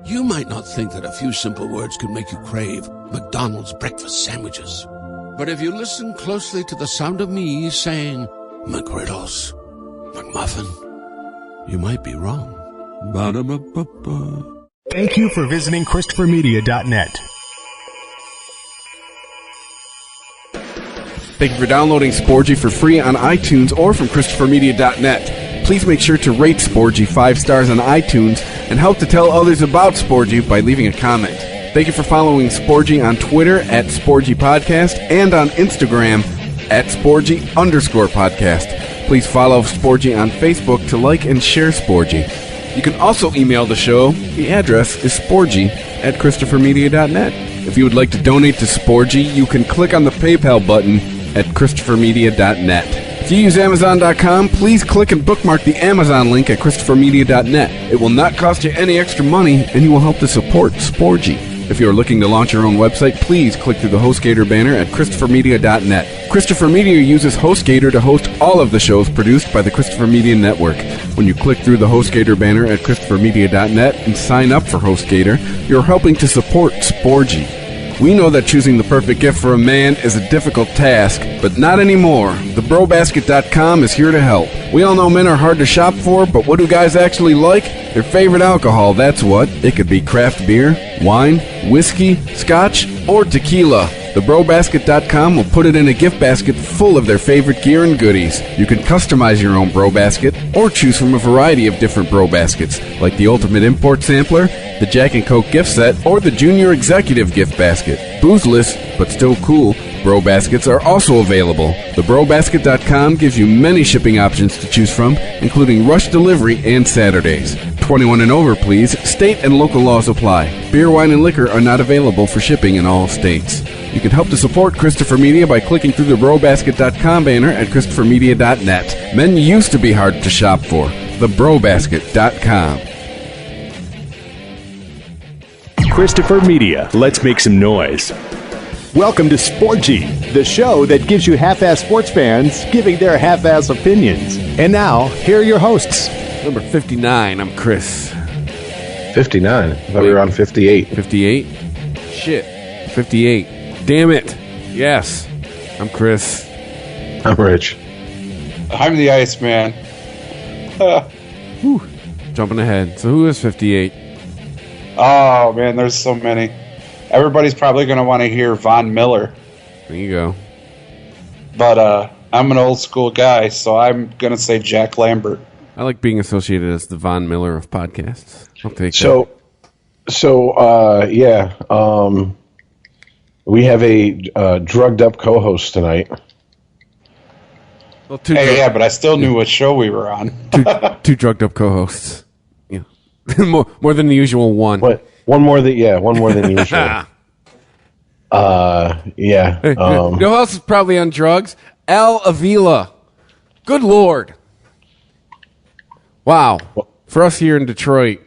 You might not think that a few simple words can make you crave McDonald's breakfast sandwiches. But if you listen closely to the sound of me saying McGriddles, McMuffin, you might be wrong. Ba-da-ba-ba-ba. Thank you for visiting ChristopherMedia.net. Thank you for downloading Sporgy for free on iTunes or from ChristopherMedia.net. Please make sure to rate Sporgy 5 stars on iTunes and help to tell others about Sporgy by leaving a comment. Thank you for following Sporgy on Twitter at Sporgy Podcast and on Instagram at Sporgy_podcast. Please follow Sporgy on Facebook to like and share Sporgy. You can also email the show. The address is sporgy at ChristopherMedia.net. If you would like to donate to Sporgy, you can click on the PayPal button at ChristopherMedia.net. If you use Amazon.com, please click and bookmark the Amazon link at ChristopherMedia.net. It will not cost you any extra money, and you will help to support Sporgy. If you are looking to launch your own website, please click through the HostGator banner at ChristopherMedia.net. Christopher Media uses HostGator to host all of the shows produced by the Christopher Media Network. When you click through the HostGator banner at ChristopherMedia.net and sign up for HostGator, you're helping to support Sporgy. We know that choosing the perfect gift for a man is a difficult task, but not anymore. TheBroBasket.com is here to help. We all know men are hard to shop for, but what do guys actually like? Their favorite alcohol, that's what. It could be craft beer, wine, whiskey, scotch, or tequila. TheBroBasket.com will put it in a gift basket full of their favorite gear and goodies. You can customize your own Bro Basket or choose from a variety of different Bro Baskets, like the Ultimate Import Sampler, the Jack and Coke gift set, or the Junior Executive gift basket. Boozeless, but still cool, Bro Baskets are also available. TheBroBasket.com gives you many shipping options to choose from, including rush delivery and Saturdays. 21 and over, please. State and local laws apply. Beer, wine, and liquor are not available for shipping in all states. You can help to support Christopher Media by clicking through the TheBroBasket.com banner at ChristopherMedia.net. Men used to be hard to shop for. TheBroBasket.com. Christopher Media. Let's make some noise. Welcome to Sporgy, the show that gives you half-ass sports fans giving their half-ass opinions. And now, here are your hosts. Number 59, I'm Chris. 59? I thought we were on 58. 58? Shit. 58. Damn it. Yes. I'm Chris. I'm Rich. I'm the ICEman. Whew. Jumping ahead. So who is 58? Oh, man, there's so many. Everybody's probably going to want to hear Von Miller. There you go. But I'm an old school guy, so I'm going to say Jack Lambert. I like being associated as the Von Miller of podcasts. I'll take that. We have a drugged up co-host tonight. Well, yeah, but I still knew what show we were on. two drugged up co-hosts. Yeah, more than the usual one. What? One more than usual. Yeah. You know who else is probably on drugs? Al Avila. Good Lord. Wow. For us here in Detroit,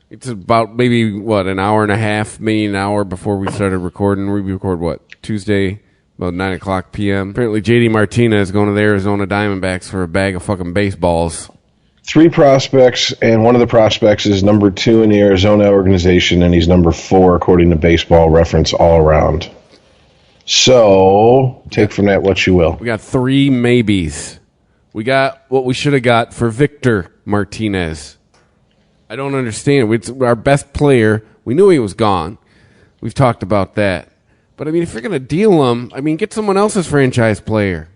it's about maybe, an hour and a half, maybe an hour before we started recording. We record, Tuesday, about 9 o'clock p.m. Apparently J.D. Martinez is going to the Arizona Diamondbacks for a bag of fucking baseballs. 3 prospects, and one of the prospects is number 2 in the Arizona organization, and he's number 4 according to Baseball Reference all around. So, take from that what you will. We got 3 maybes. We got what we should have got for Victor Martinez. I don't understand. It's our best player. We knew he was gone. We've talked about that. But, if you're going to deal him, get someone else's franchise player.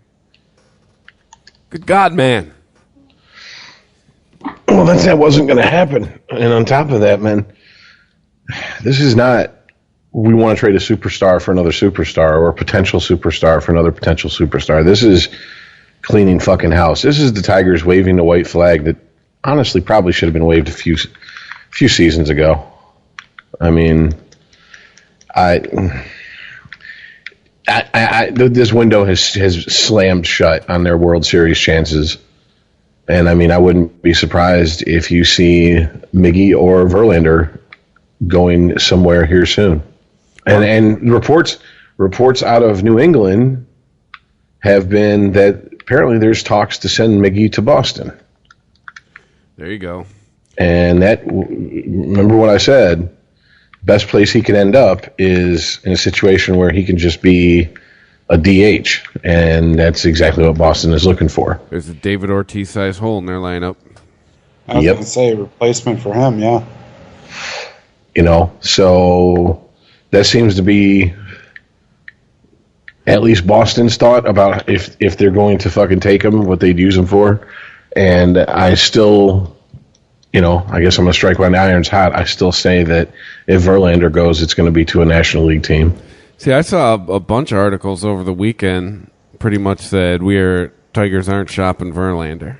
Good God, man. Well, that wasn't going to happen. And on top of that, man, this is not we want to trade a superstar for another superstar or a potential superstar for another potential superstar. This is cleaning fucking house. This is the Tigers waving the white flag that honestly probably should have been waved a few seasons ago. This window has slammed shut on their World Series chances. And I wouldn't be surprised if you see Miggy or Verlander going somewhere here soon. And reports out of New England have been that apparently there's talks to send Miggy to Boston. There you go. And remember what I said, best place he could end up is in a situation where he can just be a DH, and that's exactly what Boston is looking for. There's a David Ortiz-sized hole in their lineup. I was going to say replacement for him, yeah. So that seems to be at least Boston's thought about if they're going to fucking take him, what they'd use him for. And I still, I guess I'm going to strike while the iron's hot. I still say that if Verlander goes, it's going to be to a National League team. See, I saw a bunch of articles over the weekend pretty much said Tigers aren't shopping Verlander.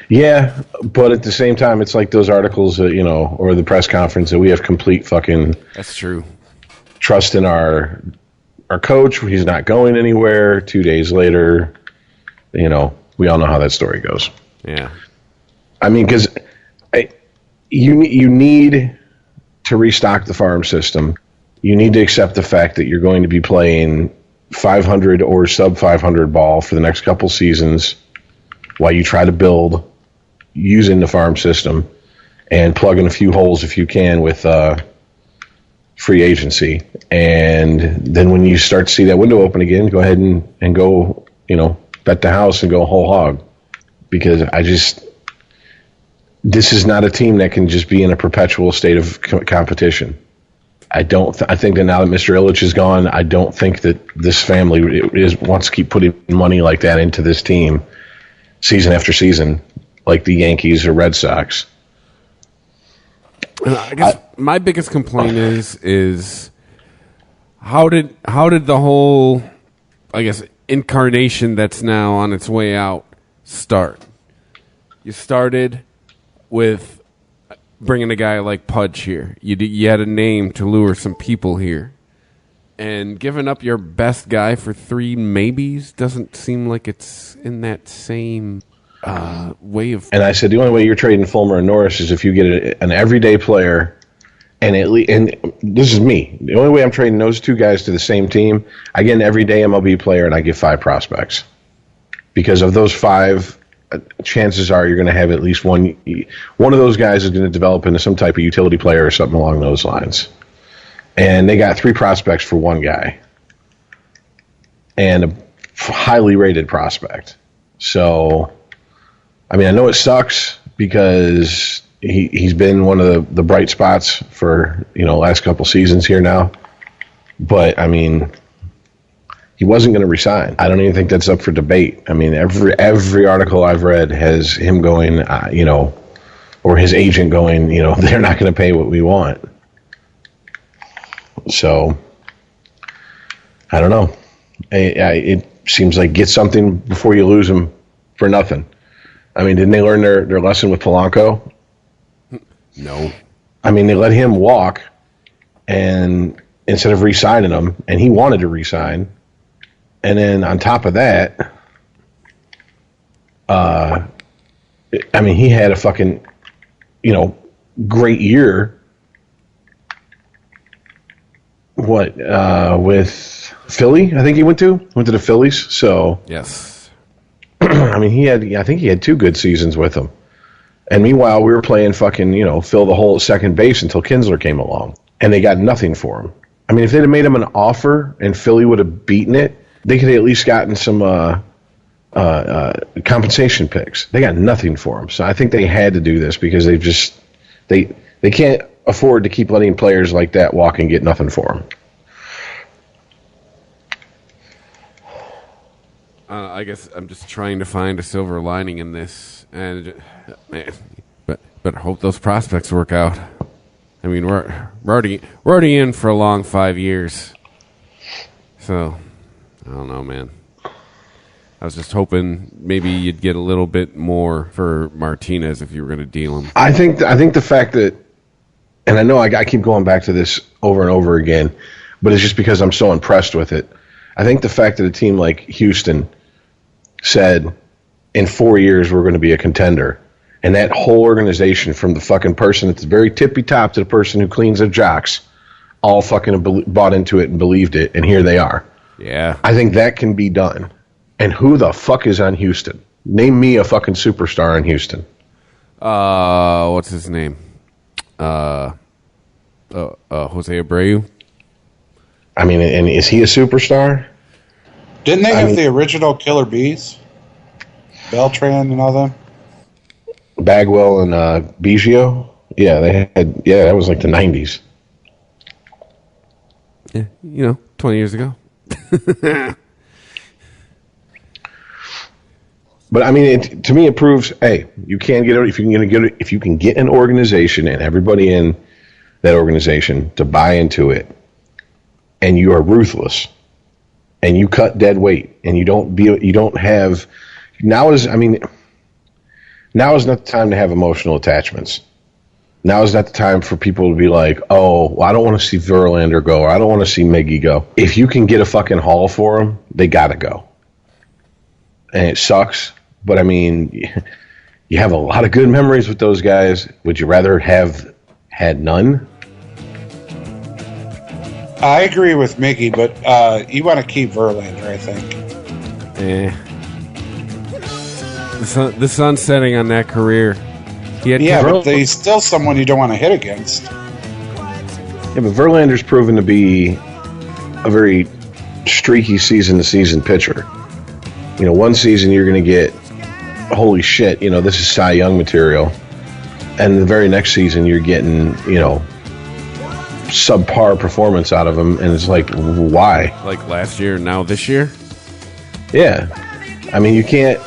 Yeah, but at the same time, it's like those articles, or the press conference that we have complete fucking... That's true. Trust in our coach. He's not going anywhere. 2 days later, we all know how that story goes. Yeah. I mean, because you need to restock the farm system. You need to accept the fact that you're going to be playing 500 or sub 500 ball for the next couple seasons while you try to build using the farm system and plug in a few holes if you can with free agency. And then when you start to see that window open again, go ahead and go, bet the house and go whole hog. Because this is not a team that can just be in a perpetual state of competition. I think that now that Mr. Ilitch is gone, I don't think that this family wants to keep putting money like that into this team season after season, like the Yankees or Red Sox. I guess my biggest complaint is how did the whole, I guess, incarnation that's now on its way out start? You started with bringing a guy like Pudge here. You had a name to lure some people here. And giving up your best guy for 3 maybes doesn't seem like it's in that same way of... And I said the only way you're trading Fulmer and Norris is if you get an everyday player, and this is me. The only way I'm trading those 2 guys to the same team, I get an everyday MLB player and I get 5 prospects. Because of those 5... chances are you're going to have at least one of those guys is going to develop into some type of utility player or something along those lines. And they got 3 prospects for 1 guy. And a highly rated prospect. So, I mean, I know it sucks because he's been one of the bright spots for, last couple seasons here now. But, I mean... he wasn't going to resign. I don't even think that's up for debate. I mean, every article I've read has him going, or his agent going, they're not going to pay what we want. So, I don't know. It seems like get something before you lose them for nothing. I mean, didn't they learn their lesson with Polanco? No. I mean, they let him walk, and instead of re-signing him, and he wanted to re-sign. And then on top of that, I mean, he had a fucking, great year. With Philly, I think he went to the Phillies. So yes, I mean, I think he had 2 good seasons with them. And meanwhile, we were playing fucking, fill the hole at second base until Kinsler came along, and they got nothing for him. I mean, if they'd have made him an offer and Philly would have beaten it, they could have at least gotten some compensation picks. They got nothing for him. So I think they had to do this because they can't afford to keep letting players like that walk and get nothing for them. I guess I'm just trying to find a silver lining in this, and but hope those prospects work out. I mean, we're already in for a long 5 years, so. I don't know, man. I was just hoping maybe you'd get a little bit more for Martinez if you were going to deal him. I think the fact that, and I know I keep going back to this over and over again, but it's just because I'm so impressed with it. I think the fact that a team like Houston said in 4 years we're going to be a contender, and that whole organization from the fucking person at the very tippy top to the person who cleans their jocks all fucking bought into it and believed it, and here they are. Yeah. I think that can be done. And who the fuck is on Houston? Name me a fucking superstar in Houston. What's his name? Jose Abreu. I mean, and is he a superstar? Didn't they have the original Killer Bees? Beltran and all them? Bagwell and Biggio? Yeah, they had. Yeah, that was like the 90s. Yeah, 20 years ago. But I mean, to me, it proves, hey, you can get if you can get an organization and everybody in that organization to buy into it, and you are ruthless, and you cut dead weight, and you don't have. Now is not the time to have emotional attachments. Now is not the time for people to be like, oh, well, I don't want to see Verlander go, or I don't want to see Miggy go. If you can get a fucking haul for them, they got to go. And it sucks, but I mean, you have a lot of good memories with those guys. Would you rather have had none? I agree with Mickey, but you want to keep Verlander, I think. The sun's setting on that career. But he's still someone you don't want to hit against. Yeah, but Verlander's proven to be a very streaky season-to-season pitcher. One season you're going to get, holy shit, this is Cy Young material. And the very next season you're getting, subpar performance out of him. And it's like, why? Like last year, now this year? Yeah. I mean, you can't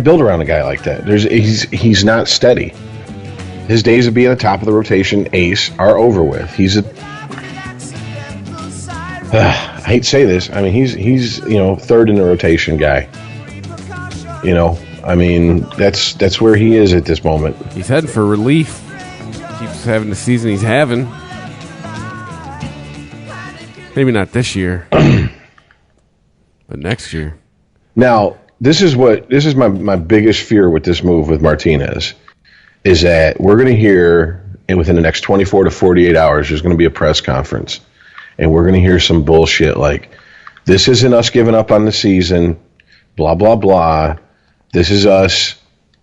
build around a guy like that. He's not steady. His days of being a top of the rotation ace are over with. I hate to say this. I mean, he's third in the rotation guy. I mean, that's where he is at this moment. He's heading for relief. Keeps having the season he's having. Maybe not this year, but next year. Now, this is my biggest fear with this move with Martinez, is that we're going to hear, and within the next 24 to 48 hours, there's going to be a press conference, and we're going to hear some bullshit like, this isn't us giving up on the season, blah, blah, blah. This is us,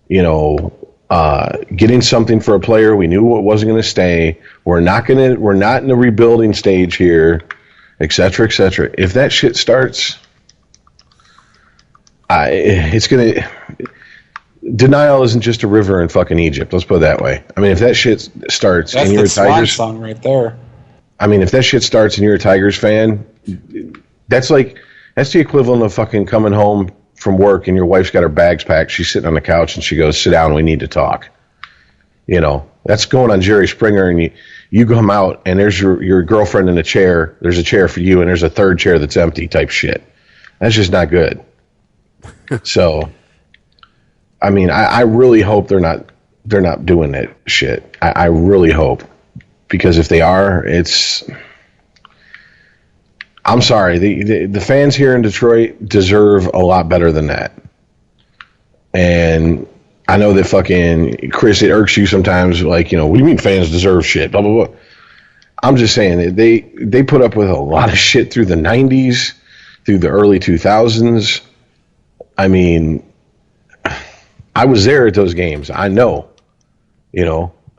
getting something for a player. We knew it wasn't going to stay. We're not in the rebuilding stage here, et cetera, et cetera. If that shit starts, it's going to... Denial isn't just a river in fucking Egypt. Let's put it that way. I mean, if that shit starts and you're a Tigers song right there. I mean, if that shit starts and you're a Tigers fan, that's the equivalent of fucking coming home from work and your wife's got her bags packed. She's sitting on the couch and she goes, "Sit down, we need to talk." That's going on Jerry Springer, and you come out and there's your girlfriend in a chair. There's a chair for you and there's a third chair that's empty type shit. That's just not good. So, I mean, I really hope they're not doing that shit. I really hope, because if they are, I'm sorry. The fans here in Detroit deserve a lot better than that. And I know that fucking Chris, it irks you sometimes. Like, what do you mean fans deserve shit? Blah blah blah. I'm just saying that they put up with a lot of shit through the 90s, through the early 2000s. I mean, I was there at those games. I know,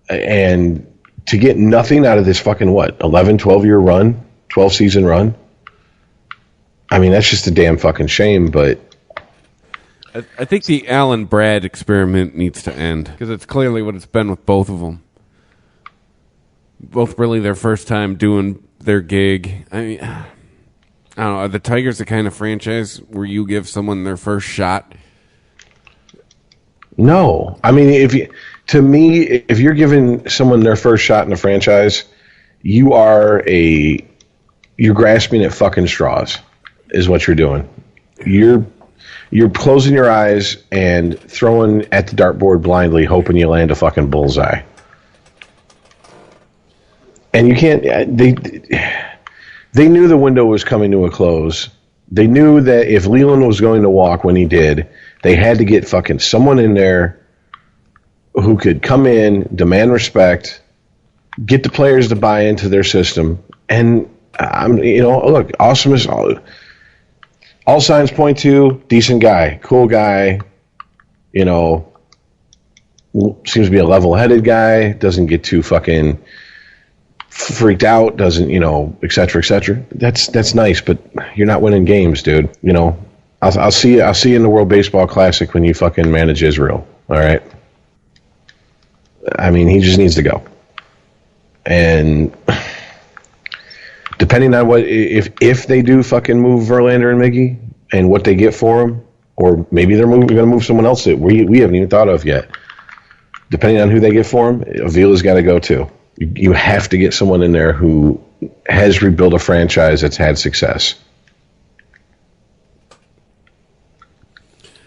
and to get nothing out of this fucking 11, 12-year run, 12-season run. I mean, that's just a damn fucking shame, but I think the Allen Brad experiment needs to end, because it's clearly what it's been with both of them. Both really their first time doing their gig. I mean, I don't know. Are the Tigers the kind of franchise where you give someone their first shot? No. I mean, if you're giving someone their first shot in a franchise, you're grasping at fucking straws, is what you're doing. You're closing your eyes and throwing at the dartboard blindly, hoping you land a fucking bullseye. And you can't. They knew the window was coming to a close. They knew that if Leland was going to walk when he did, they had to get fucking someone in there who could come in, demand respect, get the players to buy into their system. And look, Awesome is all signs point to decent guy, cool guy, seems to be a level-headed guy, doesn't get too fucking freaked out, doesn't, et cetera, et cetera. That's nice, but you're not winning games, dude. I'll see you in the World Baseball Classic when you fucking manage Israel. All right. I mean, he just needs to go. And depending on if they do fucking move Verlander and Miggy and what they get for him, or maybe they're going to move someone else that we haven't even thought of yet. Depending on who they get for him, Avila's got to go too. You have to get someone in there who has rebuilt a franchise that's had success.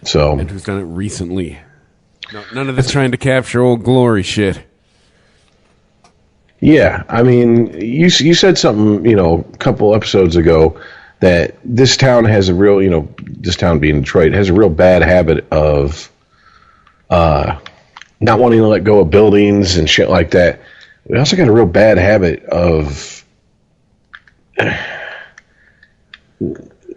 So, and who's done it recently? No, none of this trying to capture old glory shit. Yeah, I mean, you said something, a couple episodes ago that this town has a real, this town being Detroit, has a real bad habit of not wanting to let go of buildings and shit like that. We also got a real bad habit of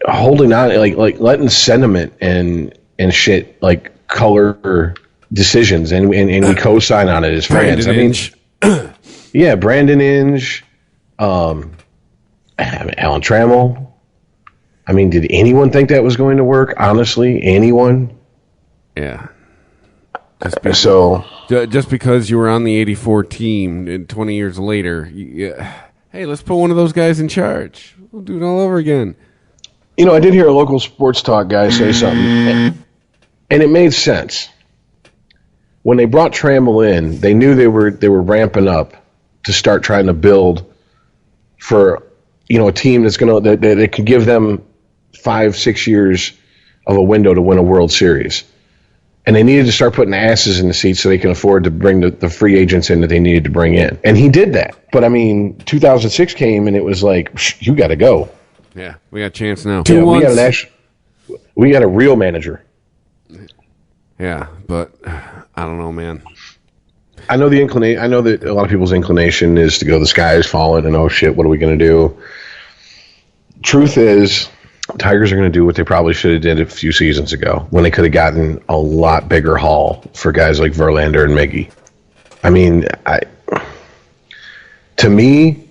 holding on, like letting sentiment and shit like color decisions, and we co-sign on it as fans. Yeah, Brandon Inge, Alan Trammell. I mean, did anyone think that was going to work? Honestly, anyone? Yeah. Just because you were on the 84 team and 20 years later, hey, let's put one of those guys in charge. We'll do it all over again. I did hear a local sports talk guy say something, and it made sense. When they brought Trammell in, they knew they were ramping up to start trying to build for a team that's that could give them 5-6 years of a window to win a World Series. And they needed to start putting asses in the seats so they can afford to bring the free agents in that they needed to bring in. And he did that. But, 2006 came, and it was like, you got to go. Yeah, we got a chance now. Yeah, we got a real manager. Yeah, but I don't know, man. I know that a lot of people's inclination is to go, the sky is falling, and oh shit, what are we going to do? Truth is, Tigers are going to do what they probably should have did a few seasons ago when they could have gotten a lot bigger haul for guys like Verlander and Miggy. To me,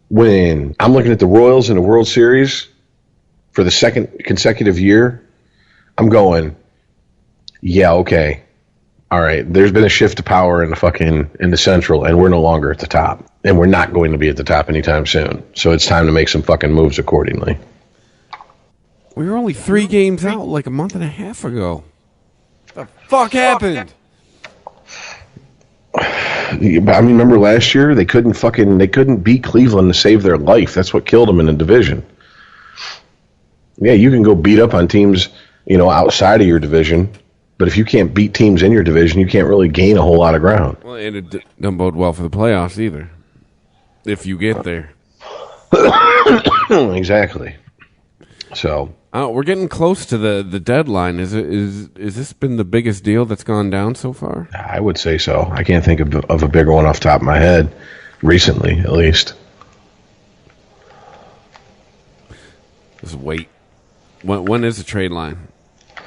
when I'm looking at the Royals in the World Series for the second consecutive year, I'm going, yeah, okay. All right, there's been a shift of power in the Central, and we're no longer at the top. And we're not going to be at the top anytime soon. So it's time to make some fucking moves accordingly. We were only 3 games out like a month and a half ago. What the fuck happened? Remember last year they couldn't beat Cleveland to save their life. That's what killed them in the division. Yeah, you can go beat up on teams, outside of your division, but if you can't beat teams in your division, you can't really gain a whole lot of ground. Well, and it doesn't bode well for the playoffs either, if you get there. Exactly. So we're getting close to the deadline. Is this been the biggest deal that's gone down so far? I would say so. I can't think of a bigger one off the top of my head recently, at least. Just wait. When is the trade line?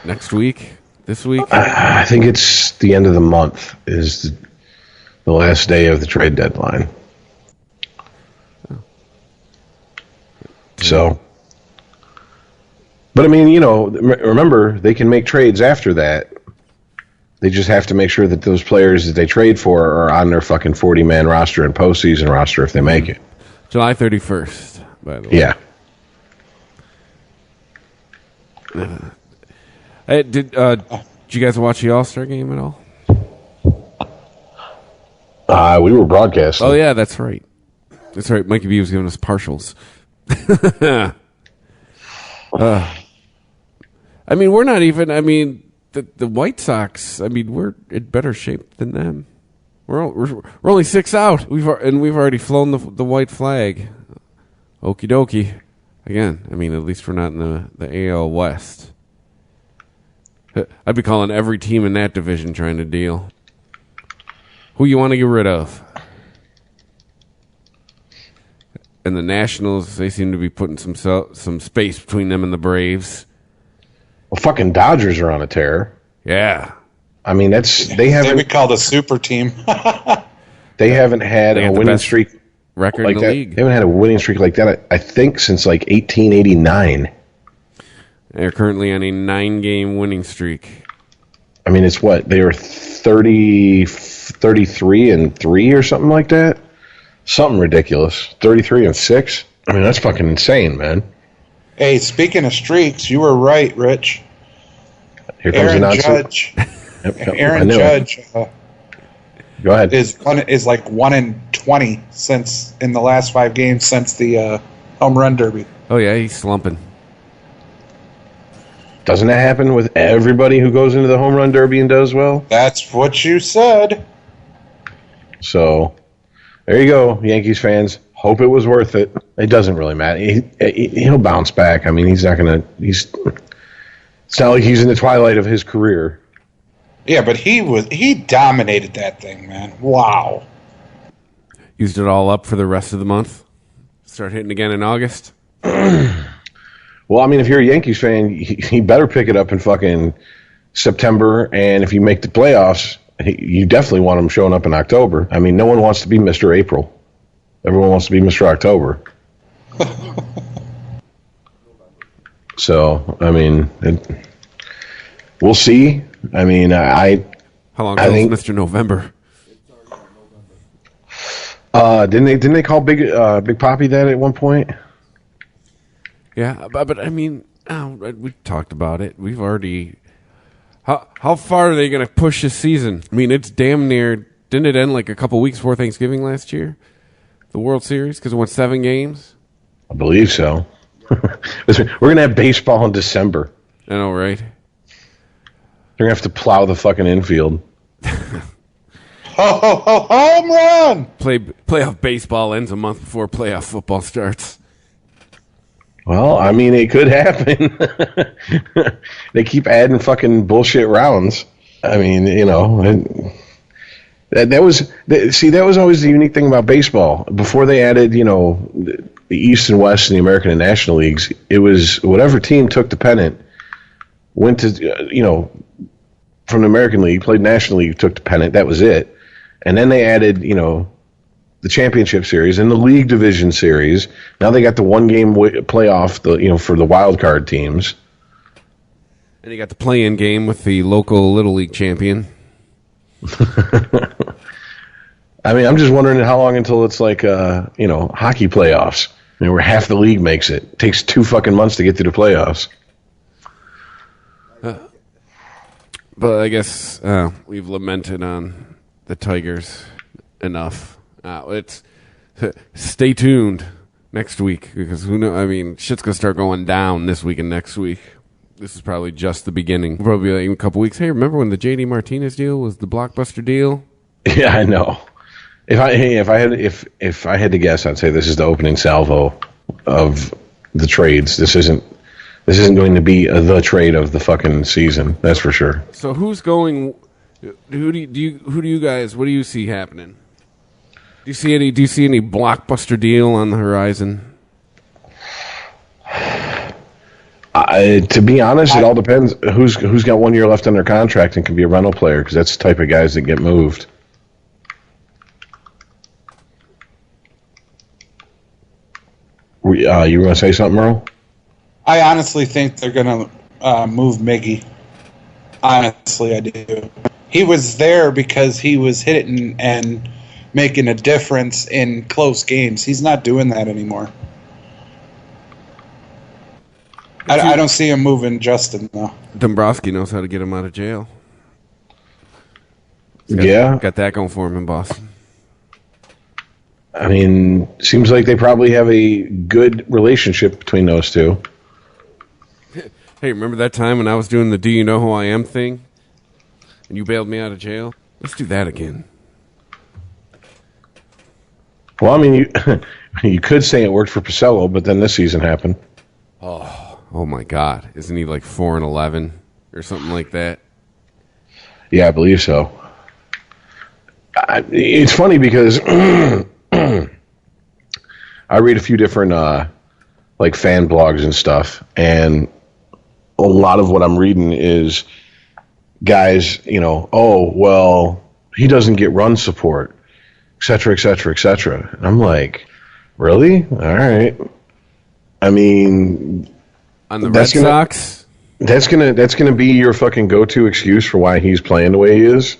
Next week? This week? I think it's the end of the month is the last day of the trade deadline. Oh. So, but remember, they can make trades after that. They just have to make sure that those players that they trade for are on their fucking 40-man roster and postseason roster if they make it. July 31st, by the way. Yeah. Hey, did you guys watch the All-Star game at all? We were broadcasting. Oh, yeah, that's right. That's right. Mikey B was giving us partials. We're not even, the White Sox, we're in better shape than them. We're only 6 out. We've already flown the white flag. Okie dokie. Again, at least we're not in the AL West. I'd be calling every team in that division trying to deal. Who you want to get rid of? And the Nationals, they seem to be putting some space between them and the Braves. Well, fucking Dodgers are on a tear. Yeah. I mean, they would be called a super team. They haven't had a winning streak record like in the that. league. They haven't had a winning streak like that, I think, since like 1889. They're currently on a 9-game winning streak. I mean, it's what? They were 33-3 or something like that? Something ridiculous. 33-6? I mean, that's fucking insane, man. Hey, speaking of streaks, you were right, Rich. Here comes Aaron the nonsense. Judge. Aaron Go ahead. is like 1-20 since in the last 5 games since the home run derby. Oh yeah, he's slumping. Doesn't that happen with everybody who goes into the home run derby and does well? That's what you said. So, there you go, Yankees fans. Hope it was worth it. It doesn't really matter. He'll bounce back. I mean, he's not going to... It's not like he's in the twilight of his career. Yeah, but he dominated that thing, man. Wow. Used it all up for the rest of the month. Start hitting again in August. Well, I mean, if you're a Yankees fan, he better pick it up in fucking September. And if you make the playoffs, you definitely want him showing up in October. I mean, no one wants to be Mr. April. Everyone wants to be Mr. October. So, I mean, we'll see. I mean, How long ago was Mr. November? Didn't they call Big Papi that at one point? Yeah, but I mean, we talked about it. We've already... How far are they going to push this season? I mean, it's damn near... Didn't it end like a couple weeks before Thanksgiving last year? The World Series? Because it went 7 games? I believe so. Listen, we're going to have baseball in December. I know, right? They're going to have to plow the fucking infield. Home run! Playoff baseball ends a month before playoff football starts. Well, I mean, it could happen. They keep adding fucking bullshit rounds. I mean, you know, that was always the unique thing about baseball. Before they added, you know, the East and West and the American and National Leagues, it was whatever team took the pennant went to, you know, from the American League, played National League, took the pennant. That was it. And then they added, you know, the championship series and the league division series. Now they got the 1-game playoff, for the wild card teams. And you got the play-in game with the local Little League champion. I mean, I'm just wondering how long until it's like, hockey playoffs, where half the league makes it. It takes 2 fucking months to get to the playoffs. But I guess we've lamented on the Tigers enough. Stay tuned next week, because who knows? I mean, shit's gonna start going down this week and next week. This is probably just the beginning. Probably like in a couple weeks. Hey, remember when the JD Martinez deal was the blockbuster deal? Yeah, I know. If I had to guess, I'd say this is the opening salvo of the trades. This isn't going to be the trade of the fucking season. That's for sure. So who's going? Who do you guys? What do you see happening? Do you see any blockbuster deal on the horizon? To be honest, it all depends who's got 1 year left on their contract and can be a rental player, because that's the type of guys that get moved. You were going to say something, Earl? I honestly think they're going to move Miggy. Honestly, I do. He was there because he was hitting and making a difference in close games. He's not doing that anymore. I don't see him moving Justin, though. Dombrowski knows how to get him out of jail. Got that going for him in Boston. I mean, seems like they probably have a good relationship between those two. Hey, remember that time when I was doing the "Do you know who I am" thing, and you bailed me out of jail? Let's do that again. Well, I mean, you could say it worked for Porcello, but then this season happened. Oh my God! Isn't he like 4-11 or something like that? Yeah, I believe so. It's funny because I read a few different like fan blogs and stuff, and a lot of what I'm reading is guys, oh, well, he doesn't get run support, et cetera, et cetera, et cetera. And I'm like, really? All right. I mean, on the Red Sox, that's gonna be your fucking go-to excuse for why he's playing the way he is.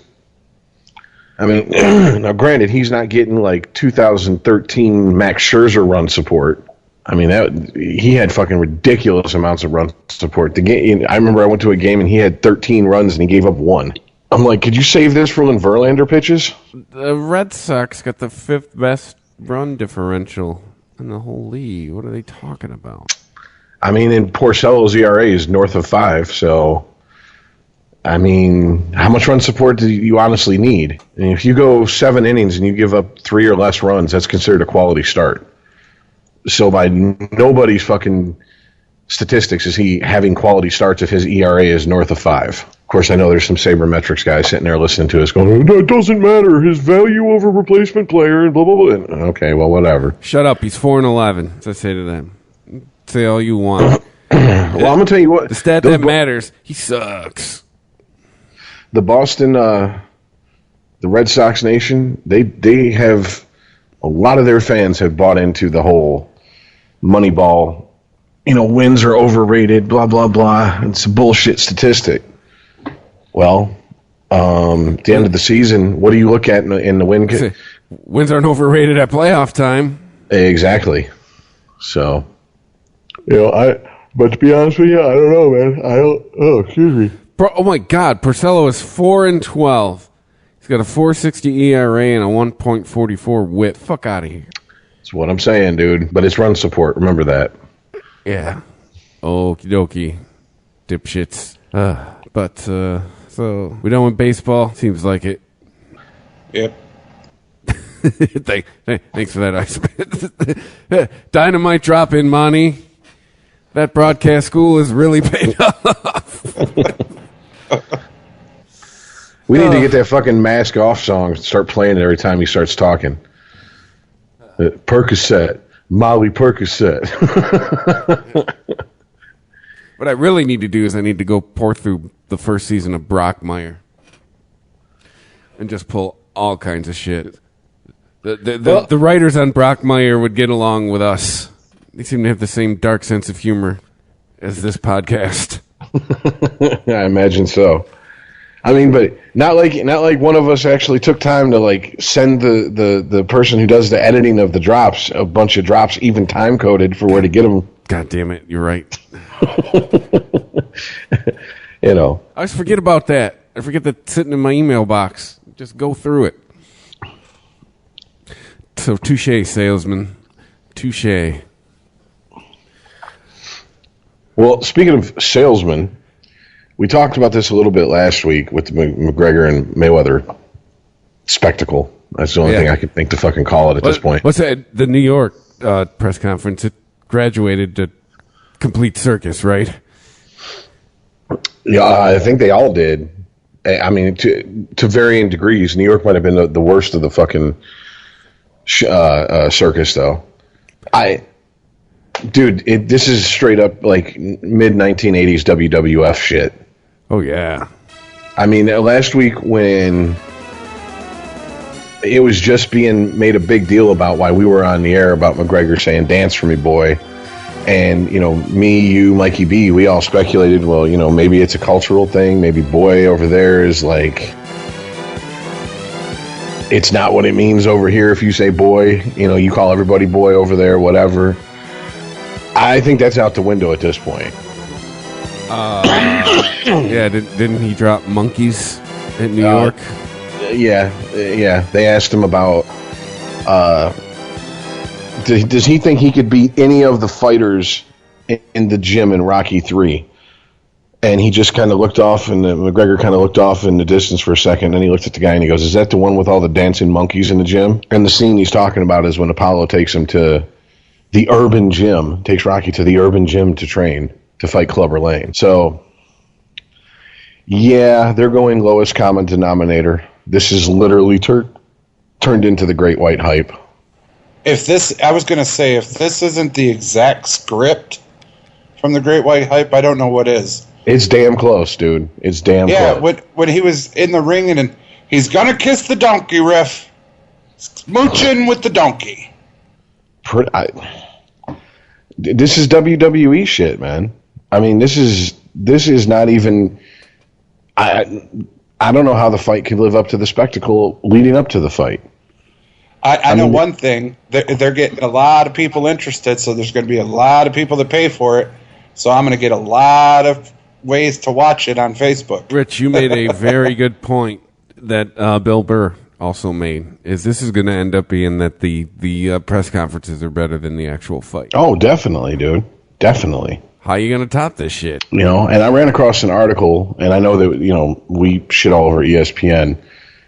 I mean, now granted, he's not getting like 2013 Max Scherzer run support. I mean, he had fucking ridiculous amounts of run support. The game, I remember I went to a game and he had 13 runs and he gave up 1. I'm like, could you save this for when Verlander pitches? The Red Sox got the 5th best run differential in the whole league. What are they talking about? I mean, and Porcello's ERA is north of 5, so I mean, how much run support do you honestly need? And if you go 7 innings and you give up 3 or less runs, that's considered a quality start. So by nobody's fucking statistics is he having quality starts if his ERA is north of 5. Of course, I know there's some sabermetrics guys sitting there listening to us going, "It doesn't matter. His value over replacement player and blah, blah, blah." Okay, well, whatever. Shut up. He's 4-11, as I say to them. Say all you want. Well, I'm going to tell you what. The stat that matters, he sucks. The Boston, the Red Sox Nation, they have, a lot of their fans have bought into the whole Moneyball, wins are overrated, blah, blah, blah. It's a bullshit statistic. Well, at the end of the season, what do you look at in the win? Wins aren't overrated at playoff time. Exactly. So, but to be honest with you, I don't know, man. Excuse me. Oh my God, Porcello is 4-12. He's got a 4.60 ERA and a 1.44 WHIP. Fuck out of here. That's what I'm saying, dude. But it's run support. Remember that. Yeah. Okie dokie. Dipshits. But, so, we done with baseball? Seems like it. Yep. Thanks for that, ICEman. Dynamite drop in, Monty. That broadcast school is really paid off. We need to get that fucking mask off song and start playing it every time he starts talking. Percocet. Molly Percocet. What I really need to do is I need to go pour through the first season of Brockmire and just pull all kinds of shit. The writers on Brockmire would get along with us. They seem to have the same dark sense of humor as this podcast. I imagine so. I mean, but not like one of us actually took time to send the person who does the editing of the drops a bunch of drops even time coded for where to get them. God damn it, you're right. I always forget about that. I forget that sitting in my email box. Just go through it. So touche, salesman. Touche. Well, speaking of salesmen, we talked about this a little bit last week with the McGregor and Mayweather spectacle. That's the only thing I can think to fucking call it at this point. What's that? The New York press conference, it graduated to complete circus, right? Yeah, I think they all did. I mean, to varying degrees. New York might have been the worst of the fucking circus, though. Dude, this is straight up mid-1980s WWF shit. Oh, yeah. I mean, last week when it was just being made a big deal about why we were on the air about McGregor saying, "Dance for me, boy." And, me, you, Mikey B, we all speculated, well, maybe it's a cultural thing. Maybe boy over there is it's not what it means over here if you say boy. You call everybody boy over there, whatever. I think that's out the window at this point. Yeah, didn't he drop monkeys in New York? Yeah. They asked him about, does he think he could beat any of the fighters in the gym in Rocky 3? And he just kind of looked off, and McGregor kind of looked off in the distance for a second, and he looked at the guy and he goes, "Is that the one with all the dancing monkeys in the gym?" And the scene he's talking about is when Apollo takes him to the urban gym, takes Rocky to the urban gym to train, to fight Clubber Lang. So, yeah, they're going lowest common denominator. This is literally turned into the Great White Hype. If this isn't the exact script from the Great White Hype, I don't know what is. It's damn close, dude. It's damn close. Yeah, when he was in the ring and he's gonna kiss the donkey, ref. Smooching with the donkey. This is WWE shit, man. I mean, this is not even. I don't know how the fight could live up to the spectacle leading up to the fight. I know one thing. They're getting a lot of people interested, so there's going to be a lot of people that pay for it. So I'm going to get a lot of ways to watch it on Facebook. Rich, you made a very good point that Bill Burr also made. This is going to end up being that the press conferences are better than the actual fight. Oh, definitely, dude. Definitely. How are you going to top this shit? And I ran across an article, and I know that, we shit all over ESPN.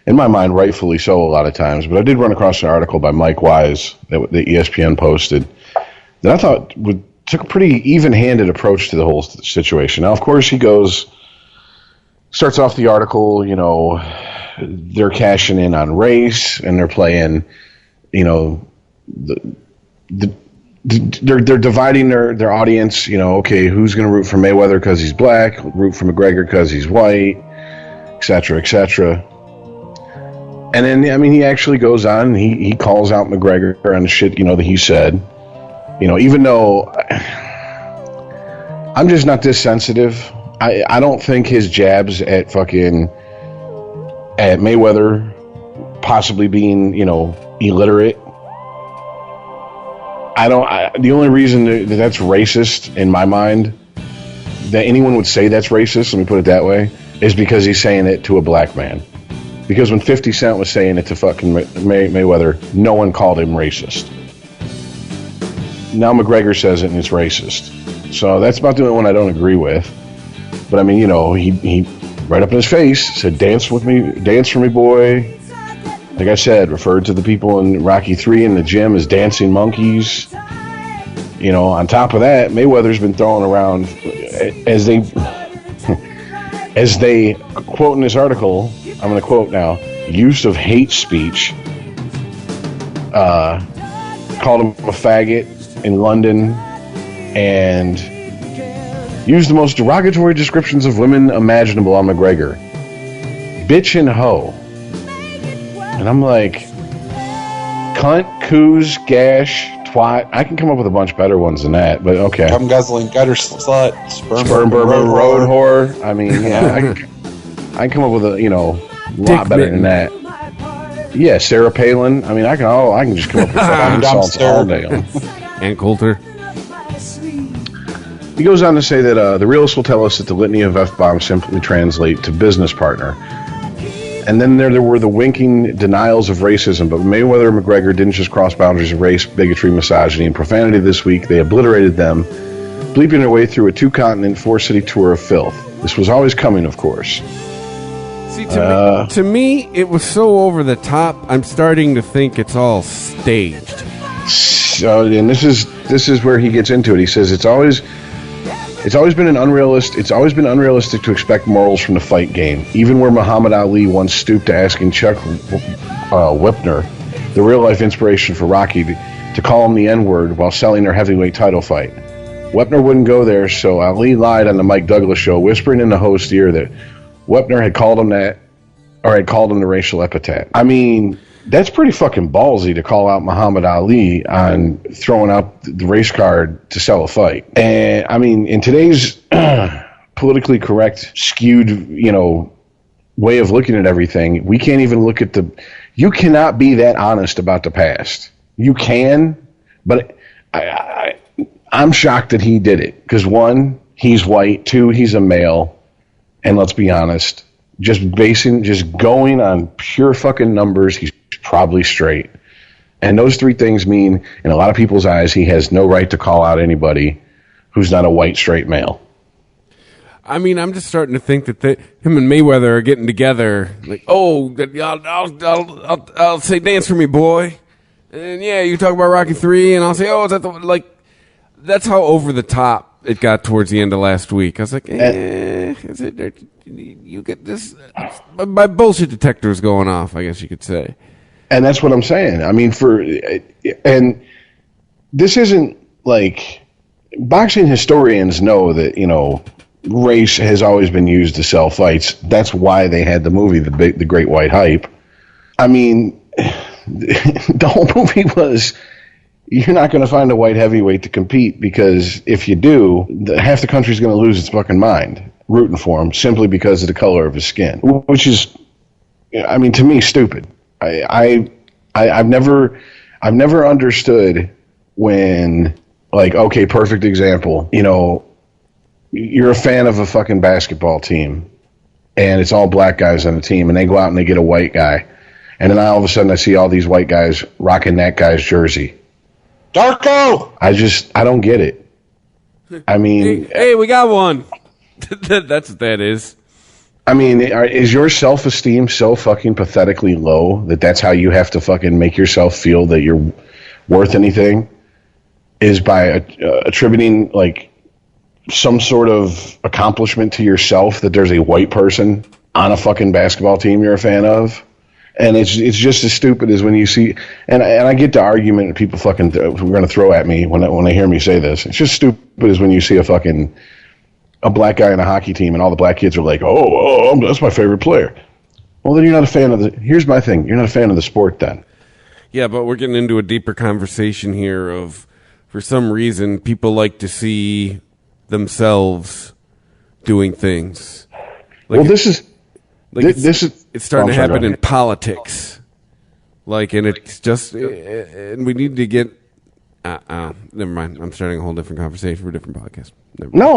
In my mind, rightfully so a lot of times, but I did run across an article by Mike Wise that the ESPN posted that I thought took a pretty even-handed approach to the whole situation. Now, of course, he starts off the article, they're cashing in on race, and they're playing, they're dividing their audience, okay, who's going to root for Mayweather because he's black, root for McGregor because he's white, et cetera, et cetera. And then, he actually goes on and he calls out McGregor on the shit, that he said. Even though I'm just not this sensitive, I don't think his jabs at Mayweather possibly being, illiterate. The only reason that's racist in my mind, that anyone would say that's racist, let me put it that way, is because he's saying it to a black man. Because when 50 Cent was saying it to fucking Mayweather, no one called him racist. Now McGregor says it and it's racist. So that's about the only one I don't agree with. But he right up in his face said, dance for me, boy. Like I said, referred to the people in Rocky 3 in the gym as dancing monkeys. On top of that, Mayweather's been throwing around, as they quote in this article, I'm going to quote now, use of hate speech, called him a faggot in London, and used the most derogatory descriptions of women imaginable on McGregor. Bitch and hoe. And I'm like, cunt, coos, gash, twat. I can come up with a bunch better ones than that, but okay. Cum guzzling, gutter slut, sperm burger, road whore. I mean, yeah, I can come up with a lot better than that. Yeah, Sarah Palin. I mean, I can just come up with insults all day. And Coulter. He goes on to say that the realists will tell us that the litany of F-bombs simply translate to business partner. And then there were the winking denials of racism, but Mayweather and McGregor didn't just cross boundaries of race, bigotry, misogyny, and profanity this week. They obliterated them, bleeping their way through a 2-continent, 4-city tour of filth. This was always coming, of course. See, to me, it was so over the top. I'm starting to think it's all staged. And this is where he gets into it. He says it's always been unrealistic to expect morals from the fight game. Even where Muhammad Ali once stooped to asking Chuck Whipner, the real life inspiration for Rocky, to call him the N-word while selling their heavyweight title fight. Whipner wouldn't go there, so Ali lied on the Mike Douglas show, whispering in the host's ear that Whipner had called him that, or had called him the racial epithet. I mean, that's pretty fucking ballsy to call out Muhammad Ali on throwing out the race card to sell a fight. And I mean, in today's politically correct, skewed, way of looking at everything, we can't even look at you cannot be that honest about the past. You can, but I'm shocked that he did it. Because 1, he's white. 2, he's a male. And let's be honest, just going on pure fucking numbers, he's probably straight. And those 3 things mean, in a lot of people's eyes, he has no right to call out anybody who's not a white, straight male. I mean, I'm just starting to think that him and Mayweather are getting together. Like, I'll say, dance for me, boy. And yeah, you talk about Rocky 3, and I'll say, is that that's how over the top it got towards the end of last week. I was like, you get this. My bullshit detector is going off, I guess you could say. And that's what I'm saying. I mean, and this isn't like boxing historians know that, race has always been used to sell fights. That's why they had the movie, The Great White Hype. I mean, the whole movie was, you're not going to find a white heavyweight to compete, because if you do, half the country's going to lose its fucking mind rooting for him simply because of the color of his skin, which is, I mean, to me, stupid. I've never understood when, like, okay, perfect example, you know, you're a fan of a fucking basketball team, and it's all black guys on the team, and they go out and they get a white guy, and then all of a sudden I see all these white guys rocking that guy's jersey. Darko! I don't get it. I mean... Hey, we got one! That's what that is. I mean, is your self-esteem so fucking pathetically low that that's how you have to fucking make yourself feel that you're worth anything? Is by attributing, like, some sort of accomplishment to yourself that there's a white person on a fucking basketball team you're a fan of? And it's just as stupid as when you see, and I get the argument that people fucking we're going to throw at me when they hear me say this. It's just stupid as when you see a black guy in a hockey team and all the black kids are like, oh, that's my favorite player. Well, then you're not a fan of here's my thing. You're not a fan of the sport then. Yeah, but we're getting into a deeper conversation here of, for some reason, people like to see themselves doing things. Like, well, this is it's starting to happen in politics. Like, and it's just, and we need to get. Never mind. I'm starting a whole different conversation for a different podcast. No,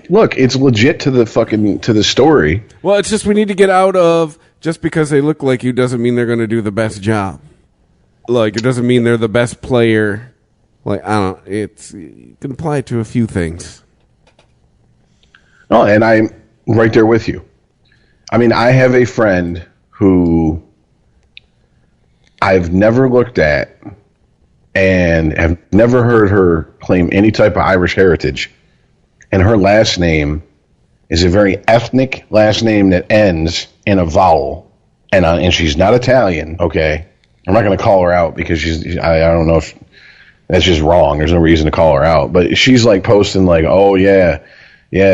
look, it's legit to the story. Well, it's just we need to get out of, just because they look like you doesn't mean they're going to do the best job. Like, it doesn't mean they're the best player. Like, you can apply it to a few things. Oh, and I'm right there with you. I mean, I have a friend who I've never looked at and have never heard her claim any type of Irish heritage. And her last name is a very ethnic last name that ends in a vowel. And she's not Italian, okay? I'm not going to call her out because I don't know if that's just wrong. There's no reason to call her out. But she's like posting like, oh, yeah,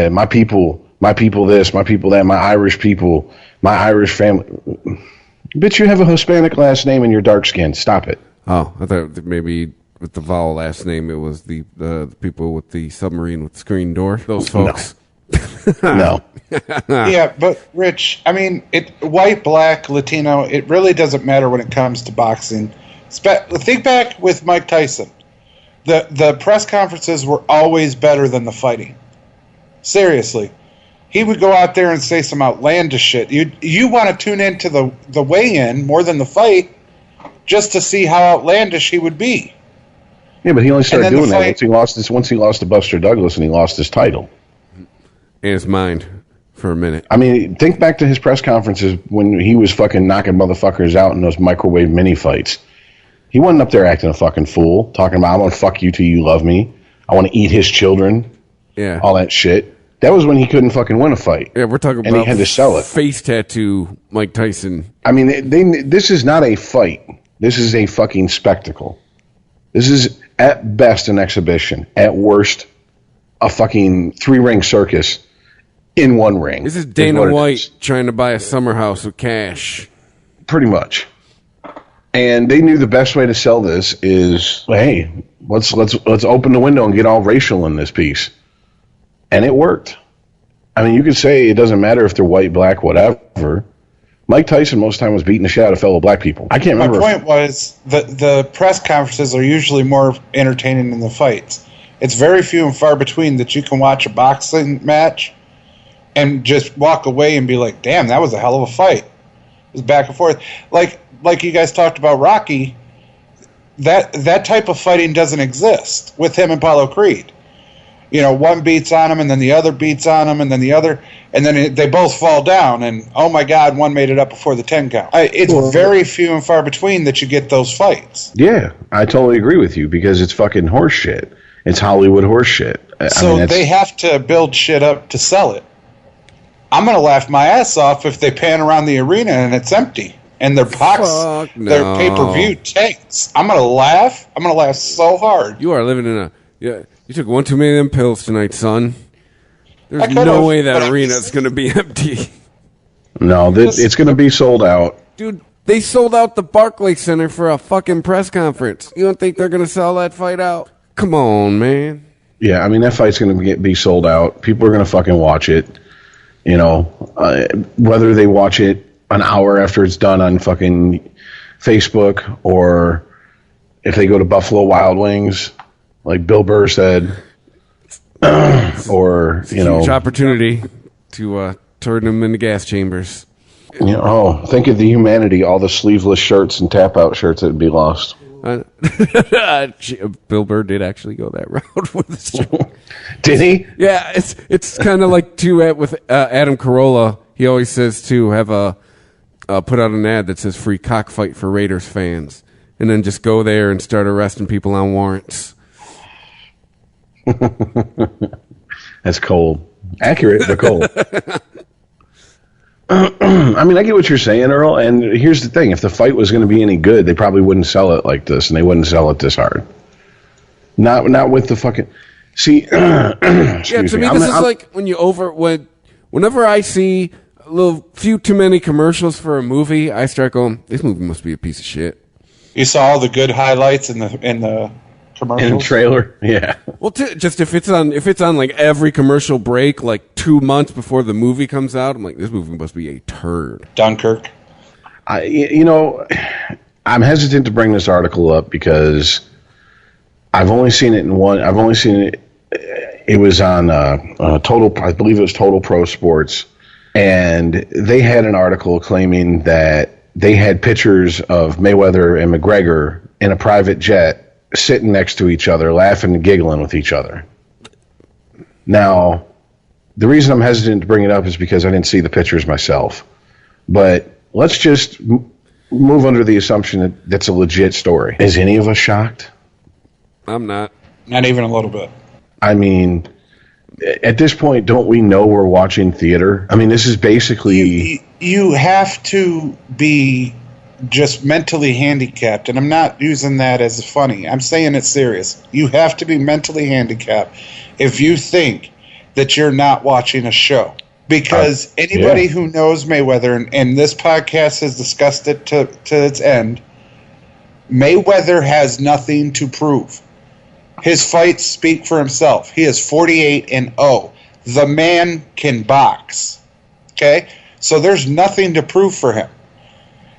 my people this, my people that, my Irish people, my Irish family. Bitch, you have a Hispanic last name and you're dark skinned. Stop it. Oh, I thought maybe with the vowel last name it was the people with the submarine with the screen door. Those folks. No. Yeah, but Rich, I mean, white, black, Latino, it really doesn't matter when it comes to boxing. Think back with Mike Tyson. The press conferences were always better than the fighting. Seriously. He would go out there and say some outlandish shit. You want to tune into the weigh-in more than the fight just to see how outlandish he would be. Yeah, but he only started doing that once he lost to Buster Douglas and he lost his title. And his mind for a minute. I mean, think back to his press conferences when he was fucking knocking motherfuckers out in those microwave mini fights. He wasn't up there acting a fucking fool, talking about, I want to fuck you till you love me. I want to eat his children. Yeah. All that shit. That was when he couldn't fucking win a fight. Yeah, we're talking about and he had to sell it. Face tattoo Mike Tyson. I mean, this is not a fight. This is a fucking spectacle. This is, at best, an exhibition. At worst, a fucking 3-ring circus in one ring. This is Dana White trying to buy a summer house with cash. Pretty much. And they knew the best way to sell this is, hey, let's open the window and get all racial in this piece. And it worked. I mean, you could say it doesn't matter if they're white, black, whatever. Mike Tyson most of the time was beating the shit out of fellow black people. I can't remember. My point was the press conferences are usually more entertaining than the fights. It's very few and far between that you can watch a boxing match and just walk away and be like, damn, that was a hell of a fight. It was back and forth. Like you guys talked about Rocky, that type of fighting doesn't exist with him and Apollo Creed. You know, one beats on him, and then the other beats on him, and then the other, and then they both fall down, and oh my God, one made it up before the 10 count. It's very few and far between that you get those fights. Yeah, I totally agree with you because it's fucking horse shit. It's Hollywood horse shit. So they have to build shit up to sell it. I'm going to laugh my ass off if they pan around the arena and it's empty. And their their pay-per-view tanks. I'm going to laugh. I'm going to laugh so hard. You are living in you took one too many of them pills tonight, son. There's no way that arena's going to be empty. No, it's going to be sold out. Dude, they sold out the Barclays Center for a fucking press conference. You don't think they're going to sell that fight out? Come on, man. Yeah, I mean, that fight's going to be sold out. People are going to fucking watch it. You know, whether they watch it an hour after it's done on fucking Facebook or if they go to Buffalo Wild Wings, like Bill Burr said, or, you know. Huge opportunity to turn them into gas chambers. You know, think of the humanity, all the sleeveless shirts and tap-out shirts that would be lost. Bill Burr did actually go that route with this joke. Did he? Yeah, it's kind of like with Adam Carolla. He always says to have put out an ad that says free cockfight for Raiders fans, and then just go there and start arresting people on warrants. That's cold. Accurate, but cold. I mean, I get what you're saying, Earl, and here's the thing. If the fight was going to be any good, they probably wouldn't sell it like this, and they wouldn't sell it this hard. Not with the fucking... See, yeah, to me, this is like whenever I see a few too many commercials for a movie, I start going, this movie must be a piece of shit. You saw all the good highlights in the commercials? In the trailer, yeah. Well, just if it's on like every commercial break, like 2 months before the movie comes out, I'm like, this movie must be a turd. Dunkirk. You know, I'm hesitant to bring this article up because I've only seen it in one. I've only seen it. It was on Total. I believe it was Total Pro Sports, and they had an article claiming that they had pictures of Mayweather and McGregor in a private jet sitting next to each other, laughing and giggling with each other. Now, the reason I'm hesitant to bring it up is because I didn't see the pictures myself. But let's just move under the assumption that that's a legit story. Is any of us shocked? I'm not. Not even a little bit. I mean, at this point, don't we know we're watching theater? I mean, this is basically... You have to be just mentally handicapped, and I'm not using that as funny. I'm saying it serious. You have to be mentally handicapped if you think that you're not watching a show. Because anybody who knows Mayweather, and this podcast has discussed it to its end, Mayweather has nothing to prove. His fights speak for himself. He is 48-0. The man can box. Okay? So there's nothing to prove for him.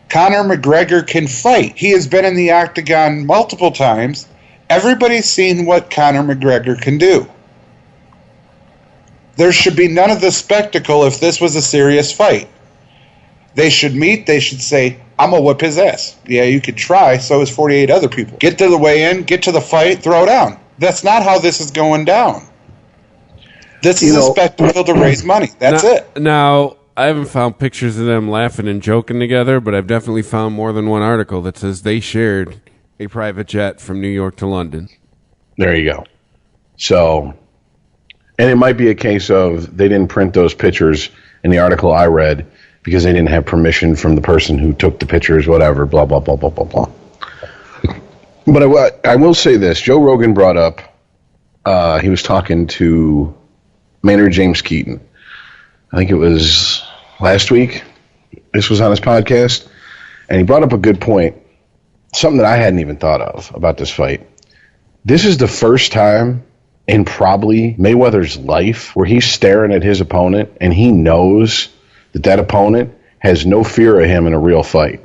Conor McGregor can fight. He has been in the octagon multiple times. Everybody's seen what Conor McGregor can do. There should be none of the spectacle if this was a serious fight. They should meet. They should say, I'm going to whip his ass. Yeah, you could try. So is 48 other people. Get to the weigh-in. Get to the fight. Throw down. That's not how this is going down. This is a spectacle to raise money. That's it. Now, I haven't found pictures of them laughing and joking together, but I've definitely found more than one article that says they shared a private jet from New York to London. There you go. So, and it might be a case of they didn't print those pictures in the article I read because they didn't have permission from the person who took the pictures, whatever, blah, blah, blah, blah, blah, blah. But I will say this. Joe Rogan brought up, he was talking to Maynard James Keaton. I think it was last week. This was on his podcast. And he brought up a good point, something that I hadn't even thought of about this fight. This is the first time in probably Mayweather's life where he's staring at his opponent and he knows that opponent has no fear of him in a real fight.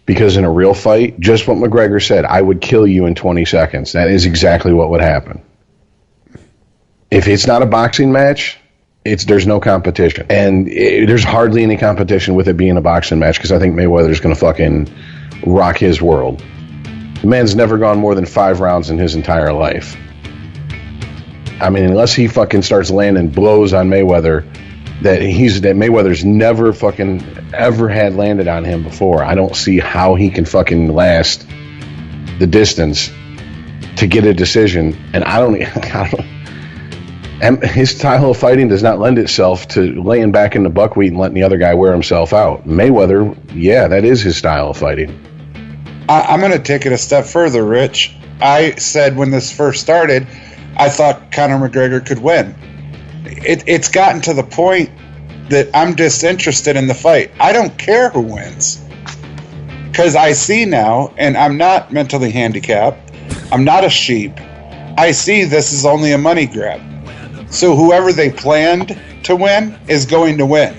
Because in a real fight, just what McGregor said, I would kill you in 20 seconds. That is exactly what would happen. If it's not a boxing match, there's no competition. And there's hardly any competition with it being a boxing match because I think Mayweather's going to fucking rock his world. The man's never gone more than 5 rounds in his entire life. I mean, unless he fucking starts landing blows on Mayweather that Mayweather's never fucking ever had landed on him before, I don't see how he can fucking last the distance to get a decision. And and his style of fighting does not lend itself to laying back in the buckwheat and letting the other guy wear himself out. Mayweather, yeah, that is his style of fighting. I'm going to take it a step further, Rich. I said when this first started, I thought Conor McGregor could win. it's gotten to the point that I'm disinterested in the fight. I don't care who wins. Because I see now, and I'm not mentally handicapped, I'm not a sheep. I see this is only a money grab. So whoever they planned to win is going to win.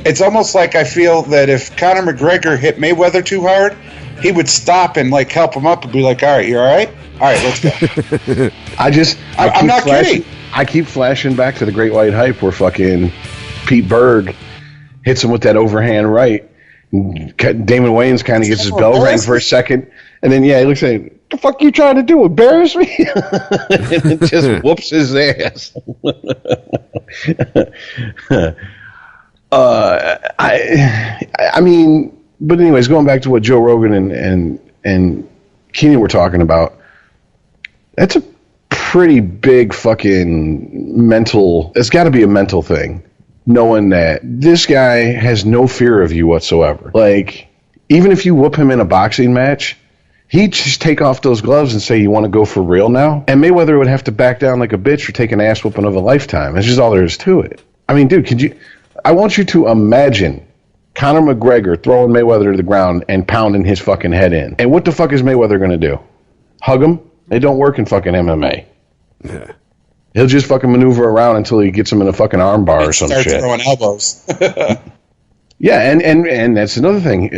It's almost like I feel that if Conor McGregor hit Mayweather too hard, he would stop and like help him up and be like, all right, you all right? All right, let's go. I'm not kidding. I keep flashing back to the Great White Hype where fucking Pete Berg hits him with that overhand right. Damon Wayans kind of gets his bell rang for a second, and then he looks at him, the fuck you trying to do, embarrass me? And it just whoops his ass. I mean, but anyways, going back to what Joe Rogan and Keenan were talking about, that's a pretty big fucking mental, it's got to be a mental thing, knowing that this guy has no fear of you whatsoever. Like, even if you whoop him in a boxing match, he'd just take off those gloves and say, you want to go for real now? And Mayweather would have to back down like a bitch for taking an ass whooping of a lifetime. That's just all there is to it. I mean, dude, I want you to imagine Conor McGregor throwing Mayweather to the ground and pounding his fucking head in. And what the fuck is Mayweather going to do? Hug him? It don't work in fucking MMA. Yeah. He'll just fucking maneuver around until he gets him in a fucking arm bar or some shit. Start throwing elbows. Yeah, and that's another thing.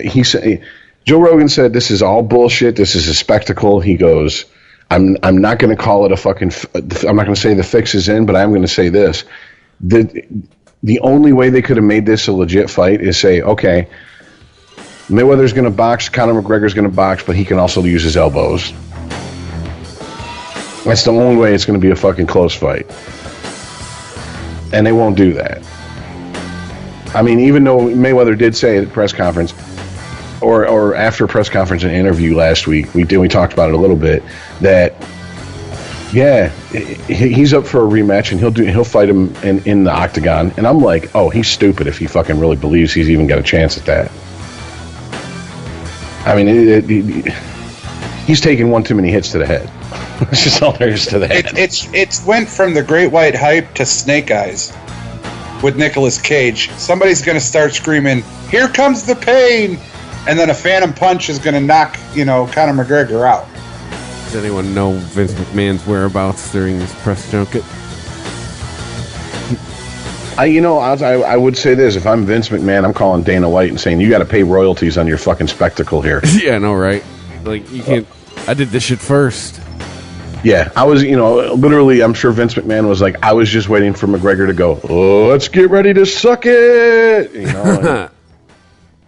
Joe Rogan said this is all bullshit. This is a spectacle. He goes, I'm not going to call it a fucking. I'm not going to say the fix is in, but I'm going to say this: the only way they could have made this a legit fight is say, okay, Mayweather's going to box, Conor McGregor's going to box, but he can also use his elbows. That's the only way it's going to be a fucking close fight. And they won't do that. I mean, even though Mayweather did say at the press conference, or after a press conference and interview last week, we talked about it a little bit, that, yeah, he's up for a rematch and he'll fight him in the octagon. And I'm like, oh, he's stupid if he fucking really believes he's even got a chance at that. I mean, he's taken one too many hits to the head. That's just all there is to that. It's went from the Great White Hype to Snake Eyes with Nicolas Cage. Somebody's going to start screaming, "Here comes the pain!" And then a phantom punch is going to knock, Conor McGregor out. Does anyone know Vince McMahon's whereabouts during this press junket? I would say this: if I'm Vince McMahon, I'm calling Dana White and saying, "You got to pay royalties on your fucking spectacle here." Yeah, I know, right? Like, you can't. I did this shit first. Yeah, I was, literally, I'm sure Vince McMahon was like, I was just waiting for McGregor to go, oh, let's get ready to suck it,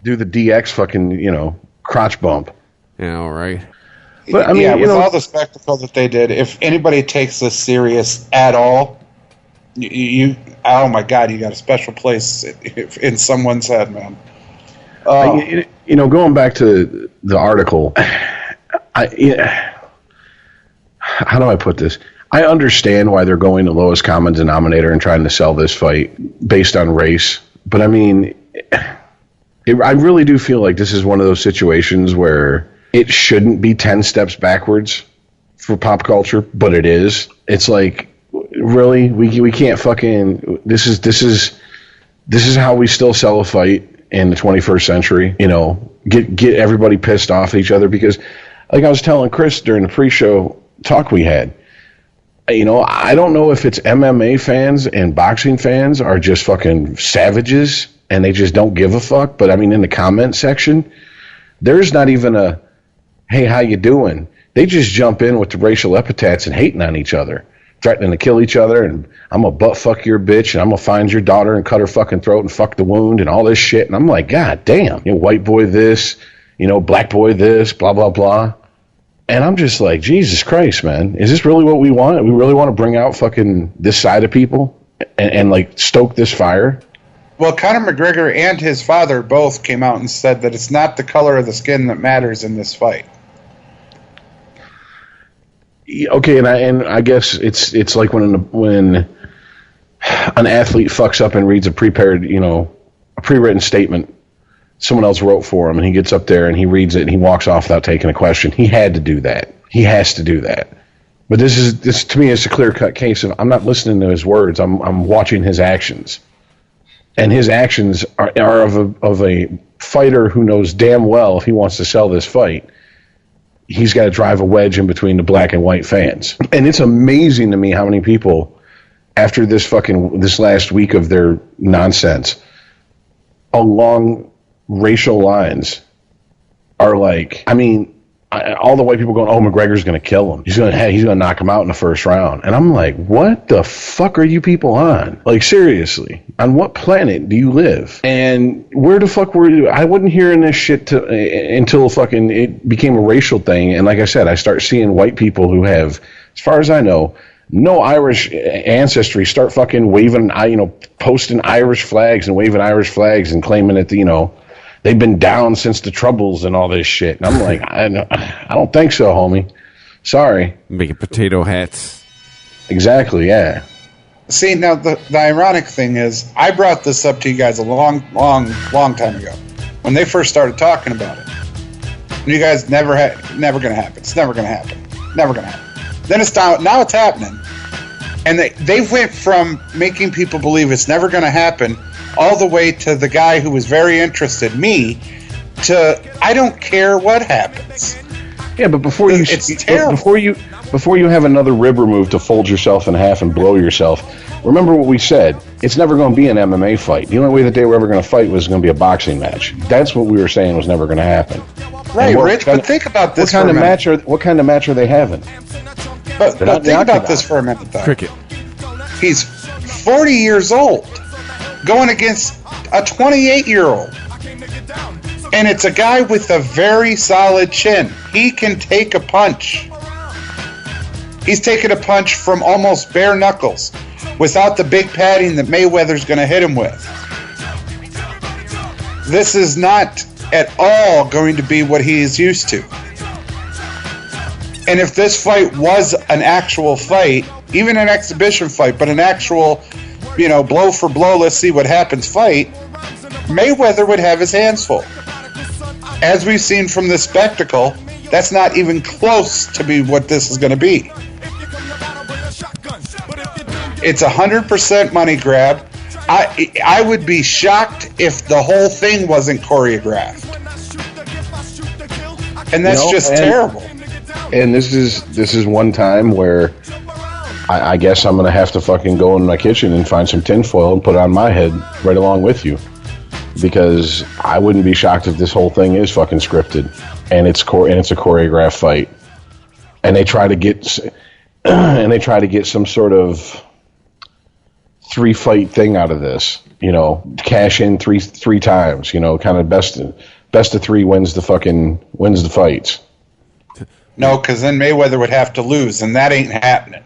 do the DX fucking, crotch bump. Yeah, all right. But I mean, with all the spectacle that they did, if anybody takes this serious at all, you oh my God, you got a special place in someone's head, man. Going back to the article, how do I put this? I understand why they're going to lowest common denominator and trying to sell this fight based on race. But I mean, I really do feel like this is one of those situations where it shouldn't be 10 steps backwards for pop culture, but it is. It's like, really? We can't fucking, this is how we still sell a fight in the 21st century, get everybody pissed off at each other. Because like I was telling Chris during the pre-show talk we had, I don't know if it's MMA fans and boxing fans are just fucking savages and they just don't give a fuck. But I mean, in the comment section, there's not even a, hey, how you doing? They just jump in with the racial epithets and hating on each other, threatening to kill each other, and I'm gonna butt fuck your bitch, and I'm gonna find your daughter and cut her fucking throat and fuck the wound and all this shit. And I'm like, God damn, white boy this, black boy this, blah, blah, blah. And I'm just like, Jesus Christ, man, is this really what we want? We really want to bring out fucking this side of people and like stoke this fire? Well, Conor McGregor and his father both came out and said that it's not the color of the skin that matters in this fight. Okay, and I guess it's like when an athlete fucks up and reads a pre-written statement someone else wrote for him, and he gets up there and he reads it and he walks off without taking a question. He had to do that. He has to do that. But this to me is a clear-cut case of I'm not listening to his words. I'm watching his actions, and his actions are of a fighter who knows damn well if he wants to sell this fight, he's got to drive a wedge in between the black and white fans. And it's amazing to me how many people, after this last week of their nonsense, along racial lines, are like, I mean, all the white people going, oh, McGregor's going to kill him. He's going to knock him out in the first round. And I'm like, what the fuck are you people on? Like, seriously, on what planet do you live? And where the fuck were you? I wasn't hearing this shit until fucking it became a racial thing. And like I said, I start seeing white people who have, as far as I know, no Irish ancestry start fucking waving, posting Irish flags and waving Irish flags and claiming that, they've been down since the Troubles and all this shit. And I'm like, I don't think so, homie. Sorry. Making potato hats. Exactly, yeah. See, now the ironic thing is, I brought this up to you guys a long time ago when they first started talking about it. And you guys never going to happen. It's never going to happen. Never going to happen. Then now it's happening. And they went from making people believe it's never going to happen all the way to the guy who was very interested, me, to I don't care what happens. Yeah, but before you have another rib removed to fold yourself in half and blow yourself, remember what we said. It's never going to be an MMA fight. The only way that they were ever going to fight was going to be a boxing match. That's what we were saying was never going to happen. Right, Rich, but think about this what kind of match are they having? But think about this for a minute, though. Cricket. He's 40 years old, going against a 28-year-old. And it's a guy with a very solid chin. He can take a punch. He's taking a punch from almost bare knuckles without the big padding that Mayweather's going to hit him with. This is not at all going to be what he is used to. And if this fight was an actual fight, even an exhibition fight, but an actual, blow for blow, let's see what happens fight, Mayweather would have his hands full. As we've seen from this spectacle, that's not even close to be what this is going to be. It's 100% money grab. I would be shocked if the whole thing wasn't choreographed. And that's just terrible. And this is one time where I guess I'm going to have to fucking go in my kitchen and find some tinfoil and put it on my head right along with you. Because I wouldn't be shocked if this whole thing is fucking scripted and it's a choreographed fight. And they try to get some sort of 3-fight thing out of this, cash in three times, kind of best of 3 wins the fights. No, because then Mayweather would have to lose, and that ain't happening.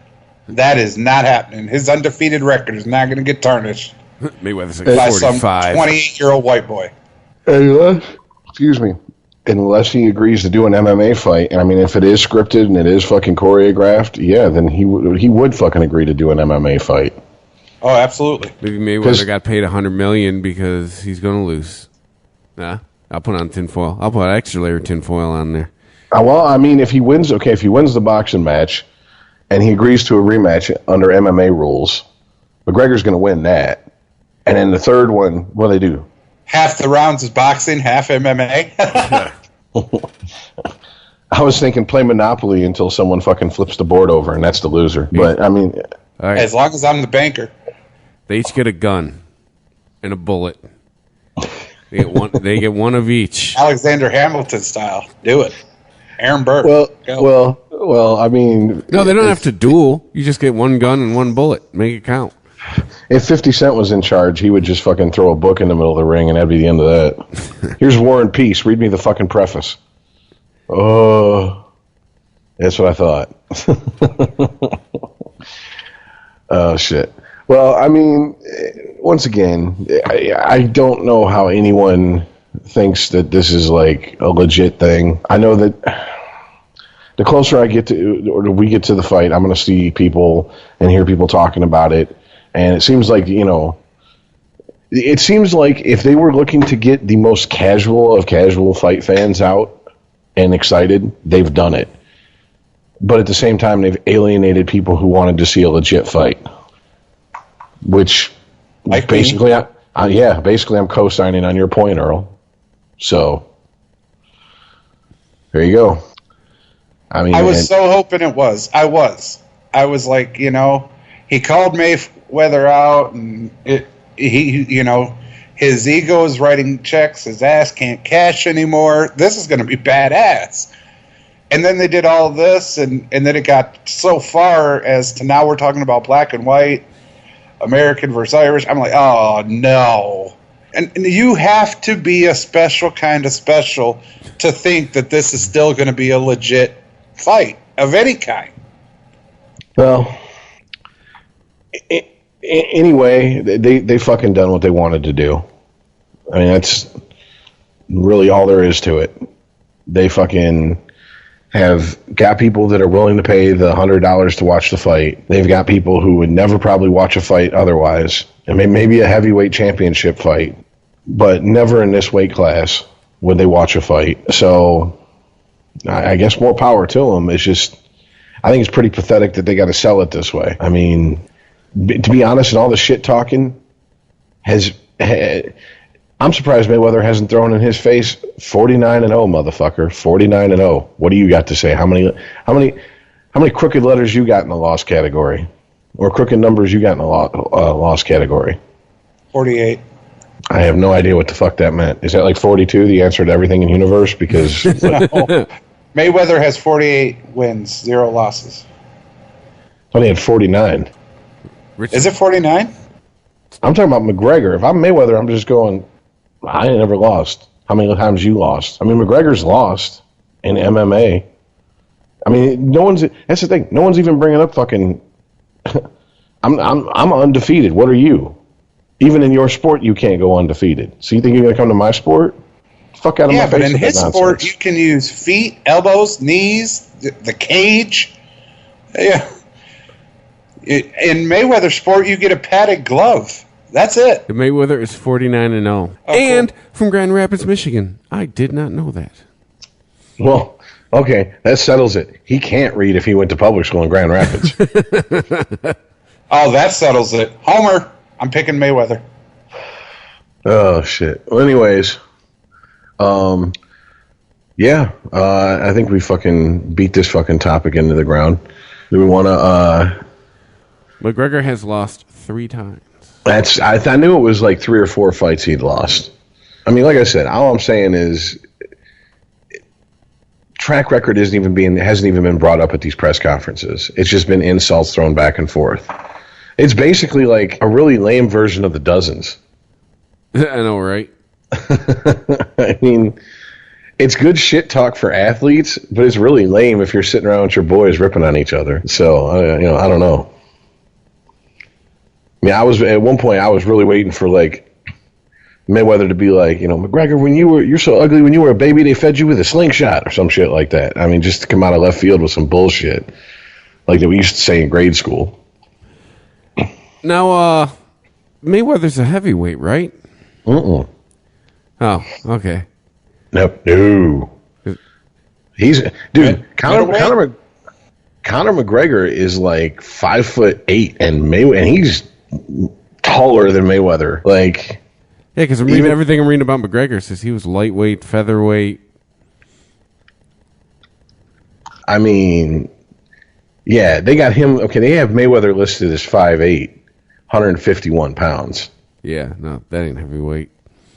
That is not happening. His undefeated record is not going to get tarnished. Mayweather's by 45. some 28-year-old white boy. Unless he agrees to do an MMA fight, and I mean, if it is scripted and it is fucking choreographed, yeah, then he would fucking agree to do an MMA fight. Oh, absolutely. Maybe Mayweather got paid $100 million because he's going to lose. Nah, I'll put on tinfoil. I'll put an extra layer of tinfoil on there. Well, I mean, if he wins the boxing match, and he agrees to a rematch under MMA rules, McGregor's going to win that. And then the third one, what do they do? Half the rounds is boxing, half MMA. I was thinking play Monopoly until someone fucking flips the board over, and that's the loser. But, I mean... Right. As long as I'm the banker. They each get a gun and a bullet. They get one of each. Alexander Hamilton style. Do it. Aaron Burr. Well, I mean... No, they don't have to duel. You just get one gun and one bullet. Make it count. If 50 Cent was in charge, he would just fucking throw a book in the middle of the ring, and that'd be the end of that. Here's War and Peace. Read me the fucking preface. Oh, that's what I thought. Oh, shit. Well, I mean, once again, I don't know how anyone thinks that this is like a legit thing. I know that the closer I get to, or we get to the fight, I'm going to see people and hear people talking about it. And it seems like, it seems like if they were looking to get the most casual of casual fight fans out and excited, they've done it. But at the same time, they've alienated people who wanted to see a legit fight. Which, Like basically, basically I'm co-signing on your point, Earl. So, there you go. I mean, I was so hoping it was. I was like, he called Mayweather out, and his ego is writing checks. His ass can't cash anymore. This is going to be badass. And then they did all of this, and then it got so far as to now we're talking about black and white, American versus Irish. I'm like, oh, no. And you have to be a special kind of special to think that this is still going to be a legit fight of any kind. Well, anyway, they fucking done what they wanted to do. I mean, that's really all there is to it. They fucking have got people that are willing to pay the $100 to watch the fight. They've got people who would never probably watch a fight otherwise. I mean, maybe a heavyweight championship fight, but never in this weight class would they watch a fight. So I guess more power to them. It's just, I think it's pretty pathetic that they got to sell it this way. I mean, to be honest, and all the shit talking I'm surprised Mayweather hasn't thrown in his face 49-0, motherfucker. 49-0. What do you got to say? How many crooked letters you got in the loss category, or crooked numbers you got in the loss category? 48. I have no idea what the fuck that meant. Is that like 42? The answer to everything in the universe? Because No. Mayweather has 48 wins, 0 losses. only had 49. Is it 49? I'm talking about McGregor. If I'm Mayweather, I'm just going, I ain't never lost. How many times you lost? I mean, McGregor's lost in MMA. I mean, that's the thing. No one's even bringing up fucking, I'm undefeated. What are you? Even in your sport, you can't go undefeated. So you think you're going to come to my sport? Fuck out of my face. Yeah, but in his sport, you can use feet, elbows, knees, the cage. Yeah. In Mayweather's sport, you get a padded glove. That's it. The Mayweather is 49-0. Oh, and cool. From Grand Rapids, Michigan. I did not know that. Well, okay, that settles it. He can't read if he went to public school in Grand Rapids. Oh, that settles it. Homer, I'm picking Mayweather. Oh, shit. Well, anyways, I think we fucking beat this fucking topic into the ground. Do we want to, McGregor has lost 3 times. I knew it was like 3 or 4 fights he'd lost. I mean, like I said, all I'm saying is track record hasn't even been brought up at these press conferences. It's just been insults thrown back and forth. It's basically like a really lame version of the Dozens. I know, right? I mean, it's good shit talk for athletes, but it's really lame if you're sitting around with your boys ripping on each other. So, I don't know. I mean, at one point I was really waiting for like Mayweather to be like, McGregor, you're so ugly when you were a baby, they fed you with a slingshot or some shit like that. I mean, just to come out of left field with some bullshit like that we used to say in grade school. Now, Mayweather's a heavyweight, right? Oh, okay. Nope. No. He's Conor McGregor is like 5'8", and he's taller than Mayweather. Like, yeah, because everything I'm reading about McGregor says he was lightweight, featherweight. I mean, yeah, they got him. Okay, they have Mayweather listed as 5'8", 151 pounds. Yeah, no, that ain't heavyweight.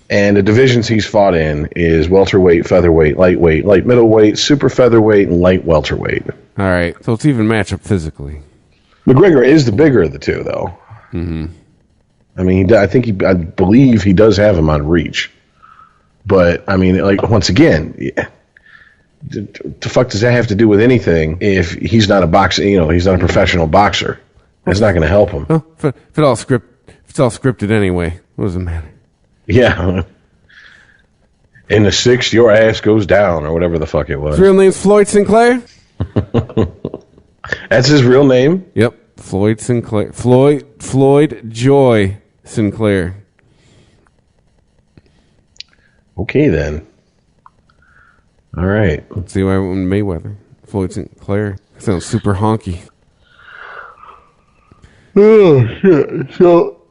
And the divisions he's fought in is welterweight, featherweight, lightweight, light middleweight, super featherweight, and light welterweight. All right, so it's even matchup physically. McGregor is the bigger of the two, though. Mm-hmm. I mean, I believe he does have him on reach. But, I mean, like, once again, the fuck does that have to do with anything if he's not a boxer, he's not a professional boxer? That's not going to help him. Well, if it's all scripted anyway, what does it matter? Yeah. In the 6th, your ass goes down, or whatever the fuck it was. His real name's Floyd Sinclair? That's his real name? Yep, Floyd Sinclair. Floyd Joy Sinclair. Okay, then. All right. Let's see why I went with Mayweather. Floyd Sinclair. Sounds super honky. Oh, shit. So,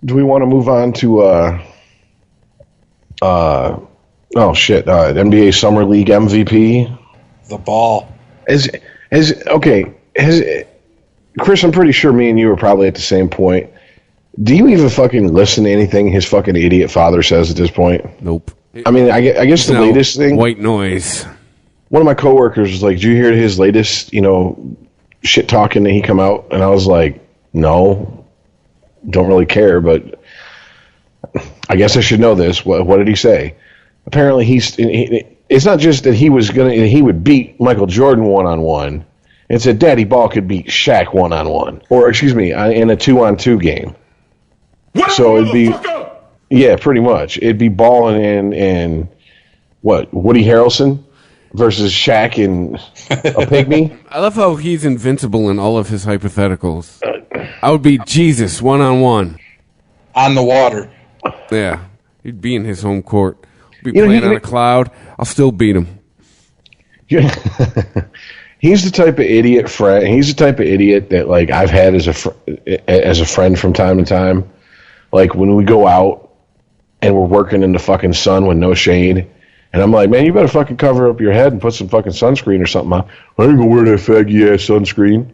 do we want to move on to, NBA Summer League MVP? The ball. Chris, I'm pretty sure me and you are probably at the same point. Do you even fucking listen to anything his fucking idiot father says at this point? Nope. I mean, I guess the latest thing. White noise. One of my coworkers was like, "Did you hear his latest, shit talking that he come out?" And I was like, "No, don't really care, but I guess I should know this." What did he say? Apparently, it's not just that he would beat Michael Jordan 1-on-1. It's that Daddy Ball could beat Shaq 1-on-1, or excuse me, in a 2-on-2 game. So it'd be, yeah, pretty much. It'd be Ball and Woody Harrelson versus Shaq and a pygmy. I love how he's invincible in all of his hypotheticals. I would beat Jesus 1-on-1 on the water. Yeah, he'd be in his home court. Be playing on a cloud. I'll still beat him. Yeah. He's the type of idiot friend. He's the type of idiot that like I've had as a friend from time to time. Like when we go out and we're working in the fucking sun with no shade, and I'm like, man, you better fucking cover up your head and put some fucking sunscreen or something on. I ain't gonna wear that faggy ass sunscreen.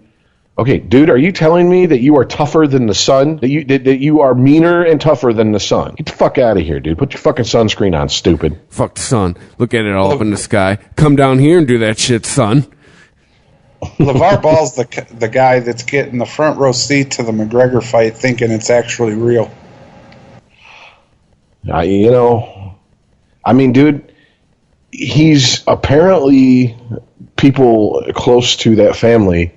Okay, dude, are you telling me that you are tougher than the sun? That you are meaner and tougher than the sun? Get the fuck out of here, dude. Put your fucking sunscreen on, stupid. Fuck the sun. Look at it all up in the sky. Come down here and do that shit, son. LaVar Ball's the guy that's getting the front row seat to the McGregor fight thinking it's actually real. Dude, he's apparently people close to that family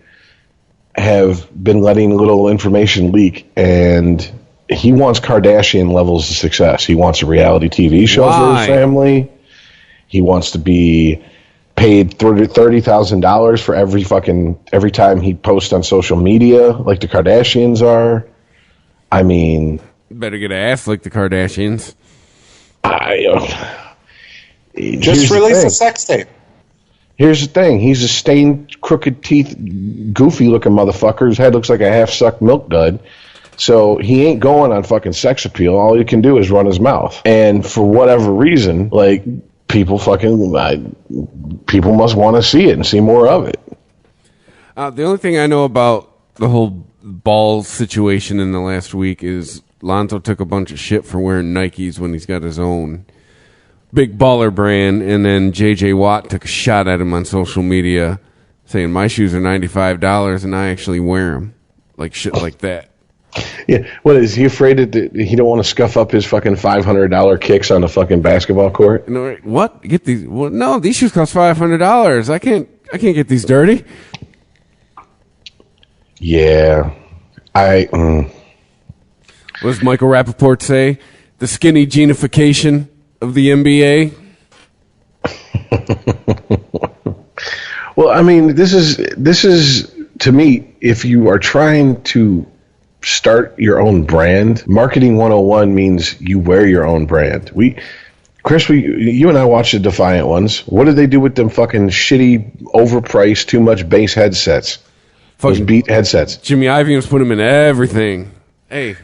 have been letting little information leak, and he wants Kardashian levels of success. He wants a reality TV show for his family. He wants to be paid $30,000 for every time he posts on social media, like the Kardashians are. I mean, better get ass like the Kardashians. Just release a sex tape. Here's the thing. He's a stained, crooked teeth, goofy-looking motherfucker. His head looks like a half-sucked milk dud. So he ain't going on fucking sex appeal. All he can do is run his mouth. And for whatever reason, like, people must want to see it and see more of it. The only thing I know about the whole Ball situation in the last week is Lonzo took a bunch of shit for wearing Nikes when he's got his own big baller brand, and then J.J. Watt took a shot at him on social media saying, my shoes are $95 and I actually wear them. Like shit like that. Yeah, what is he afraid that he don't want to scuff up his fucking $500 kicks on the fucking basketball court? No, what? Get these? Well, no, these shoes cost $500. I can't get these dirty. Yeah, what does Michael Rappaport say? The skinny genification of the NBA. Well, I mean, this is to me, if you are trying to start your own brand, marketing 101 means you wear your own brand. Chris, you and I watched the Defiant ones. What did they do with them fucking shitty, overpriced, too much bass headsets? Those beat headsets. Jimmy Iovine put them in everything. Hey.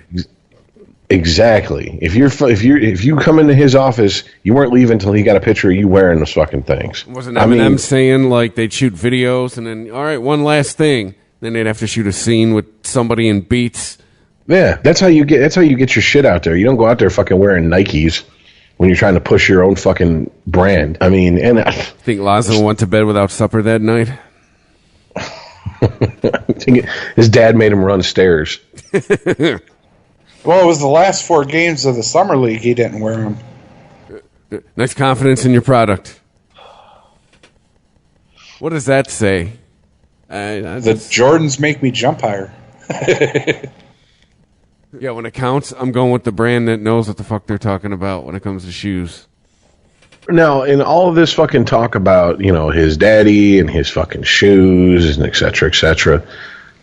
Exactly. If you come into his office, you weren't leaving until he got a picture of you wearing those fucking things. Wasn't Eminem saying like they'd shoot videos and then all right, one last thing, then they'd have to shoot a scene with somebody in Beats. Yeah, that's how you get your shit out there. You don't go out there fucking wearing Nikes when you're trying to push your own fucking brand. I mean, and think Lonzo went to bed without supper that night. His dad made him run stairs. Well, it was the last 4 games of the Summer League he didn't wear them. Nice confidence in your product. What does that say? The Jordans make me jump higher. Yeah, when it counts, I'm going with the brand that knows what the fuck they're talking about when it comes to shoes. Now, in all of this fucking talk about, his daddy and his fucking shoes and et cetera,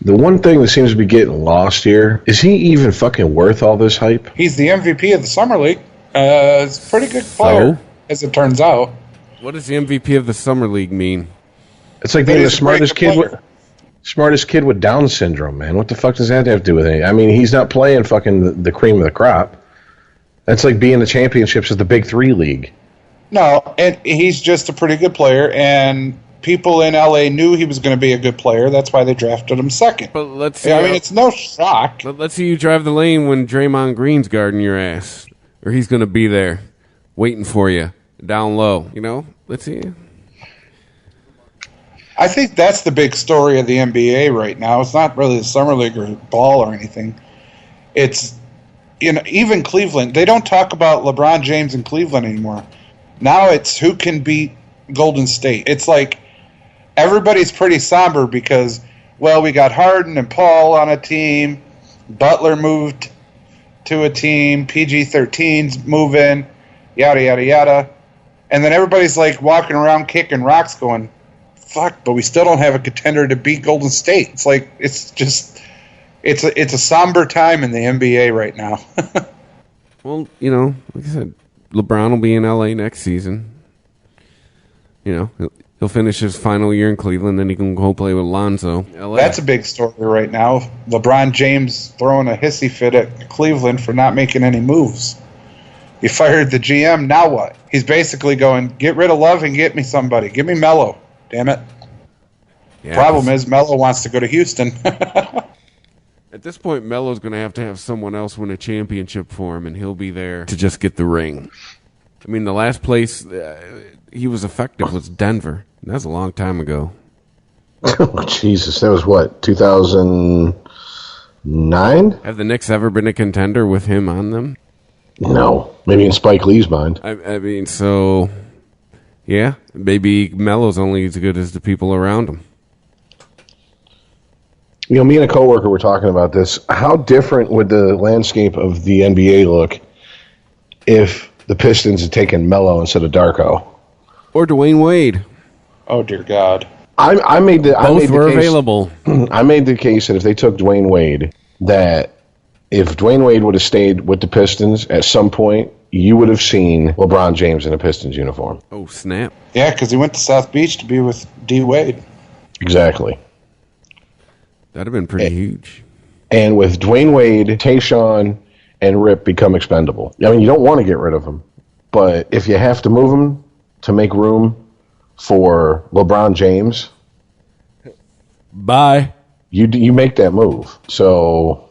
the one thing that seems to be getting lost here, is he even fucking worth all this hype? He's the MVP of the Summer League. He's a pretty good player, as it turns out. What does the MVP of the Summer League mean? It's like being the smartest kid with Down syndrome, man. What the fuck does that have to do with anything? I mean, he's not playing fucking the cream of the crop. That's like being the championships of the Big Three league. No, and he's just a pretty good player, and people in LA knew he was going to be a good player. That's why they drafted him second. But let's see. I mean, it's no shock. But let's see you drive the lane when Draymond Green's guarding your ass, or he's going to be there waiting for you down low. You know, let's see. I think that's the big story of the NBA right now. It's not really the summer league or ball or anything. It's, even Cleveland. They don't talk about LeBron James in Cleveland anymore. Now it's who can beat Golden State. It's like everybody's pretty somber because, well, we got Harden and Paul on a team. Butler moved to a team. PG-13's moving. Yada, yada, yada. And then everybody's like walking around kicking rocks going, fuck, but we still don't have a contender to beat Golden State. It's like, it's a somber time in the NBA right now. Well, like I said, LeBron will be in LA next season. He'll finish his final year in Cleveland, then he can go play with Lonzo. LA. That's a big story right now. LeBron James throwing a hissy fit at Cleveland for not making any moves. He fired the GM, now what? He's basically going, get rid of Love and get me somebody. Give me Melo. Damn it. Yeah, problem is Melo wants to go to Houston. At this point, Melo's going to have someone else win a championship for him, and he'll be there to just get the ring. I mean, the last place he was effective was Denver. And that was a long time ago. Oh, Jesus. That was what, 2009? Have the Knicks ever been a contender with him on them? No. Maybe in Spike Lee's mind. I mean, so, yeah, maybe Melo's only as good as the people around him. Me and a coworker were talking about this. How different would the landscape of the NBA look if the Pistons had taken Melo instead of Darko? Or Dwayne Wade. Oh, dear God. Both were available. I made the case that if they took Dwayne Wade, that if Dwayne Wade would have stayed with the Pistons at some point, you would have seen LeBron James in a Pistons uniform. Oh, snap. Yeah, because he went to South Beach to be with D. Wade. Exactly. That'd have been pretty huge. And with Dwayne Wade, Tayshaun, and Rip become expendable. I mean, you don't want to get rid of them, but if you have to move them to make room for LeBron James, bye. You make that move. So,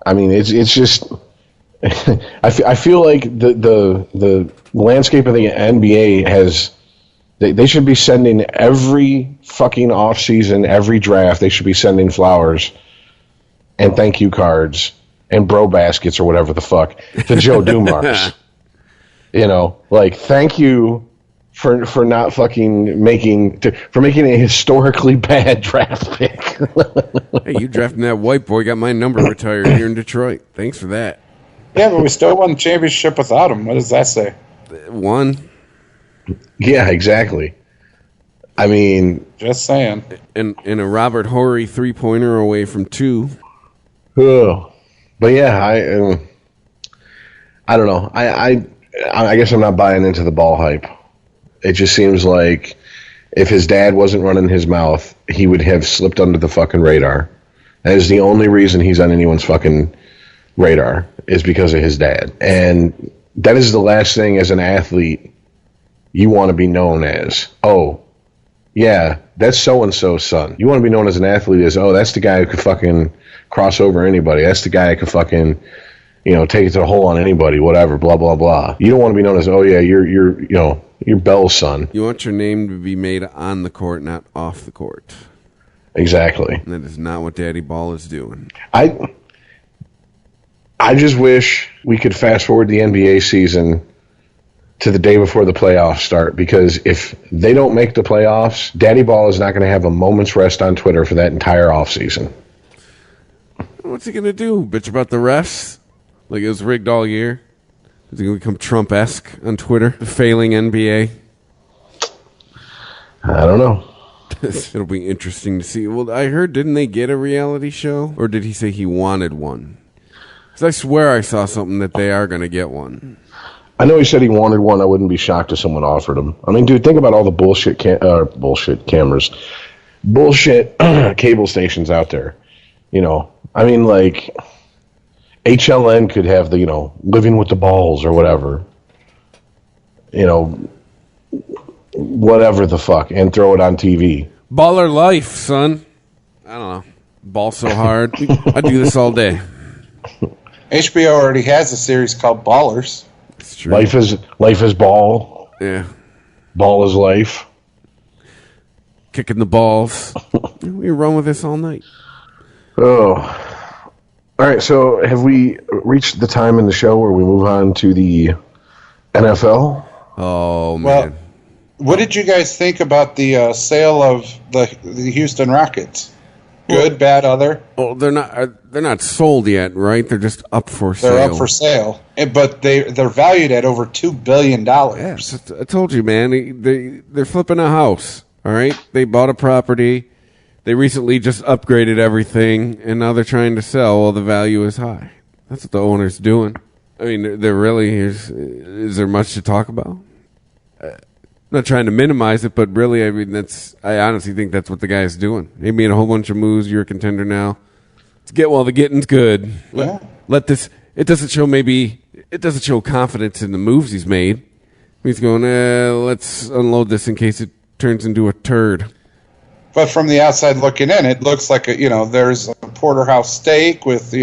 I mean, it's just. I feel like the landscape of the NBA has. They should be sending every fucking offseason, every draft, they should be sending flowers and thank you cards and bro baskets or whatever the fuck to Joe Dumars. Thank you for not fucking making a historically bad draft pick. Hey, you drafting that white boy, got my number retired here in Detroit. Thanks for that. Yeah, but we still won the championship without him. What does that say? One. Yeah, exactly. I mean, just saying. And a Robert Horry 3-pointer away from 2. Oh, but yeah, I don't know. I guess I'm not buying into the ball hype. It just seems like if his dad wasn't running his mouth, he would have slipped under the fucking radar. That is the only reason he's on anyone's fucking radar is because of his dad. And that is the last thing as an athlete you want to be known as. Oh, yeah, that's so-and-so's son. You want to be known as an athlete as, oh, that's the guy who could fucking cross over anybody. That's the guy who could fucking, take it to the hole on anybody, whatever, blah, blah, blah. You don't want to be known as, oh, yeah, you're Bell's son. You want your name to be made on the court, not off the court. Exactly. And that is not what Daddy Ball is doing. I just wish we could fast forward the NBA season to the day before the playoffs start, because if they don't make the playoffs, Daddy Ball is not going to have a moment's rest on Twitter for that entire offseason. What's he going to do? Bitch about the refs? Like it was rigged all year? Is he going to become Trump-esque on Twitter? The failing NBA? I don't know. It'll be interesting to see. Well, I heard, didn't they get a reality show? Or did he say he wanted one? Because I swear I saw something that they are going to get one. I know he said he wanted one. I wouldn't be shocked if someone offered him. I mean, dude, think about all the bullshit cameras, bullshit cable stations out there. You know, I mean, like HLN could have the, you know, Living with the Balls or whatever. You know, whatever the fuck, and throw it on TV. Baller life, son. I don't know. Ball so hard. I do this all day. HBO already has a series called Ballers. It's true. Life is ball. Yeah. Ball is life. Kicking the balls. We run with this all night. Oh. All right, so have we reached the time in the show where we move on to the NFL? Oh, man. Well, what did you guys think about the sale of the Houston Rockets? Good, bad, other? Well, they're not sold yet, right? They're just up for sale. They're up for sale, but they're valued at over $2 billion. Yes, I told you, man. They're flipping a house. All right, they bought a property. They recently just upgraded everything, and now they're trying to sell while the value is high. That's what the owner's doing. I mean, they're really is there much to talk about? I'm not trying to minimize it, but really, I mean, I honestly think that's what the guy's doing. He made a whole bunch of moves. You're a contender now. Let's get while the getting's good. Yeah. It doesn't show confidence in the moves he's made. He's going, let's unload this in case it turns into a turd. But from the outside looking in, it looks like there's a porterhouse steak with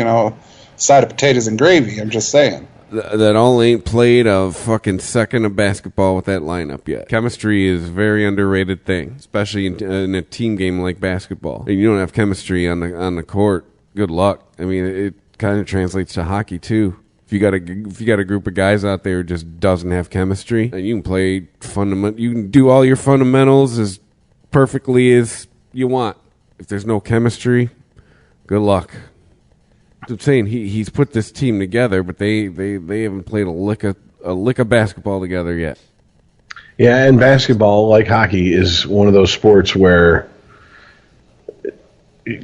side of potatoes and gravy. I'm just saying. That all ain't played a fucking second of basketball with that lineup yet. Chemistry is a very underrated thing, especially in a team game like basketball. And you don't have chemistry on the court, good luck. I mean, it kind of translates to hockey too. If you got a group of guys out there who just doesn't have chemistry, and you can play you can do all your fundamentals as perfectly as you want. If there's no chemistry, good luck. I'm saying he's put this team together, but they haven't played a lick of basketball together yet. Yeah, and basketball, like hockey, is one of those sports where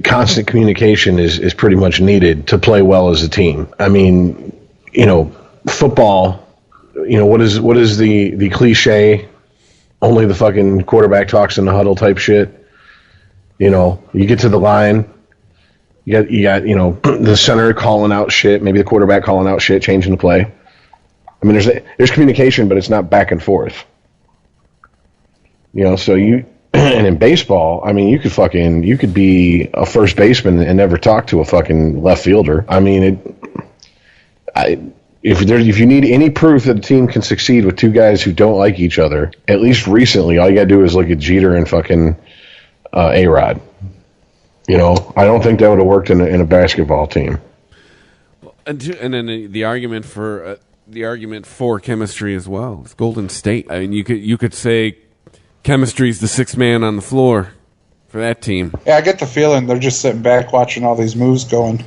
constant communication is pretty much needed to play well as a team. I mean, football, what is the cliche? Only the fucking quarterback talks in the huddle type shit. You get to the line. You got the center calling out shit, maybe the quarterback calling out shit, changing the play. I mean, there's communication, but it's not back and forth. So and in baseball, I mean, you could be a first baseman and never talk to a fucking left fielder. I mean, if you need any proof that a team can succeed with two guys who don't like each other, at least recently, all you got to do is look at Jeter and fucking A-Rod. I don't think that would have worked in a basketball team. And then the argument for chemistry as well is Golden State. I mean, you could say chemistry's the sixth man on the floor for that team. Yeah, I get the feeling they're just sitting back watching all these moves going,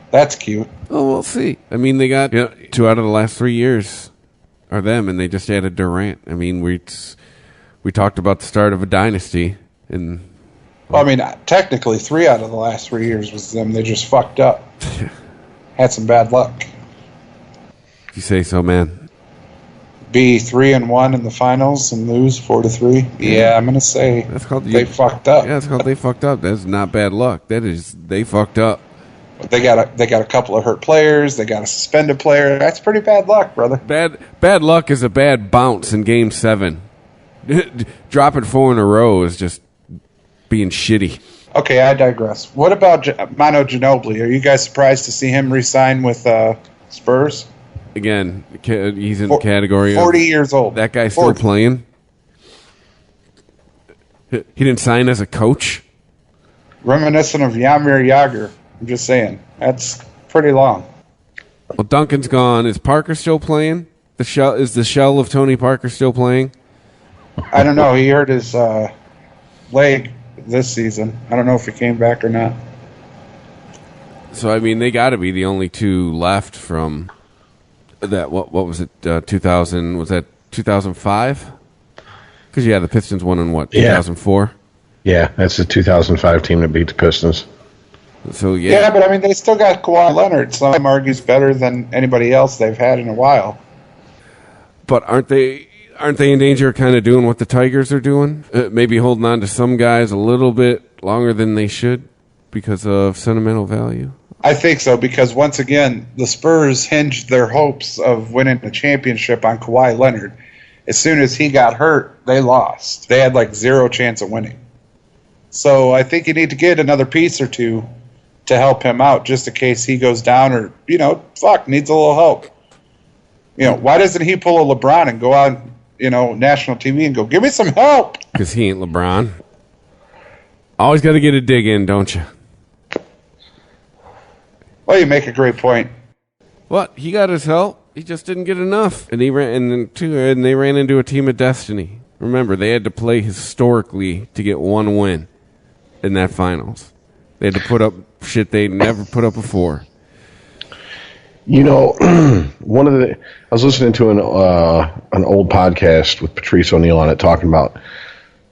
that's cute. Oh, we'll see. I mean, they got 2 out of the last 3 years are them, and they just added Durant. I mean, we talked about the start of a dynasty, and well, I mean, technically 3 out of the last 3 years was them. They just fucked up. Had some bad luck. If you say so, man. Be 3-1 in the finals and lose 4-3. Yeah, I'm gonna say that's called they fucked up. Yeah, that's called they fucked up. That's not bad luck. That is they fucked up. They got a couple of hurt players. They got a suspended player. That's pretty bad luck, brother. Bad luck is a bad bounce in Game 7. Dropping 4 in a row is just being shitty. Okay, I digress. What about Manu Ginobili? Are you guys surprised to see him re-sign with Spurs? Again, he's in the category 40 years old. That guy's still playing. He didn't sign as a coach. Reminiscent of Jaromir Jagr. I'm just saying. That's pretty long. Well, Duncan's gone. Is Parker still playing? Is the shell of Tony Parker still playing? I don't know. He hurt his leg this season. I don't know if he came back or not. So, I mean, they got to be the only 2 left from that. What was it? 2000? Was that 2005? Because the Pistons won in 2004. Yeah, that's the 2005 team that beat the Pistons. So yeah, but I mean, they still got Kawhi Leonard. Some argues better than anybody else they've had in a while. But aren't they in danger of kind of doing what the Tigers are doing? Maybe holding on to some guys a little bit longer than they should because of sentimental value? I think so, because once again, the Spurs hinged their hopes of winning the championship on Kawhi Leonard. As soon as he got hurt, they lost. They had like zero chance of winning. So I think you need to get another piece or two to help him out, just in case he goes down or, needs a little help. Why doesn't he pull a LeBron and go on, national TV and go, give me some help? Because he ain't LeBron. Always got to get a dig in, don't you? Well, you make a great point. What? He got his help. He just didn't get enough. And they ran into a team of destiny. Remember, they had to play historically to get one win in that finals. They had to put up shit they'd never put up before. I was listening to an old podcast with Patrice O'Neal on it talking about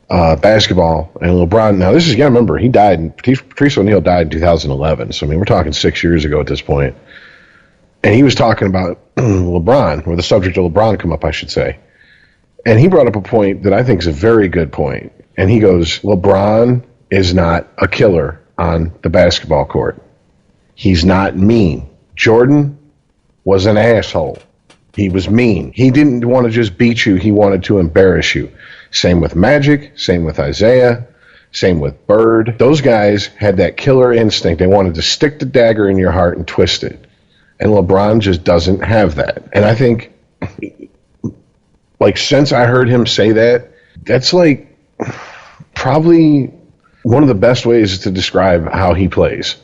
basketball and LeBron. Now, you gotta remember, he died. Patrice O'Neal died in 2011. So, we're talking 6 years ago at this point. And he was talking about LeBron, or the subject of LeBron come up, I should say. And he brought up a point that I think is a very good point. And he goes, LeBron is not a killer on the basketball court. He's not mean. Jordan was an asshole. He was mean. He didn't want to just beat you. He wanted to embarrass you. Same with Magic. Same with Isaiah. Same with Bird. Those guys had that killer instinct. They wanted to stick the dagger in your heart and twist it. And LeBron just doesn't have that. And I think, since I heard him say that, that's probably one of the best ways to describe how he plays.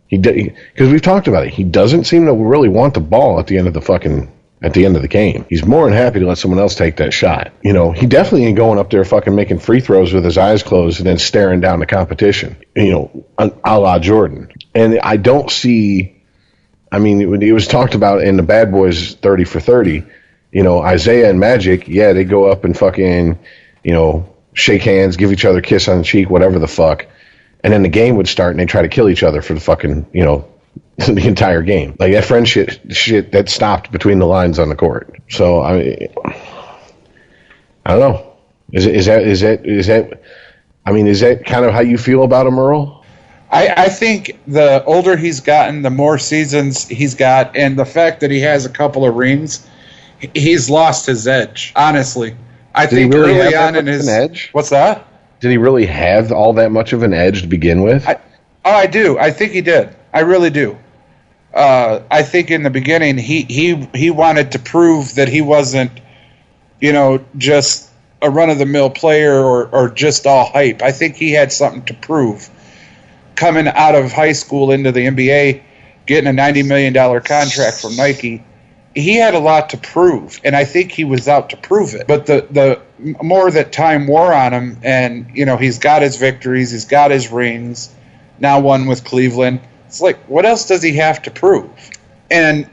Because we've talked about it. He doesn't seem to really want the ball at the end of the game. He's more than happy to let someone else take that shot. He definitely ain't going up there fucking making free throws with his eyes closed and then staring down the competition, a la Jordan. And I don't see, it was talked about in the Bad Boys 30 for 30, Isaiah and Magic, yeah, they go up and fucking, shake hands, give each other a kiss on the cheek, whatever the fuck. And then the game would start and they try to kill each other for the fucking, the entire game. Like that friendship shit that stopped between the lines on the court. So, I don't know. Is that kind of how you feel about him, Earl? I think the older he's gotten, the more seasons he's got, and the fact that he has a couple of rings, he's lost his edge, honestly. I think really early on in his edge. What's that? Did he really have all that much of an edge to begin with? I do. I think he did. I really do. I think in the beginning he wanted to prove that he wasn't, just a run-of-the-mill player or just all hype. I think he had something to prove. Coming out of high school into the NBA, getting a $90 million contract from Nike, he had a lot to prove, and I think he was out to prove it. But the more that time wore on him, and he's got his victories, he's got his rings, now one with Cleveland. It's like, what else does he have to prove? And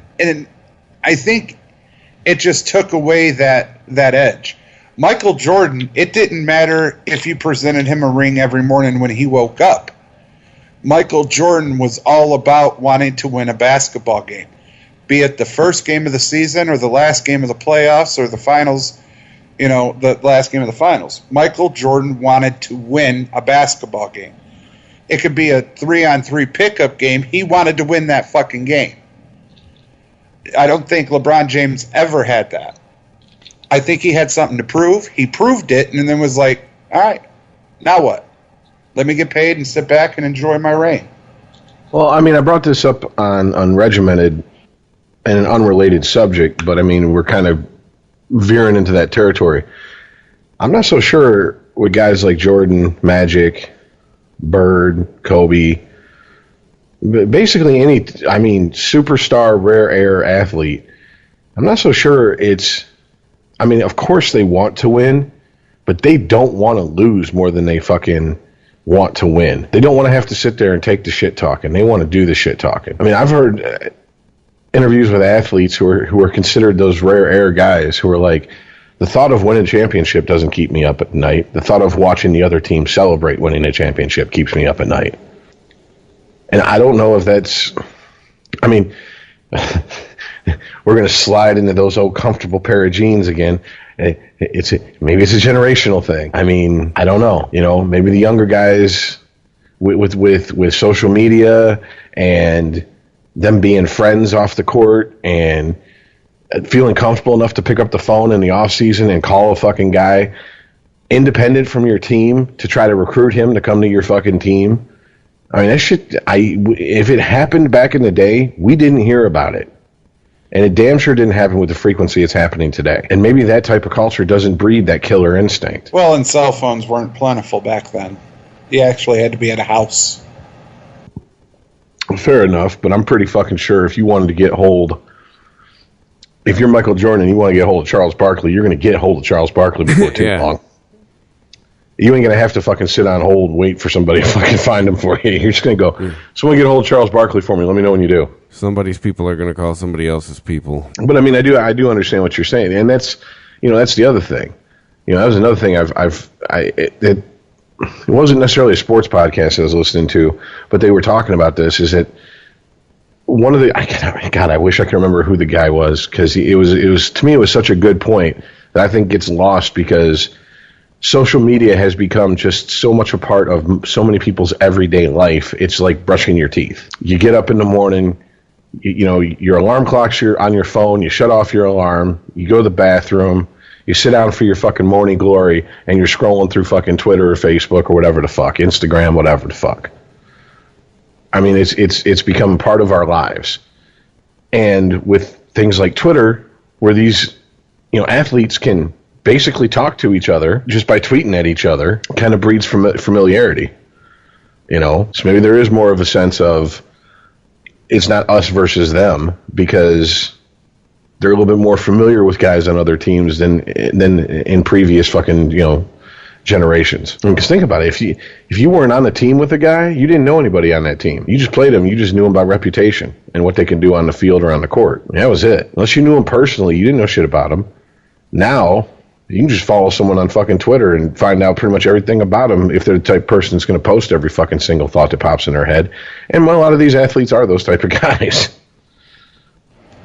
I think it just took away that edge. Michael Jordan, it didn't matter if you presented him a ring every morning when he woke up. Michael Jordan was all about wanting to win a basketball game, be it the first game of the season or the last game of the playoffs or the finals, the last game of the finals. Michael Jordan wanted to win a basketball game. It could be a 3-on-3 pickup game. He wanted to win that fucking game. I don't think LeBron James ever had that. I think he had something to prove. He proved it and then was like, all right, now what? Let me get paid and sit back and enjoy my reign. Well, I brought this up on Unregimented and an unrelated subject, but we're kind of veering into that territory. I'm not so sure with guys like Jordan, Magic, Bird, Kobe, basically any, superstar, rare air athlete. I'm not so sure it's, of course they want to win, but they don't want to lose more than they fucking want to win. They don't want to have to sit there and take the shit talking. They want to do the shit talking. I've heard interviews with athletes who are considered those rare air guys who are like, the thought of winning a championship doesn't keep me up at night. The thought of watching the other team celebrate winning a championship keeps me up at night. And I don't know if that's, we're going to slide into those old comfortable pair of jeans again. Maybe it's a generational thing. I mean, I don't know. Maybe the younger guys with social media and them being friends off the court and feeling comfortable enough to pick up the phone in the off season and call a fucking guy independent from your team to try to recruit him to come to your fucking team. I mean, that shit, if it happened back in the day, we didn't hear about it. And it damn sure didn't happen with the frequency it's happening today. And maybe that type of culture doesn't breed that killer instinct. Well, and cell phones weren't plentiful back then. You actually had to be at a house. Fair enough, but I'm pretty fucking sure if you wanted to get hold, if you're Michael Jordan and you want to get hold of Charles Barkley, you're going to get hold of Charles Barkley before too long. You ain't going to have to fucking sit on hold and wait for somebody to fucking find him for you. You're just going to go, someone get hold of Charles Barkley for me. Let me know when you do. Somebody's people are going to call somebody else's people. But I mean, I do understand what you're saying. And that's, that's the other thing. That was another thing it wasn't necessarily a sports podcast I was listening to, but they were talking about this, is that one of the, God, I wish I could remember who the guy was, because it was, to me, it was such a good point that I think gets lost because social media has become just so much a part of so many people's everyday life. It's like brushing your teeth. You get up in the morning, your alarm clock's on your phone, you shut off your alarm, you go to the bathroom, you sit down for your fucking morning glory, and you're scrolling through fucking Twitter or Facebook or whatever the fuck, Instagram, whatever the fuck. I mean, it's become part of our lives. And with things like Twitter, where these, athletes can basically talk to each other just by tweeting at each other, kind of breeds familiarity. So maybe there is more of a sense of it's not us versus them, because they're a little bit more familiar with guys on other teams than in previous fucking, generations. Because think about it, if you weren't on the team with a guy, you didn't know anybody on that team. You just played them. You just knew them by reputation and what they can do on the field or on the court. And that was it. Unless you knew them personally, you didn't know shit about them. Now, you can just follow someone on fucking Twitter and find out pretty much everything about them if they're the type of person that's going to post every fucking single thought that pops in their head. And a lot of these athletes are those type of guys.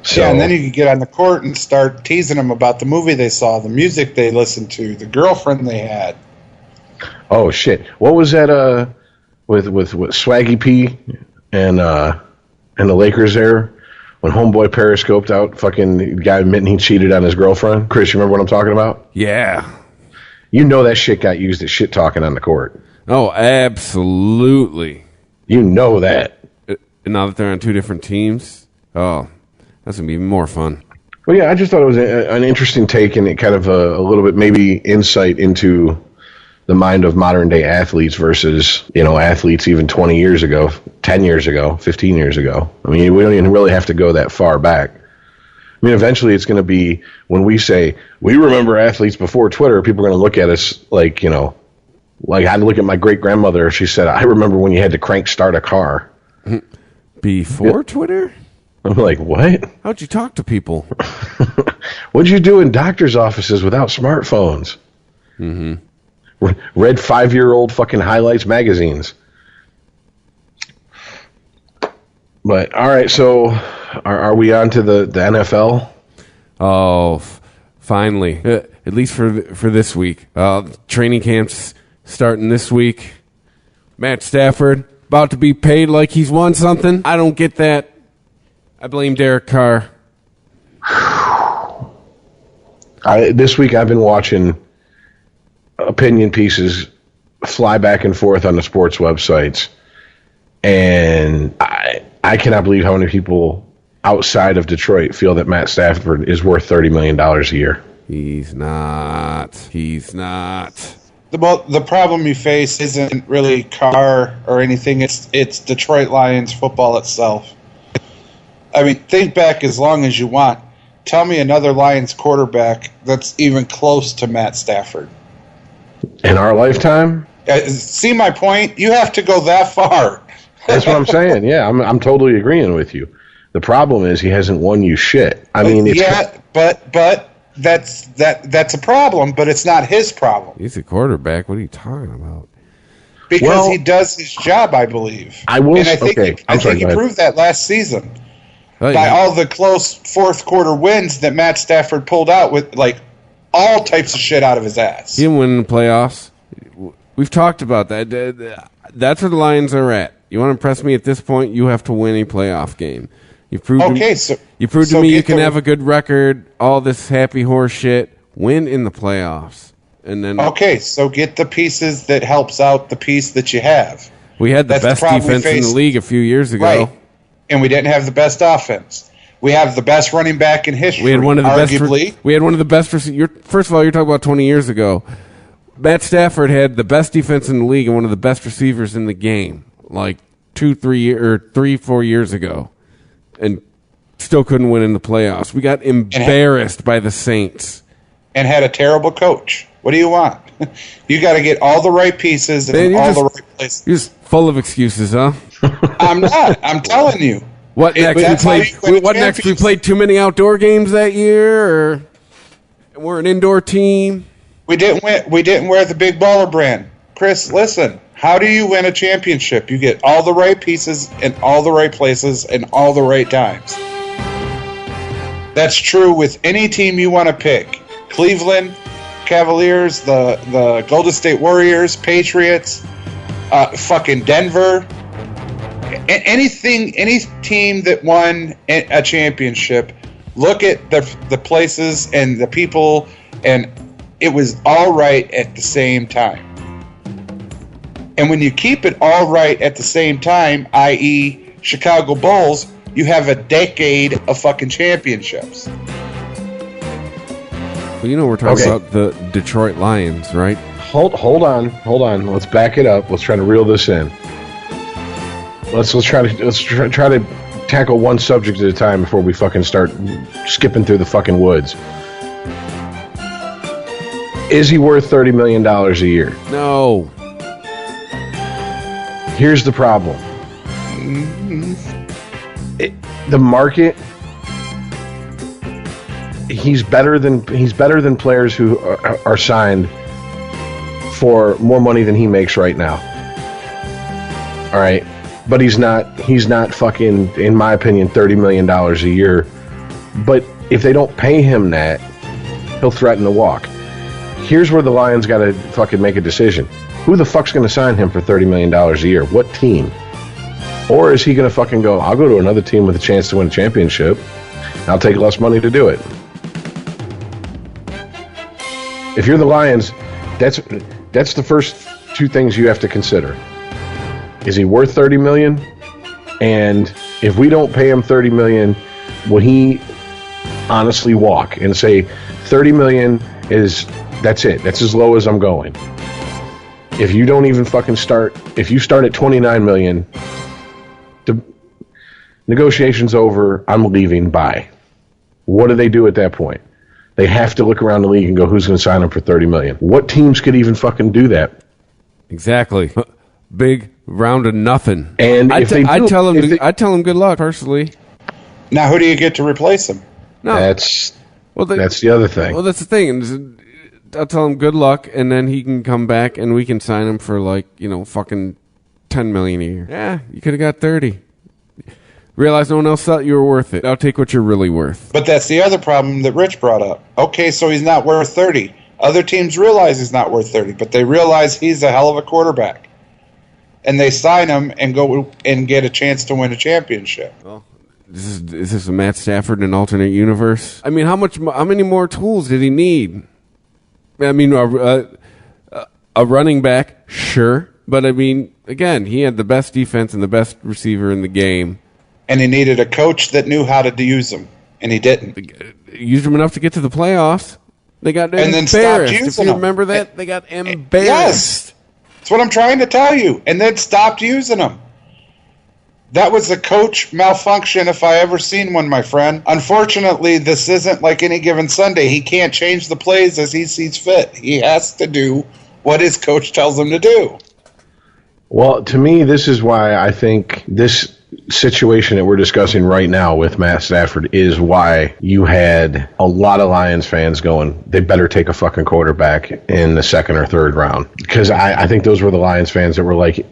So, yeah, and then you can get on the court and start teasing them about the movie they saw, the music they listened to, the girlfriend they had. Oh shit! What was that? With Swaggy P and the Lakers there, when homeboy periscoped out fucking guy admitting he cheated on his girlfriend. Chris, you remember what I'm talking about? Yeah. That shit got used as shit talking on the court. Oh, absolutely. That. Now that they're on two different teams, oh, that's going to be even more fun. Well, yeah, I just thought it was an interesting take and it kind of a little bit maybe insight into the mind of modern day athletes versus, athletes even 20 years ago, 10 years ago, 15 years ago. I mean, we don't even really have to go that far back. I mean, eventually it's going to be when we say, we remember athletes before Twitter, people are going to look at us like, like I'd look at my great grandmother. She said, I remember when you had to crank start a car. Before Twitter? I'm like, what? How'd you talk to people? What'd you do in doctor's offices without smartphones? Mm-hmm. Read 5-year-old fucking highlights magazines. But, all right, so are we on to the NFL? Oh, finally. At least for this week. Training camp's starting this week. Matt Stafford about to be paid like he's won something. I don't get that. I blame Derek Carr. This week I've been watching opinion pieces fly back and forth on the sports websites, and I cannot believe how many people outside of Detroit feel that Matt Stafford is worth $30 million a year. He's not. The problem you face isn't really Carr or anything. It's Detroit Lions football itself. I mean, think back as long as you want. Tell me another Lions quarterback that's even close to Matt Stafford. In our lifetime? See my point? You have to go that far. That's what I'm saying. Yeah, I'm totally agreeing with you. The problem is he hasn't won you shit. I mean, but that's a problem, but it's not his problem. He's a quarterback. What are you talking about? Because he does his job, I believe. I will. And I think he proved that last season. by all the close fourth quarter wins that Matt Stafford pulled out with like all types of shit out of his ass. He didn't win in the playoffs. We've talked about that. That's where the Lions are at. You want to impress me at this point, you have to win a playoff game. You proved to me you can have a good record, all this happy horse shit, win in the playoffs. And then so get the pieces that helps out the piece that you have. We had the best defense in the league a few years ago. Right. And we didn't have the best offense. We have the best running back in history, we had one of the arguably. We had one of the best first of all, you're talking about 20 years ago. Matt Stafford had the best defense in the league and one of the best receivers in the game, like 3-4 years ago, and still couldn't win in the playoffs. We got embarrassed by the Saints. And had a terrible coach. What do you want? You got to get all the right pieces in all the right places. You're just full of excuses, huh? I'm not. I'm telling you. What next? We played too many outdoor games that year, or we're an indoor team? We didn't wear the big baller brand. Chris, listen. How do you win a championship? You get all the right pieces in all the right places and all the right times. That's true with any team you want to pick. Cleveland Cavaliers, the Golden State Warriors, Patriots, fucking Denver. Any team that won a championship, look at the places and the people, and it was all right at the same time. And when you keep it all right at the same time, i.e. Chicago Bulls, you have a decade of fucking championships. Well, you know we're talking about the Detroit Lions, right? Hold on. Let's back it up. Let's try to reel this in. Let's try to tackle one subject at a time before we fucking start skipping through the fucking woods. Is he worth $30 million a year? No. Here's the problem. The market. He's better than players who are signed for more money than he makes right now. All right, but he's not fucking, in my opinion, $30 million a year. But if they don't pay him that, he'll threaten to walk. Here's where the Lions got to fucking make a decision. Who the fuck's going to sign him for $30 million a year? What team? Or is he going to fucking go, I'll go to another team with a chance to win a championship. I'll take less money to do it. If you're the Lions, that's the first two things you have to consider. Is he worth $30 million? And if we don't pay him $30 million, will he honestly walk and say $30 million that's it. That's as low as I'm going. If you don't even fucking start, if you start at $29 million, the negotiation's over, I'm leaving, bye. What do they do at that point? They have to look around the league and go, who's going to sign up for $30 million? What teams could even fucking do that? Exactly. Big round of nothing. And I'd tell him good luck, personally. Now, who do you get to replace him? No. That's the other thing. Well, that's the thing. I'll tell him good luck, and then he can come back, and we can sign him for fucking $10 million a year. Yeah, you could have got 30. Realize no one else thought you were worth it. I'll take what you're really worth. But that's the other problem that Rich brought up. Okay, so he's not worth 30. Other teams realize he's not worth 30, but they realize he's a hell of a quarterback. And they sign him and go and get a chance to win a championship. Well, is this a Matt Stafford in an alternate universe? I mean, how many more tools did he need? I mean, a running back, sure. But, I mean, again, he had the best defense and the best receiver in the game. And he needed a coach that knew how to use him, and he didn't. Used him enough to get to the playoffs. They got embarrassed. Then stopped using if you remember that, they got embarrassed. Yes, that's what I'm trying to tell you. And then stopped using them. That was a coach malfunction if I ever seen one, my friend. Unfortunately, this isn't like any given Sunday. He can't change the plays as he sees fit. He has to do what his coach tells him to do. Well, to me, this is why I think this situation that we're discussing right now with Matt Stafford is why you had a lot of Lions fans going, they better take a fucking quarterback in the second or third round. Because I think those were the Lions fans that were like,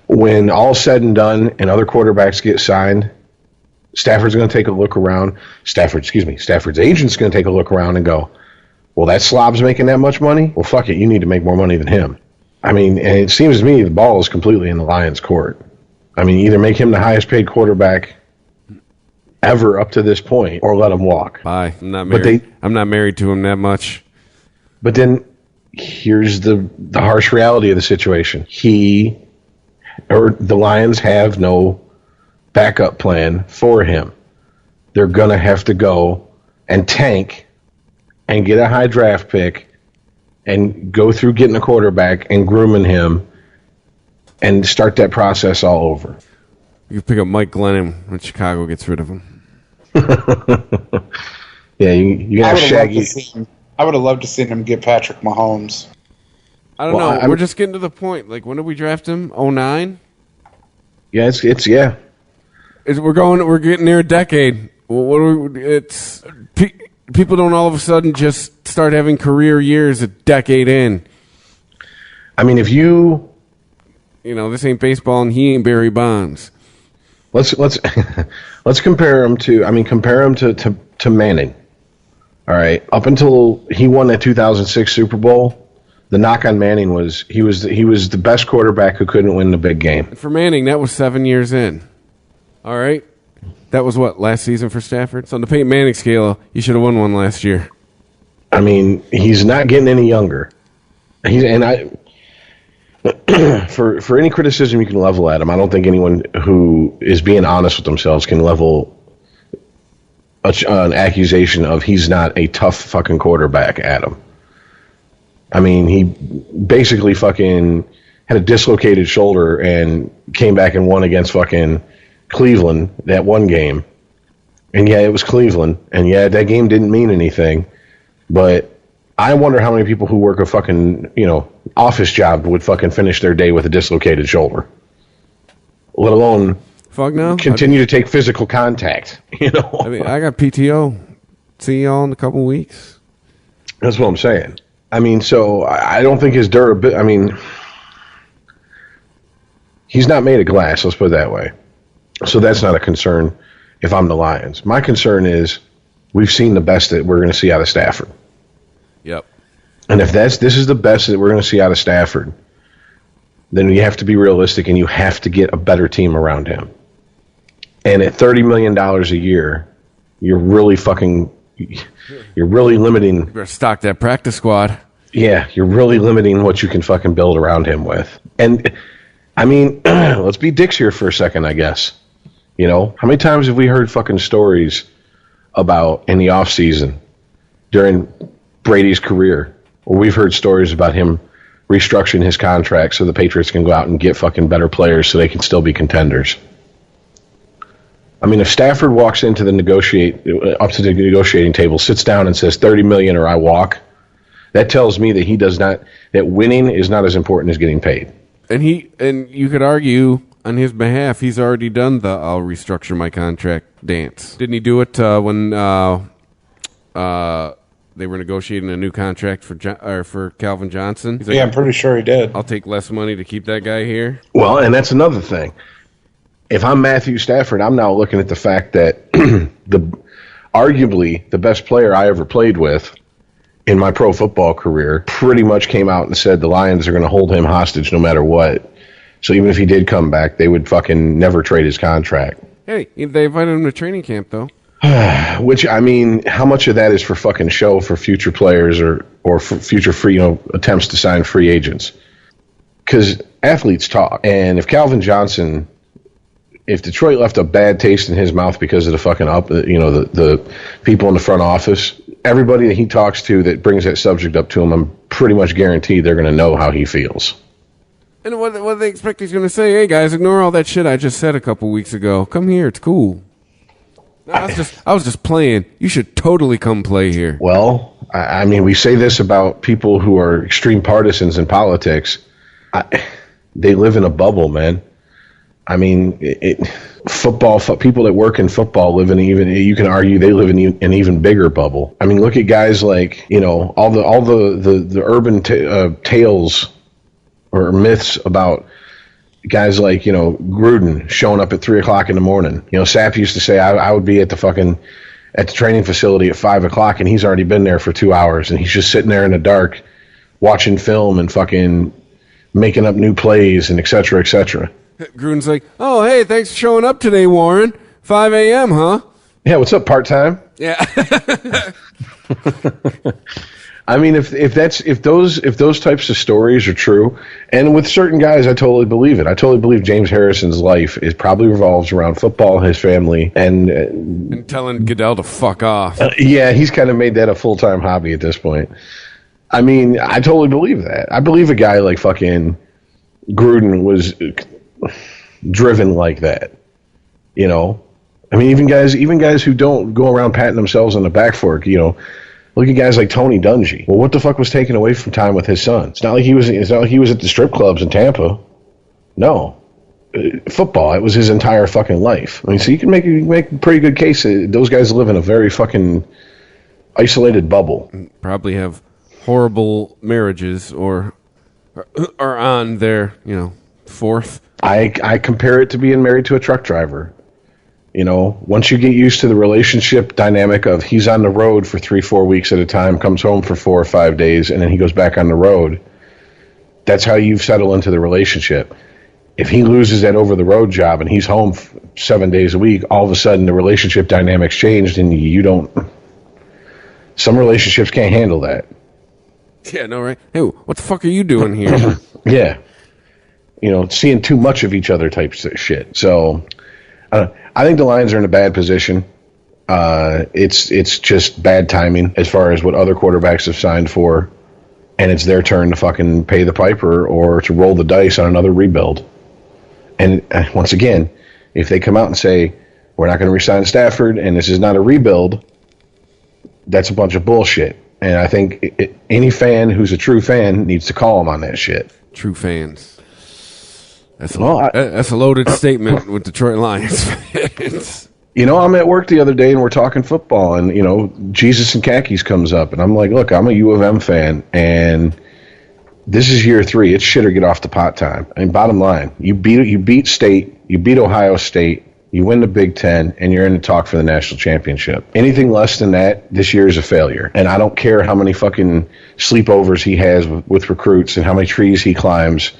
when all's said and done and other quarterbacks get signed, Stafford's going to take a look around. Stafford's agent's going to take a look around and go, well, that slob's making that much money? Well, fuck it. You need to make more money than him. I mean, and it seems to me the ball is completely in the Lions' court. I mean, either make him the highest paid quarterback ever up to this point or let him walk. Bye. I'm not married to him that much. But then here's the harsh reality of the situation. The Lions have no backup plan for him. They're going to have to go and tank and get a high draft pick and go through getting a quarterback and grooming him and start that process all over. You pick up Mike Glennon when Chicago gets rid of him. Yeah, you have Shaggy. I would have loved to see him get Patrick Mahomes. I don't know. We're just getting to the point. Like, when did we draft him? 2009? Yeah, We're getting near a decade. People don't all of a sudden just start having career years a decade in. I mean, if you this ain't baseball and he ain't Barry Bonds. Let's compare him to Manning. All right, up until he won that 2006 Super Bowl, the knock on Manning was he was the best quarterback who couldn't win the big game. And for Manning, that was 7 years in. All right, that was what, last season for Stafford. So on the Peyton Manning scale, you should have won one last year. I mean, he's not getting any younger. For any criticism you can level at him, I don't think anyone who is being honest with themselves can level an accusation of he's not a tough fucking quarterback at him. I mean, he basically fucking had a dislocated shoulder and came back and won against fucking Cleveland that one game. And yeah, it was Cleveland. And yeah, that game didn't mean anything. But I wonder how many people who work a fucking, office job would fucking finish their day with a dislocated shoulder. Let alone continue to take physical contact, I mean, I got PTO. See y'all in a couple weeks. That's what I'm saying. I mean, so I don't think his durability, I mean, he's not made of glass, let's put it that way. So that's not a concern if I'm the Lions. My concern is we've seen the best that we're going to see out of Stafford. Yep. And if this is the best that we're going to see out of Stafford, then you have to be realistic and you have to get a better team around him. And at $30 million a year, you're really limiting. You better stock that practice squad. Yeah, you're really limiting what you can fucking build around him with. And, I mean, let's be dicks here for a second, I guess. How many times have we heard fucking stories about in the offseason during Brady's career, where we've heard stories about him restructuring his contract so the Patriots can go out and get fucking better players so they can still be contenders. I mean, if Stafford walks into the negotiating table, sits down and says $30 million or I walk, that tells me that that winning is not as important as getting paid. And you could argue on his behalf, he's already done the I'll restructure my contract dance. Didn't he do it when they were negotiating a new contract for Calvin Johnson? Like, I'm pretty sure he did. I'll take less money to keep that guy here. Well, and that's another thing. If I'm Matthew Stafford, I'm now looking at the fact that arguably the best player I ever played with in my pro football career pretty much came out and said the Lions are going to hold him hostage no matter what. So even if he did come back, they would fucking never trade his contract. Hey, they invited him to training camp, though. Which, I mean, how much of that is for fucking show for future players or for future free, attempts to sign free agents? Because athletes talk. And if Detroit left a bad taste in his mouth because of the fucking the people in the front office, everybody that he talks to that brings that subject up to him, I'm pretty much guaranteed they're going to know how he feels. And what do they expect he's going to say? Hey, guys, ignore all that shit I just said a couple weeks ago. Come here. It's cool. No, I was just playing. You should totally come play here. Well, I mean, we say this about people who are extreme partisans in politics. They live in a bubble, man. I mean, people that work in football live in you can argue they live in an even bigger bubble. I mean, look at guys like, all the urban tales or myths about guys like, Gruden showing up at 3 o'clock in the morning. Sapp used to say I would be at the training facility at 5 o'clock, and he's already been there for 2 hours, and he's just sitting there in the dark watching film and fucking making up new plays and et cetera, et cetera. Gruden's like, oh, hey, thanks for showing up today, Warren. 5 a.m., huh? Yeah, what's up, part-time? Yeah. I mean, if those types of stories are true, and with certain guys, I totally believe it. I totally believe James Harrison's life probably revolves around football, his family, and telling Goodell to fuck off. Yeah, he's kind of made that a full-time hobby at this point. I mean, I totally believe that. I believe a guy like fucking Gruden was driven like that. I mean, even guys who don't go around patting themselves on the back for it, look at guys like Tony Dungy. Well, what the fuck was taken away from time with his son? It's not like he was at the strip clubs in Tampa. No. Football, it was his entire fucking life. I mean, so you can make a pretty good case that those guys live in a very fucking isolated bubble. Probably have horrible marriages or are on their, fourth. I compare it to being married to a truck driver. Once you get used to the relationship dynamic of he's on the road for 3-4 weeks at a time, comes home for 4 or 5 days, and then he goes back on the road, that's how you settle into the relationship. If he loses that over-the-road job and he's home 7 days a week, all of a sudden the relationship dynamics changed, and you don't. Some relationships can't handle that. Yeah, no, right? Hey, what the fuck are you doing here? Yeah. Seeing too much of each other type shit. So, I think the Lions are in a bad position. It's just bad timing as far as what other quarterbacks have signed for, and it's their turn to fucking pay the piper or to roll the dice on another rebuild. And once again, if they come out and say, we're not going to re-sign Stafford and this is not a rebuild, that's a bunch of bullshit. And I think any fan who's a true fan needs to call them on that shit. True fans. That's a loaded statement with Detroit Lions fans. I'm at work the other day and we're talking football, and Jesus and Khakis comes up, and I'm like, look, I'm a U of M fan, and this is year 3. It's shit or get off the pot time. I mean, bottom line, you beat State, you beat Ohio State, you win the Big Ten, and you're in the talk for the national championship. Anything less than that this year is a failure. And I don't care how many fucking sleepovers he has with recruits and how many trees he climbs.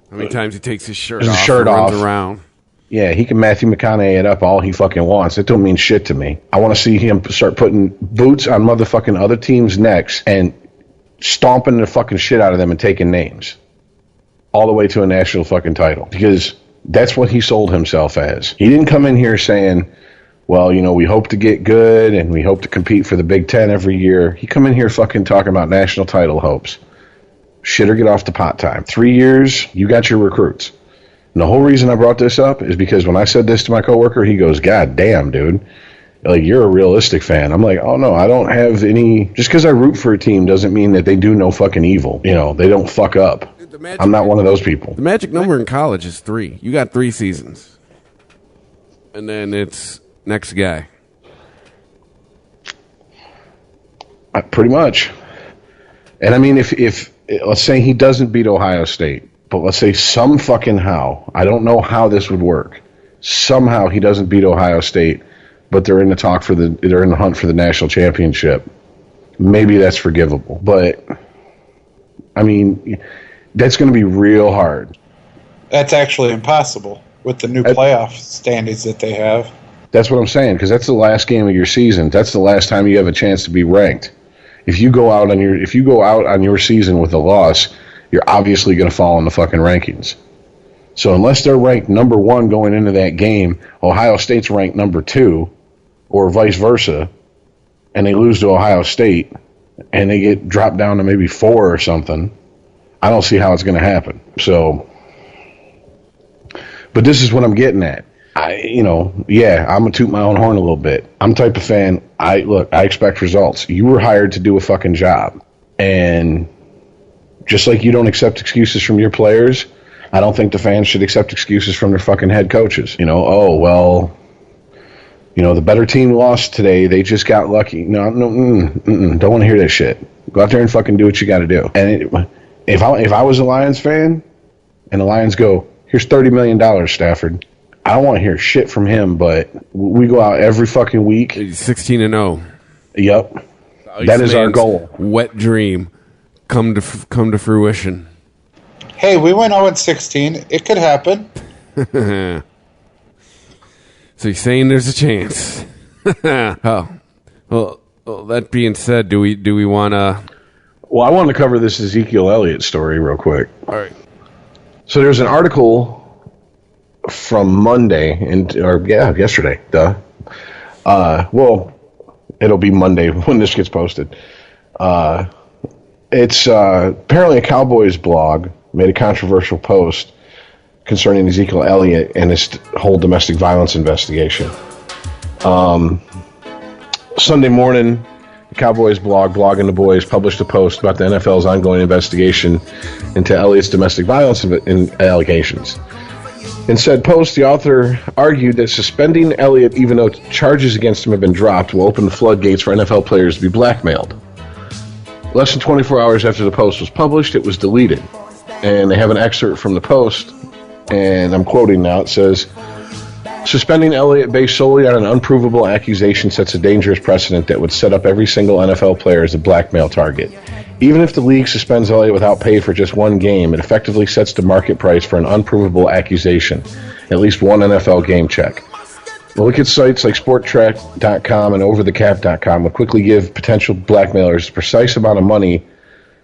How many times he takes his shirt off, runs around. Yeah, he can Matthew McConaughey it up all he fucking wants. It don't mean shit to me. I want to see him start putting boots on motherfucking other teams' necks and stomping the fucking shit out of them and taking names. All the way to a national fucking title. Because that's what he sold himself as. He didn't come in here saying, well, we hope to get good and we hope to compete for the Big Ten every year. He come in here fucking talking about national title hopes. Shit or get off the pot time. 3 years, you got your recruits. And the whole reason I brought this up is because when I said this to my coworker, he goes, God damn, dude. Like, you're a realistic fan. I'm like, oh, no, I don't have any. Just because I root for a team doesn't mean that they do no fucking evil. They don't fuck up. I'm not one of those people. The magic number in college is 3. You got 3 seasons. And then it's next guy. Pretty much. And I mean, if let's say he doesn't beat Ohio State, but let's say some fucking how, I don't know how this would work. Somehow he doesn't beat Ohio State, but they're in the hunt for the national championship. Maybe that's forgivable. But I mean, that's going to be real hard. That's actually impossible with the new playoff standings that they have. That's what I'm saying, because that's the last game of your season. That's the last time you have a chance to be ranked. If you go out on your season with a loss, you're obviously going to fall in the fucking rankings. So unless they're ranked number 1 going into that game, Ohio State's ranked number 2, or vice versa, and they lose to Ohio State, and they get dropped down to maybe 4 or something, I don't see how it's going to happen. So, but this is what I'm getting at. I'm going to toot my own horn a little bit. I'm the type of fan, I expect results. You were hired to do a fucking job. And just like you don't accept excuses from your players, I don't think the fans should accept excuses from their fucking head coaches. The better team lost today. They just got lucky. No, don't want to hear that shit. Go out there and fucking do what you got to do. And if I was a Lions fan and the Lions go, Here's $30 million, Stafford. I don't want to hear shit from him, but we go out every fucking week. 16-0. Yep. That is our goal. Wet dream come to fruition. Hey, we went 0-16. It could happen. So you're saying there's a chance? Oh, well. That being said, do we want to? Well, I want to cover this Ezekiel Elliot story real quick. All right. So there's an article from Monday, yesterday. Well, it'll be Monday when this gets posted. It's apparently a Cowboys blog made a controversial post concerning Ezekiel Elliot and his whole domestic violence investigation. Sunday morning, the Cowboys blog, Blogging the Boys, published a post about the NFL's ongoing investigation into Elliott's domestic violence allegations. In said post, the author argued that suspending Elliott, even though charges against him have been dropped, will open the floodgates for NFL players to be blackmailed. Less than 24 hours after the post was published, it was deleted. And they have an excerpt from the post, and I'm quoting now. It says, "Suspending Elliott based solely on an unprovable accusation sets a dangerous precedent that would set up every single NFL player as a blackmail target. Even if the league suspends Elliott without pay for just one game, it effectively sets the market price for an unprovable accusation, at least one NFL game check. Look at sites like SportTrack.com and OverTheCap.com will quickly give potential blackmailers the precise amount of money,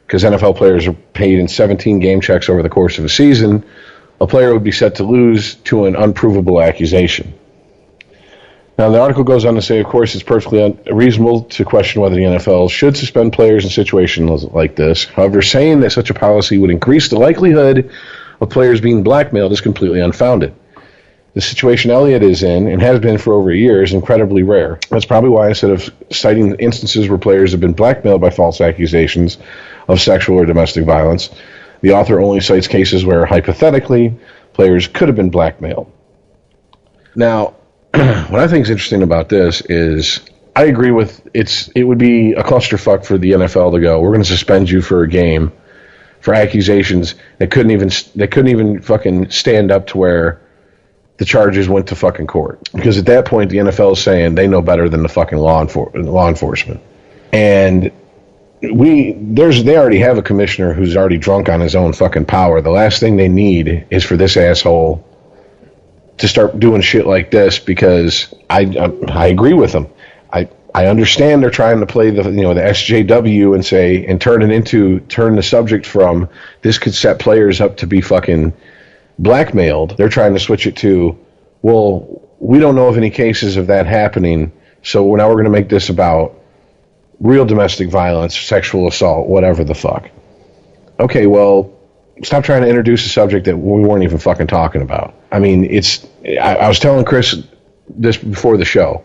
because NFL players are paid in 17 game checks over the course of a season. A player would be set to lose to an unprovable accusation." Now, the article goes on to say, of course, it's perfectly unreasonable to question whether the NFL should suspend players in situations like this. However, saying that such a policy would increase the likelihood of players being blackmailed is completely unfounded. The situation Elliott is in, and has been for over a year, is incredibly rare. That's probably why, instead of citing instances where players have been blackmailed by false accusations of sexual or domestic violence, the author only cites cases where, hypothetically, players could have been blackmailed. Now, what I think is interesting about this is, I agree with it would be a clusterfuck for the NFL to go, we're going to suspend you for a game for accusations that couldn't even fucking stand up to where the charges went to fucking court. Because at that point, the NFL is saying they know better than the fucking law enforcement. And they already have a commissioner who's already drunk on his own fucking power. The last thing they need is for this asshole to start doing shit like this, because I agree with them. I understand they're trying to play the SJW and turn the subject from this could set players up to be fucking blackmailed. They're trying to switch it to, well, we don't know of any cases of that happening, so now we're going to make this about real domestic violence, sexual assault, whatever the fuck. Okay, well, stop trying to introduce a subject that we weren't even fucking talking about. I mean, I was telling Chris this before the show.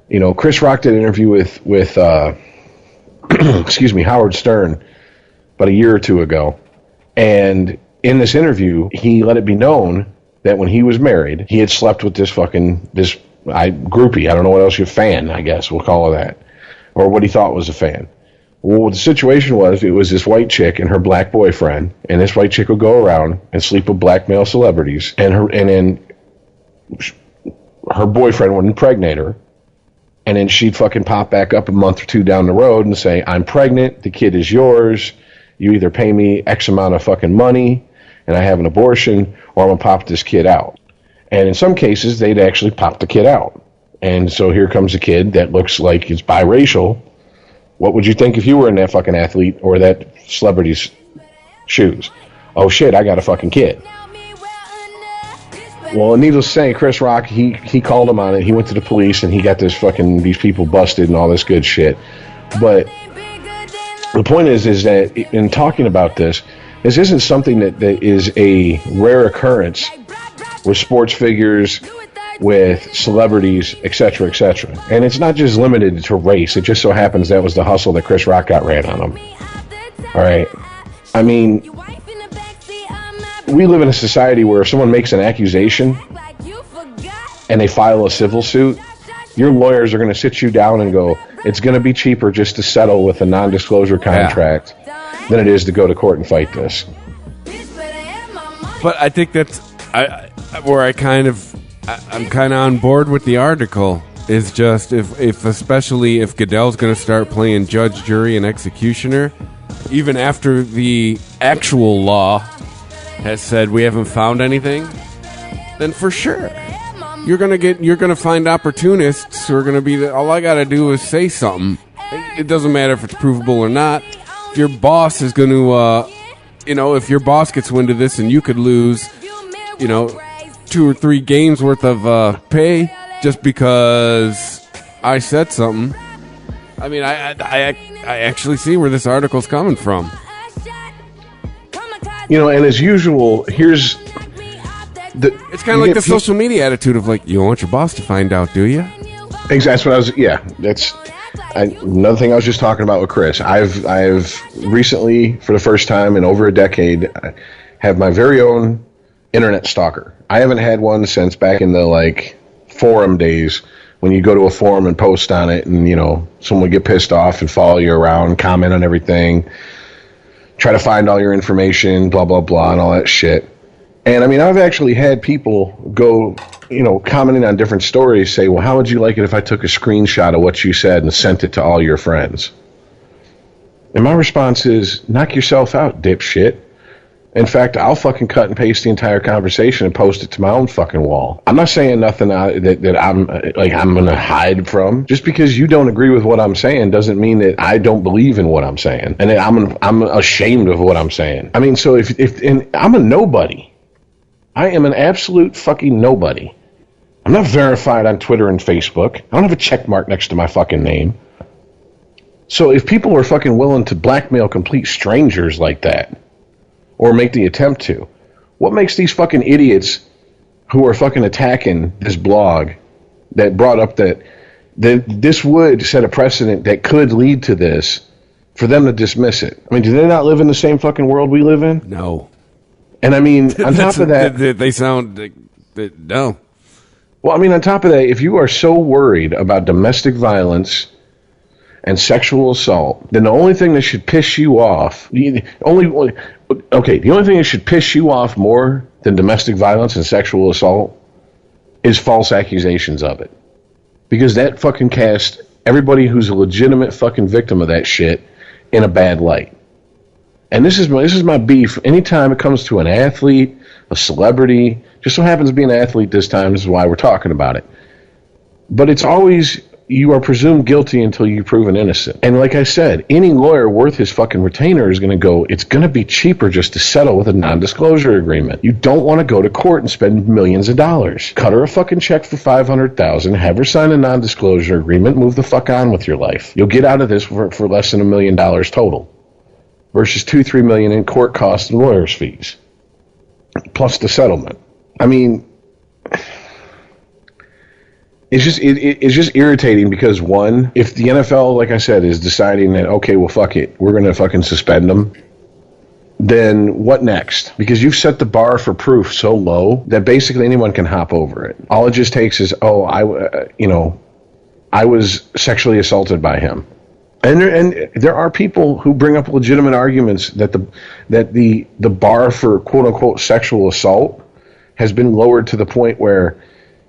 You know, Chris Rock did an interview with Howard Stern about a year or two ago. And in this interview, he let it be known that when he was married, he had slept with this groupie. I don't know what else, fan, I guess we'll call her that. Or what he thought was a fan. Well, what the situation was, it was this white chick and her black boyfriend, and this white chick would go around and sleep with black male celebrities, and then her boyfriend would impregnate her, and then she'd fucking pop back up a month or two down the road and say, "I'm pregnant, the kid is yours, you either pay me X amount of fucking money, and I have an abortion, or I'm gonna pop this kid out." And in some cases, they'd actually pop the kid out. And so here comes a kid that looks like he's biracial. What would you think if you were in that fucking athlete or that celebrity's shoes? Oh shit, I got a fucking kid. Well, needless to say, Chris Rock, he called him on it. He went to the police and he got these people busted and all this good shit. But the point is that in talking about this isn't something that is a rare occurrence with sports figures, with celebrities, etc., etc. And it's not just limited to race. It just so happens that was the hustle that Chris Rock got ran on him. All right. I mean, we live in a society where if someone makes an accusation and they file a civil suit, your lawyers are going to sit you down and go, it's going to be cheaper just to settle with a non-disclosure contract than it is to go to court and fight this. But I think that's I'm kind of on board with the article is just especially if Goodell's going to start playing judge, jury, and executioner, even after the actual law has said we haven't found anything, then for sure you're gonna find opportunists who are gonna be all I gotta do is say something. It doesn't matter if it's provable or not. If your boss is going to, if your boss gets wind of this and you could lose, 2 or 3 games worth of pay just because I said something. I mean, I actually see where this article's coming from. And as usual, here's it's kind of like the social media attitude of like, you don't want your boss to find out, do you? Exactly. That's what I was. Yeah, that's another thing I was just talking about with Chris. I've recently, for the first time in over a decade, have my very own internet stalker. I haven't had one since back in the forum days when you go to a forum and post on it, and someone would get pissed off and follow you around, comment on everything, try to find all your information, blah blah blah, and all that shit. And I mean, I've actually had people go, commenting on different stories, say, well, how would you like it if I took a screenshot of what you said and sent it to all your friends? And my response is, knock yourself out, dipshit. In fact, I'll fucking cut and paste the entire conversation and post it to my own fucking wall. I'm not saying nothing that I'm going to hide from. Just because you don't agree with what I'm saying doesn't mean that I don't believe in what I'm saying and that I'm ashamed of what I'm saying. I mean, so if I'm a nobody. I am an absolute fucking nobody. I'm not verified on Twitter and Facebook. I don't have a check mark next to my fucking name. So if people are fucking willing to blackmail complete strangers like that, or make the attempt to, what makes these fucking idiots who are fucking attacking this blog that brought up that this would set a precedent that could lead to this, for them to dismiss it? I mean, do they not live in the same fucking world we live in? No. And I mean, on top of that, they sound no. Well, I mean, on top of that, if you are so worried about domestic violence and sexual assault, then the only thing that should piss you off, the only thing that should piss you off more than domestic violence and sexual assault is false accusations of it, because that fucking casts everybody who's a legitimate fucking victim of that shit in a bad light. And this is my beef. Anytime it comes to an athlete, a celebrity, just so happens to be an athlete this time, this is why we're talking about it. But it's always, you are presumed guilty until you're proven innocent. And like I said, any lawyer worth his fucking retainer is going to go, it's going to be cheaper just to settle with a non-disclosure agreement. You don't want to go to court and spend millions of dollars. Cut her a fucking check for $500,000, have her sign a non-disclosure agreement, move the fuck on with your life. You'll get out of this for less than $1 million total. Versus $2-3 million in court costs and lawyers' fees, plus the settlement. I mean, it's just irritating because, one, if the NFL, like I said, is deciding that, okay, well, fuck it, we're gonna fucking suspend them, then what next? Because you've set the bar for proof so low that basically anyone can hop over it. All it just takes is, I was sexually assaulted by him. And there are people who bring up legitimate arguments that the bar for quote unquote sexual assault has been lowered to the point where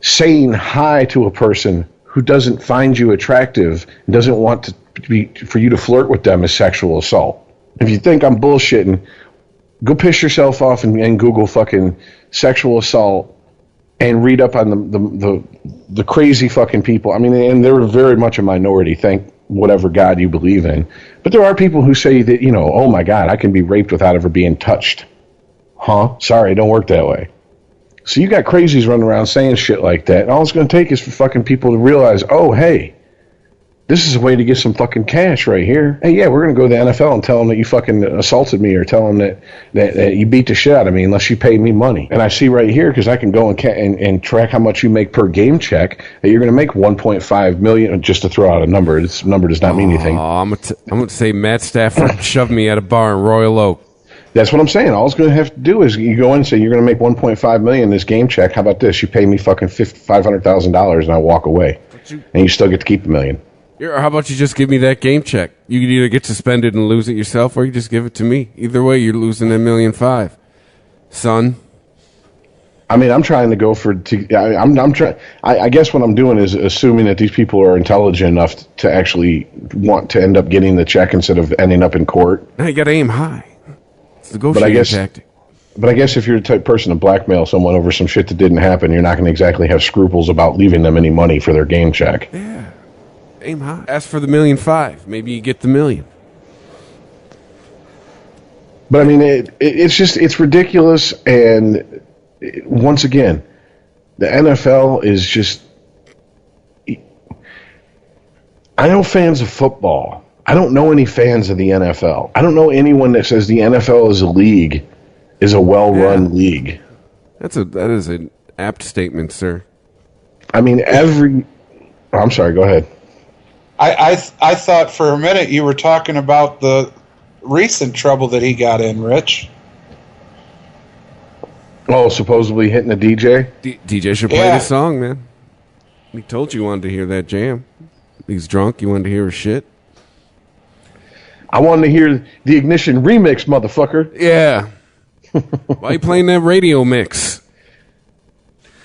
saying hi to a person who doesn't find you attractive and doesn't want for you to flirt with them is sexual assault. If you think I'm bullshitting, go piss yourself off and Google fucking sexual assault and read up on the crazy fucking people. I mean, and they're very much a minority. Thank whatever God you believe in. But there are people who say that, oh my God, I can be raped without ever being touched. Huh? Sorry, it don't work that way. So you got crazies running around saying shit like that. And all it's going to take is for fucking people to realize, oh, hey, this is a way to get some fucking cash right here. Hey, yeah, we're going to go to the NFL and tell them that you fucking assaulted me, or tell them that you beat the shit out of me unless you pay me money. And I see right here, because I can go and track how much you make per game check, that you're going to make $1.5 million, just to throw out a number. This number does not mean anything. I'm going to say Matt Stafford shoved me at a bar in Royal Oak. That's what I'm saying. All it's going to have to do is you go in and say, you're going to make $1.5 million in this game check. How about this? You pay me fucking $500,000 and I walk away. And you still get to keep $1 million. Or how about you just give me that game check? You could either get suspended and lose it yourself, or you just give it to me. Either way, you're losing $1.5 million, son. I mean, I'm trying to go for. I'm trying. I guess what I'm doing is assuming that these people are intelligent enough to actually want to end up getting the check instead of ending up in court. Now you got to aim high. It's the negotiating tactic. But I guess if you're the type of person to blackmail someone over some shit that didn't happen, you're not going to exactly have scruples about leaving them any money for their game check. Yeah. Aim high. Ask for the $1.5 million. Maybe you get the $1 million. But I mean, it's ridiculous. And once again, the NFL is just. I know fans of football. I don't know any fans of the NFL. I don't know anyone that says the NFL is a league, is a well-run league. That is an apt statement, sir. I mean, I'm sorry, go ahead. I thought for a minute you were talking about the recent trouble that he got in, Rich. Oh, supposedly hitting a DJ? DJ should play this song, man. He told you wanted to hear that jam. He's drunk. You wanted to hear his shit. I wanted to hear the Ignition remix, motherfucker. Yeah. Why are you playing that radio mix?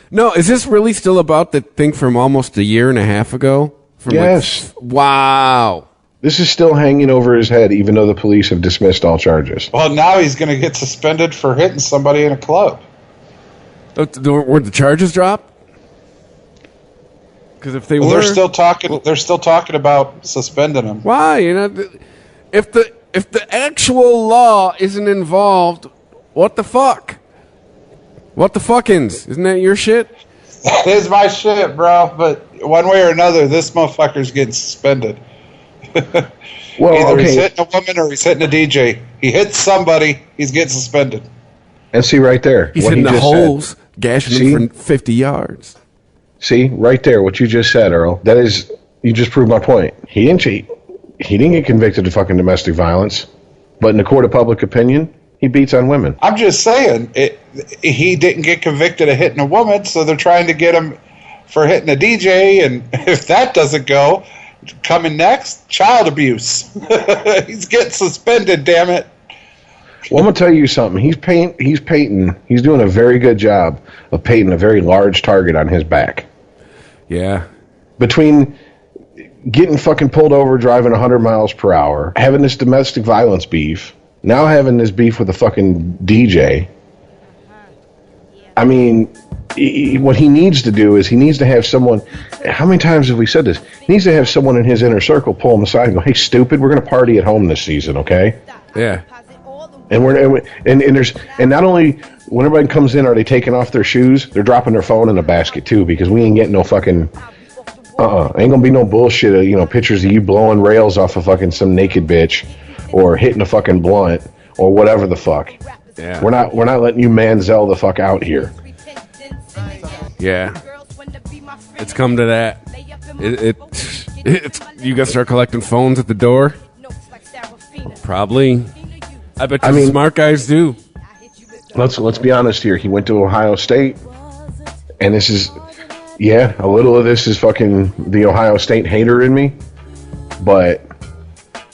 No, is this really still about the thing from almost a year and a half ago? Yes. Wow. This is still hanging over his head, even though the police have dismissed all charges. Well, now he's going to get suspended for hitting somebody in a club. Were the charges dropped? Because if they were, they're still talking about suspending him. Why? If the actual law isn't involved, what the fuck? What the fuckins? Isn't that your shit? That is my shit, bro. But one way or another, this motherfucker's getting suspended. Either he's hitting a woman or he's hitting a DJ. He hits somebody, he's getting suspended. And see right there. He's hitting the holes, gashing them for 50 yards. See, right there, what you just said, Earl. That is, you just proved my point. He didn't cheat. He didn't get convicted of fucking domestic violence. But in the court of public opinion, he beats on women. I'm just saying, he didn't get convicted of hitting a woman, so they're trying to get him for hitting a DJ, and if that doesn't go, coming next, child abuse. He's getting suspended, damn it. Well, I'm going to tell you something. He's doing a very good job of painting a very large target on his back. Yeah. Between getting fucking pulled over driving 100 miles per hour, having this domestic violence beef, now having this beef with a fucking DJ. I mean, what he needs to do is he needs to have someone. How many times have we said this? He needs to have someone in his inner circle pull him aside and go, "Hey, stupid, we're going to party at home this season, okay?" Yeah. And and not only when everybody comes in are they taking off their shoes, they're dropping their phone in the basket too, because we ain't getting no fucking ain't gonna be no bullshit of, pictures of you blowing rails off of fucking some naked bitch or hitting a fucking blunt or whatever the fuck. Yeah. We're not letting you manzel the fuck out here. Yeah. It's come to that. It's you gotta start collecting phones at the door? Probably. I bet smart guys do. Let's be honest here. He went to Ohio State, and this is, a little of this is fucking the Ohio State hater in me, but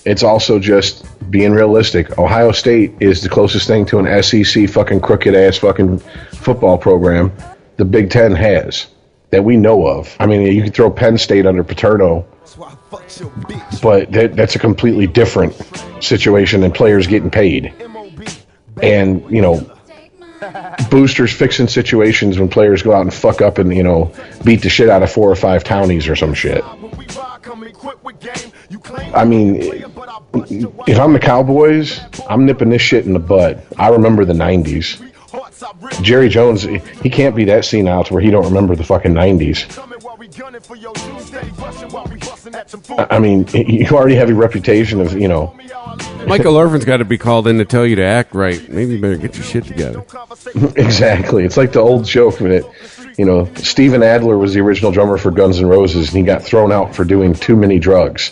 it's also just being realistic. Ohio State is the closest thing to an SEC fucking crooked ass fucking football program the Big Ten has that we know of. I mean, you could throw Penn State under Paterno, but that's a completely different situation than players getting paid. And, boosters fixing situations when players go out and fuck up and, beat the shit out of 4 or 5 townies or some shit. I mean, if I'm the Cowboys, I'm nipping this shit in the bud. I remember the 90s. Jerry Jones, he can't be that senile to where he don't remember the fucking 90s. I mean, you already have a reputation of, Michael Irvin's got to be called in to tell you to act right. Maybe you better get your shit together. Exactly. It's like the old joke that, Steven Adler was the original drummer for Guns N' Roses, and he got thrown out for doing too many drugs.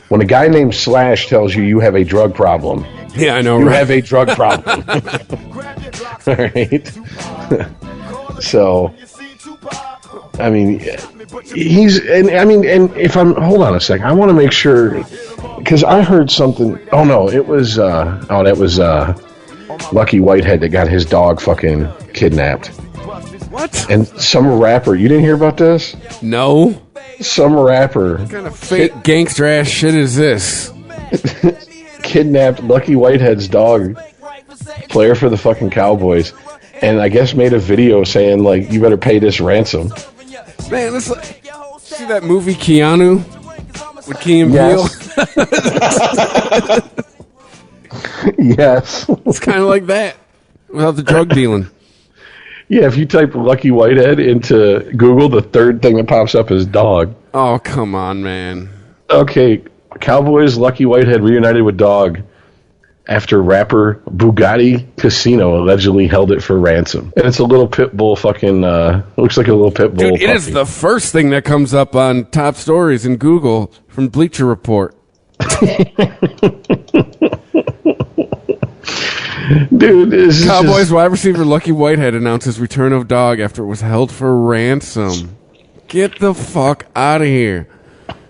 When a guy named Slash tells you have a drug problem, yeah, I know, you have a drug problem. All right. So, I mean, and if I'm, hold on a second, I want to make sure, because I heard something. Oh no, it was that was Lucky Whitehead that got his dog fucking kidnapped. What? And some rapper, you didn't hear about this? No. Some rapper. What kind of fake gangster ass shit is this? Kidnapped Lucky Whitehead's dog, player for the fucking Cowboys, and I guess made a video saying, like, you better pay this ransom. Man, this see that movie Keanu with Key and Peele? Yes. It's kind of like that without the drug dealing. Yeah, if you type Lucky Whitehead into Google, the third thing that pops up is dog. Oh, come on, man. Okay, Cowboys Lucky Whitehead reunited with dog after rapper Bugatti Casino allegedly held it for ransom. And it's a little pit bull fucking, looks like a little pit bull. Dude, it is the first thing that comes up on top stories in Google from Bleacher Report. Dude, Cowboys wide receiver Lucky Whitehead announces return of dog after it was held for ransom. Get the fuck out of here.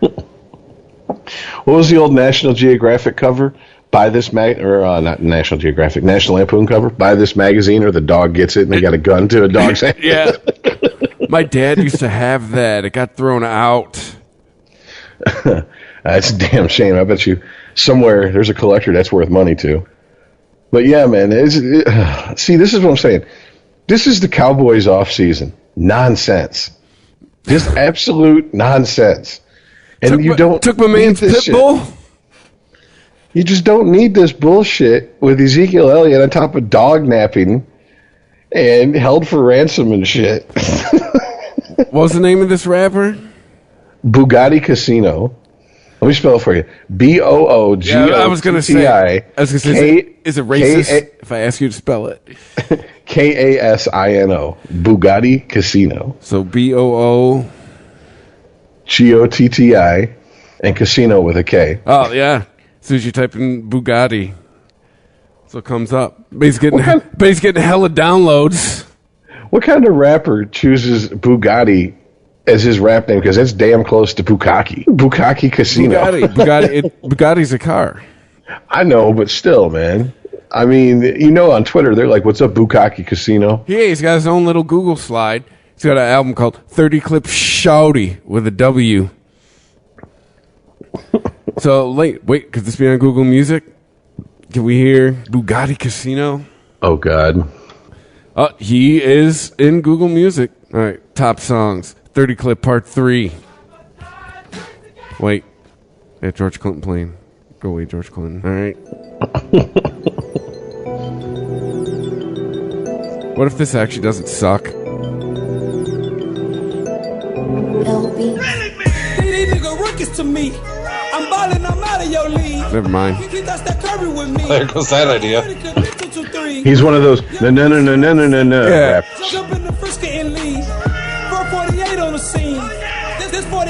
What was the old National Geographic cover? Buy this not National Geographic, National Lampoon cover. Buy this magazine or the dog gets it and they got a gun to a dog's head. Yeah. My dad used to have that. It got thrown out. That's a damn shame. I bet you somewhere there's a collector that's worth money too. But yeah, man, see, this is what I'm saying. This is the Cowboys off season. Nonsense. Just absolute nonsense. And took my man's pit bull? You just don't need this bullshit with Ezekiel Elliot on top of dog napping and held for ransom and shit. What was the name of this rapper? Bugatti Casino. Let me spell it for you. B-O-O-G-O-T-T-I. Yeah, I was going to say, is it racist if I ask you to spell it? K-A-S-I-N-O. Bugatti Casino. So B-O-O... G-O-T-T-I and casino with a K. Oh, yeah. As soon as you type in Bugatti, so it comes up. But he's getting hella downloads. What kind of rapper chooses Bugatti as his rap name? Because that's damn close to Bukkake. Bukkake Casino. Bugatti's a car. I know, but still, man. I mean, on Twitter, they're like, what's up, Bukkake Casino? Yeah, he's got his own little Google slide. He's got an album called 30 Clip Shouty with a W. So, wait, could this be on Google Music? Can we hear Bugatti Casino? Oh, God. He is in Google Music. All right, top songs. 30 Clip Part 3. Wait. Yeah, George Clinton playing. Go away, George Clinton. All right. What if this actually doesn't suck? To me, I'm balling, I'm out of your league. Never mind. There goes that idea. He's one of those no. Yeah.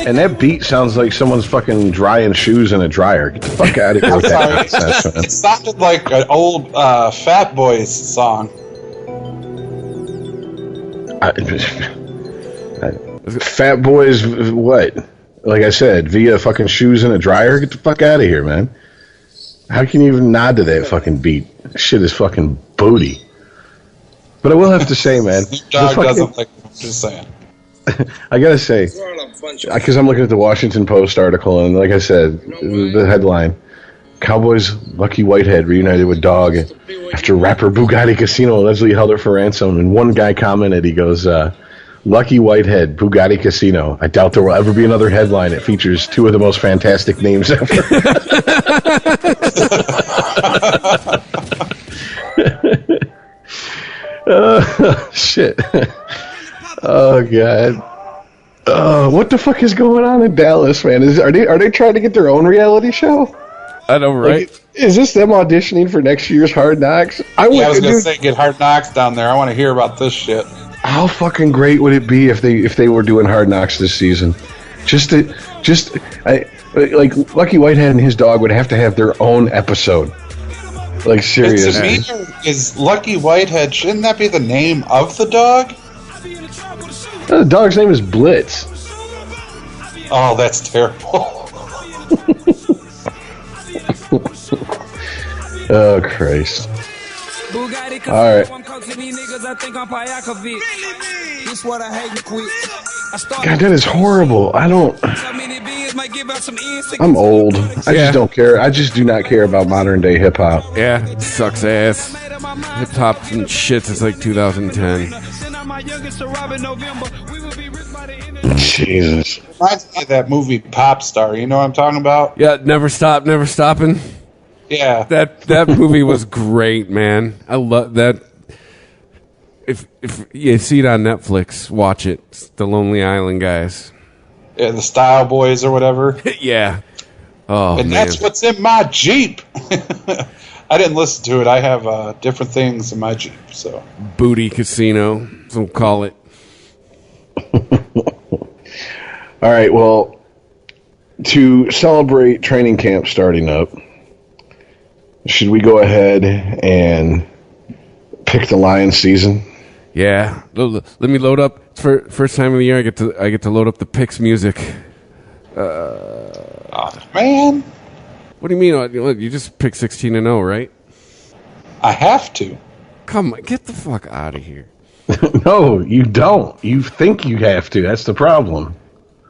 And that beat sounds like someone's fucking drying shoes in a dryer. Get the fuck out of here with that nonsense, man. It sounded like an old Fat Boys song. Fat Boys, what? Like I said, via fucking shoes in a dryer? Get the fuck out of here, man. How can you even nod to that fucking beat? Shit is fucking booty. But I will have to say, man. Dog doesn't like what you're saying. I gotta say, because I'm looking at the Washington Post article, and like I said, the headline, Cowboys Lucky Whitehead reunited with dog after rapper Bugatti Casino allegedly held her for ransom. And one guy commented, he goes, Lucky Whitehead, Bugatti Casino. I doubt there will ever be another headline that features two of the most fantastic names ever. Shit. Oh, God. What the fuck is going on in Dallas, man? Are they trying to get their own reality show? I know, right? Like, is this them auditioning for next year's Hard Knocks? I was going to say, get Hard Knocks down there. I want to hear about this shit. How fucking great would it be if they were doing Hard Knocks this season? Like Lucky Whitehead and his dog would have to have their own episode. Like, seriously. Is Lucky Whitehead, shouldn't that be the name of the dog? The dog's name is Blitz. Oh, that's terrible. Oh, Christ. All right. This what I hate to quit. God, that is horrible. I'm old. I just don't care. I just do not care about modern day hip hop. Yeah, it sucks ass. Hip hop and shit since like 2010. Jesus. Reminds me of that movie Pop Star. You know what I'm talking about? Yeah, Never Stop, Never Stopping. Yeah. That movie was great, man. I love that. If you see it on Netflix, watch it. It's the Lonely Island guys. Yeah, the Style Boys or whatever. Yeah. Oh, and man. that's what's in my Jeep. I didn't listen to it. I have different things in my Jeep. So Booty Casino, so we'll call it. All right, well, to celebrate training camp starting up, should we go ahead and pick the Lions season? Yeah. Let me load up. It's for first time of the year I get to load up the picks music. oh, man, What do you mean? You just pick 16-0, right? I have to. Come on, get the fuck out of here. No, you don't. You think you have to. That's the problem.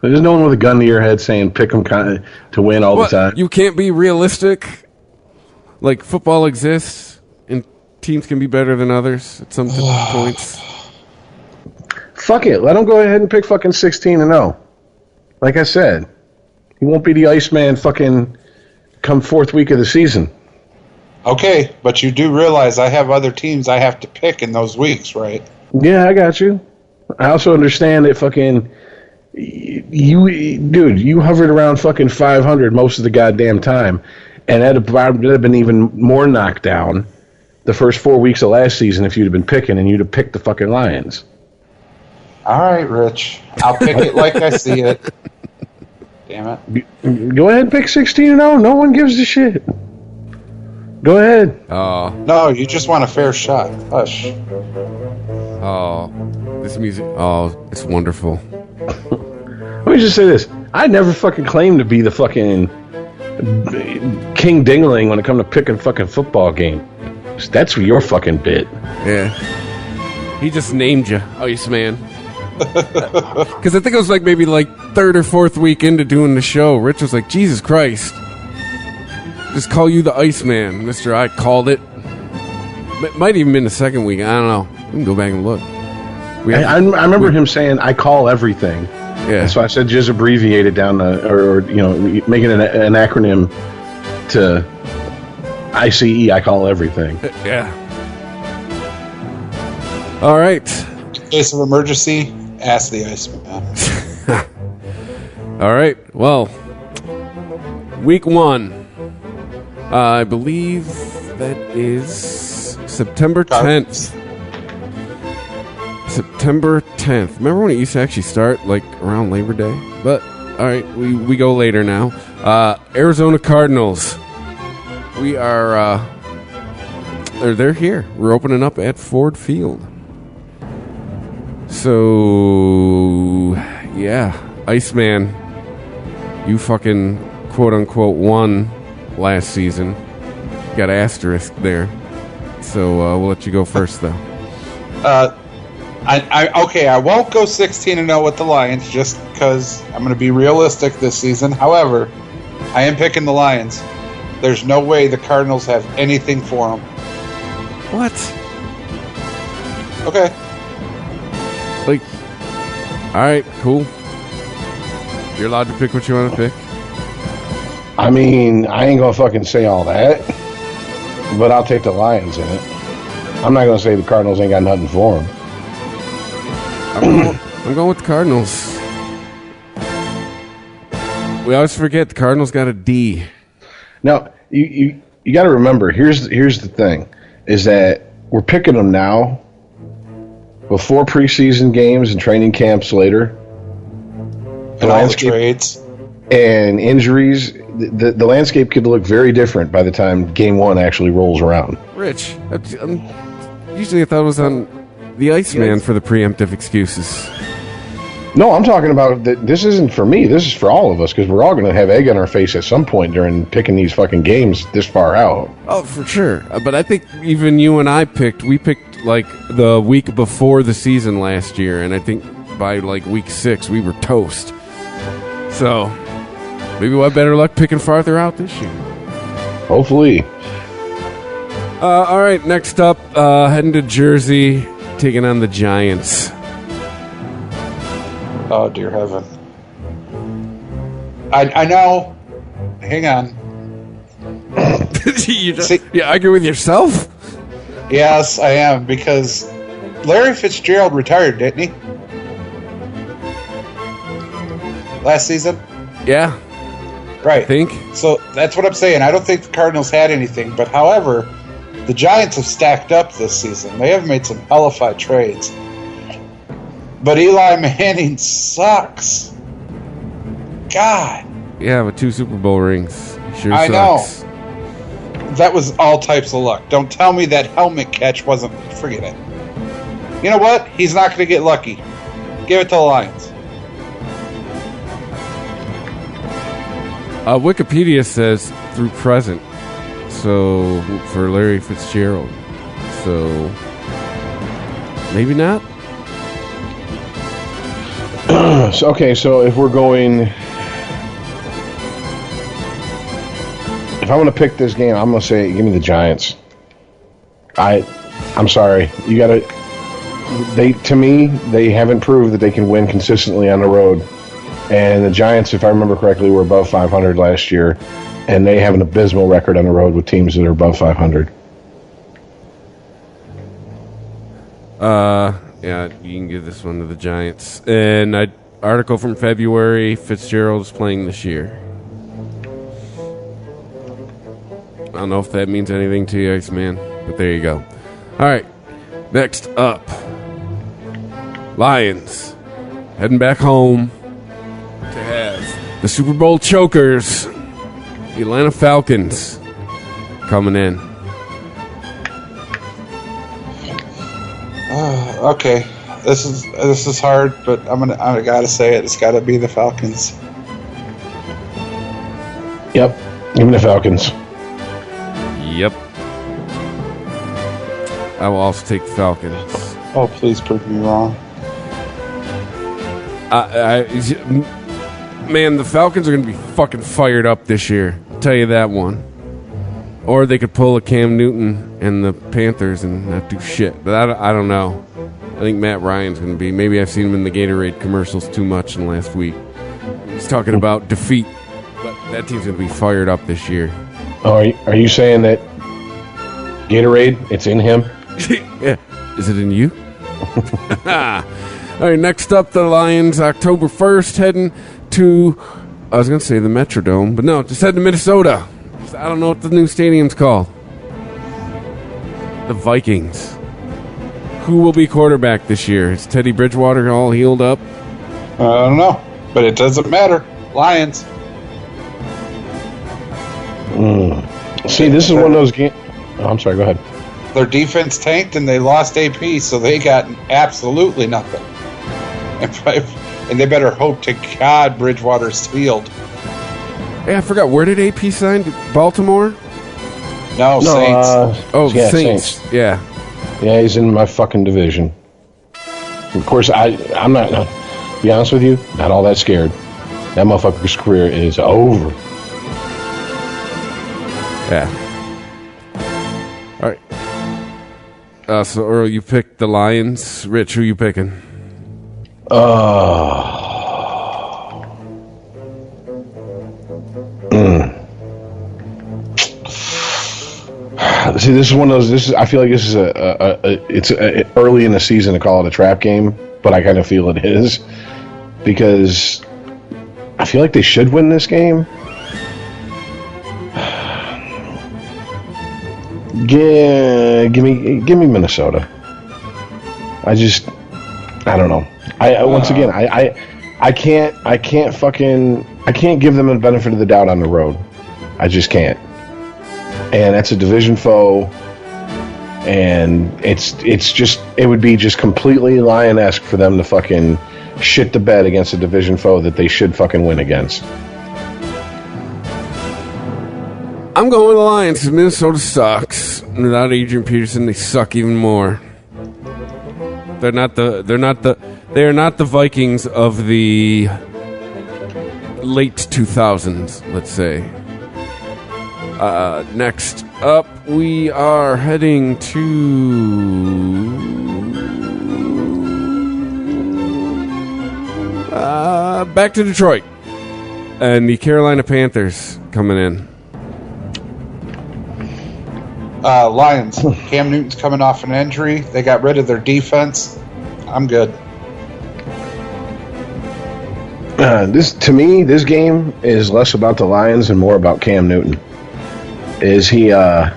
There's no one with a gun to your head saying pick them to win all the time. You can't be realistic. Like, football exists, and teams can be better than others at some points. Fuck it. Let them go ahead and pick fucking 16-0. Like I said, he won't be the Iceman fucking come fourth week of the season. Okay, but you do realize I have other teams I have to pick in those weeks, right? Yeah, I got you. I also understand that fucking you hovered around fucking 500 most of the goddamn time, and that'd have been even more knocked down the first 4 weeks of last season if you'd have been picking and you'd have picked the fucking Lions. All right, Rich. I'll pick it like I see it. Damn it. Go ahead and pick 16-0. No one gives a shit. Go ahead. Oh, No, you just want a fair shot. Hush. this music. Oh, it's wonderful. Let me just say this. I never fucking claimed to be the fucking king dingling when it comes to picking fucking football game. That's your fucking bit. Yeah. He just named you, Iceman. Because I think it was like maybe like third or fourth week into doing the show. Rich was like, Jesus Christ. Just call you the Iceman, Mr. I called it. It might even been the second week. I don't know. We can go back and look. I remember him saying, I call everything. Yeah. So I said just abbreviate it down or make it an acronym to ICE, I call everything. Yeah. All right. In case of emergency, ask the Iceman. All right. Well, week 1. I believe that is September 10th. September 10th. Remember when it used to actually start like around Labor Day? But all right, we go later now. Arizona Cardinals. We are they're here. We're opening up at Ford Field. So yeah, Iceman, you fucking quote unquote won last season. Got an asterisk there. So we'll let you go first though. I won't go 16-0 with the Lions just because I'm going to be realistic this season. However, I am picking the Lions. There's no way the Cardinals have anything for them. What? Okay. Like, all right, cool. You're allowed to pick what you want to pick. I mean, I ain't gonna fucking say all that, but I'll take the Lions in it. I'm not gonna say the Cardinals ain't got nothing for them. I'm going with the Cardinals. We always forget the Cardinals got a D. Now, you got to remember, here's the thing, is that we're picking them now before preseason games and training camps later. And all the trades. And injuries, the landscape could look very different by the time game 1 actually rolls around. Rich, usually I thought it was on the Iceman for the preemptive excuses. No, I'm talking about that. This isn't for me. This is for all of us because we're all going to have egg on our face at some point during picking these fucking games this far out. Oh, for sure. But I think even you and I we picked like the week before the season last year, and I think by like week 6 we were toast. So maybe we'll have better luck picking farther out this year. Hopefully. All right, next up, heading to Jersey, taking on the Giants. Oh, dear heaven. I know. Hang on. You argue with yourself? Yes, I am, because Larry Fitzgerald retired, didn't he? Last season? Yeah. Right. I think. So that's what I'm saying. I don't think the Cardinals had anything, but however, the Giants have stacked up this season. They have made some hellified trades. But Eli Manning sucks. God. Yeah, with 2 Super Bowl rings. Sure I sucks. know. That was all types of luck. Don't tell me that helmet catch wasn't. Forget it. You know what? He's not going to get lucky. Give it to the Lions. Wikipedia says through present. So, for Larry Fitzgerald. So, maybe not? So if we're going... If I want to pick this game, I'm going to say, give me the Giants. I'm sorry. You got to... To me, they haven't proved that they can win consistently on the road. And the Giants, if I remember correctly, were above 500 last year. And they have an abysmal record on the road with teams that are above 500. Yeah, you can give this one to the Giants. And article from February, Fitzgerald's playing this year. I don't know if that means anything to you, ICEman, but there you go. All right, next up, Lions heading back home to have the Super Bowl chokers, the Atlanta Falcons, coming in. Okay, this is hard, but I gotta say it. It's got to be the Falcons. Yep, give me the Falcons. Yep. I will also take the Falcons. Oh, please prove me wrong. Man, the Falcons are going to be fucking fired up this year. I'll tell you that one. Or they could pull a Cam Newton and the Panthers and not do shit. But I don't know. I think Matt Ryan's going to be. Maybe I've seen him in the Gatorade commercials too much in the last week. He's talking about defeat. But that team's going to be fired up this year. Oh, are you saying that Gatorade, it's in him? Yeah. Is it in you? All right, next up, the Lions, October 1st, heading to, I was going to say the Metrodome, but no, just heading to Minnesota. I don't know what the new stadium's called. The Vikings. Who will be quarterback this year? Is Teddy Bridgewater all healed up? I don't know, but it doesn't matter. Lions. See, this is one of those games. Oh, I'm sorry, go ahead. Their defense tanked and they lost AP, so they got absolutely nothing. And they better hope to God Bridgewater's healed. Hey, I forgot. Where did AP sign? Baltimore? No, Saints. Yeah, Saints. Yeah. Yeah, he's in my fucking division. Of course, I'm not, to be honest with you, not all that scared. That motherfucker's career is over. Yeah. All right. So, Earl, you picked the Lions. Rich, who you picking? See, this is one of those. I feel like this is it's early in the season to call it a trap game, but I kind of feel it is because I feel like they should win this game. Give me Minnesota. I don't know. Once again, I can't give them the benefit of the doubt on the road. I just can't. And that's a division foe, and it would be just completely Lion-esque for them to fucking shit the bed against a division foe that they should fucking win against. I'm going with the Lions. Minnesota sucks. Without Adrian Peterson, they suck even more. They are not the Vikings of the late 2000s, let's say. Next up, we are heading to back to Detroit, and the Carolina Panthers coming in. Lions. Cam Newton's coming off an injury. They got rid of their defense. I'm good. This game is less about the Lions and more about Cam Newton. Is he the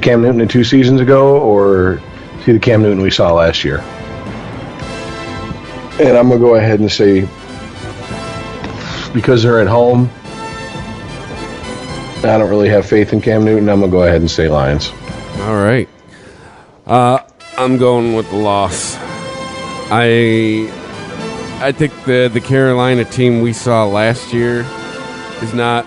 Cam Newton of 2 seasons ago, or is he the Cam Newton we saw last year? And I'm gonna go ahead and say, because they're at home, I don't really have faith in Cam Newton. I'm gonna go ahead and say Lions. All right. I'm going with the loss. I think the Carolina team we saw last year is not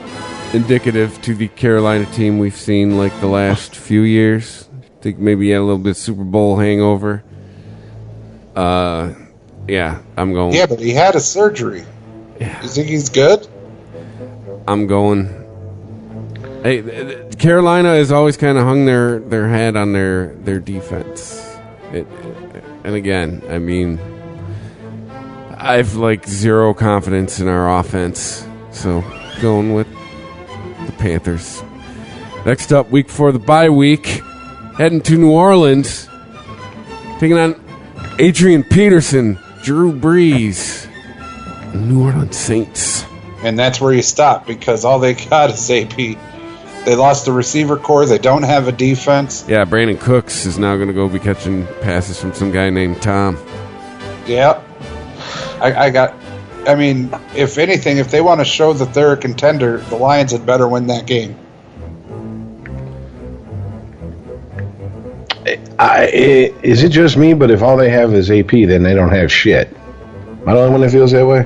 indicative to the Carolina team we've seen like the last few years. I think maybe he had a little bit of Super Bowl hangover. Yeah, I'm going. Yeah, but he had a surgery. Yeah. You think he's good? I'm going. Hey, Carolina has always kind of hung their hat on their defense. And again, I mean, I've like zero confidence in our offense, so going with the Panthers. Next up, week 4 the bye week, heading to New Orleans, taking on Adrian Peterson, Drew Brees, New Orleans Saints. And that's where you stop, because all they got is AP. They lost the receiver core. They don't have a defense. Yeah, Brandon Cooks is now going to go be catching passes from some guy named Tom. Yep. I mean, if anything, if they want to show that they're a contender, the Lions had better win that game. Is it just me? But if all they have is AP, then they don't have shit. Am I the only one that feels that way?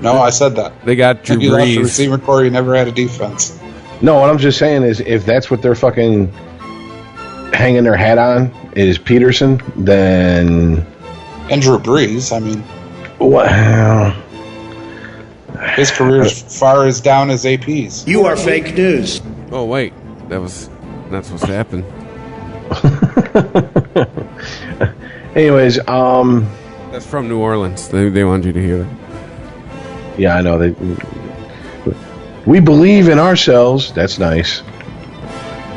No, I said that. They got Drew Brees. You lost the Brees. receiver core. You never had a defense. No, what I'm just saying is, if that's what they're fucking hanging their hat on is Peterson, then And Drew Brees. I mean, wow, his career is far as down as AP's. You are fake news. Oh wait, that's what's happened. Anyways, That's from New Orleans. They want you to hear that. yeah, I know we believe in ourselves. That's nice.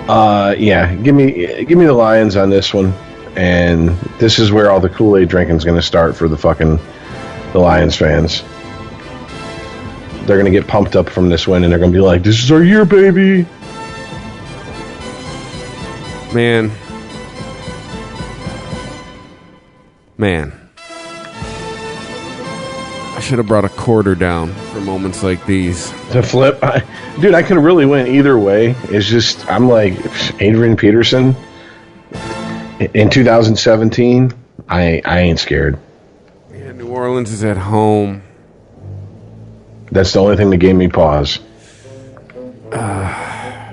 Yeah, give me the Lions on this one, and this is where all the Kool-Aid drinking is going to start for the Lions fans. They're going to get pumped up from this win, and they're going to be like, "This is our year, baby." Man. I should have brought a quarter down for moments like these. To flip, dude, I could really win either way. It's just, I'm like, Adrian Peterson in 2017, I ain't scared. Yeah, New Orleans is at home. That's the only thing that gave me pause. I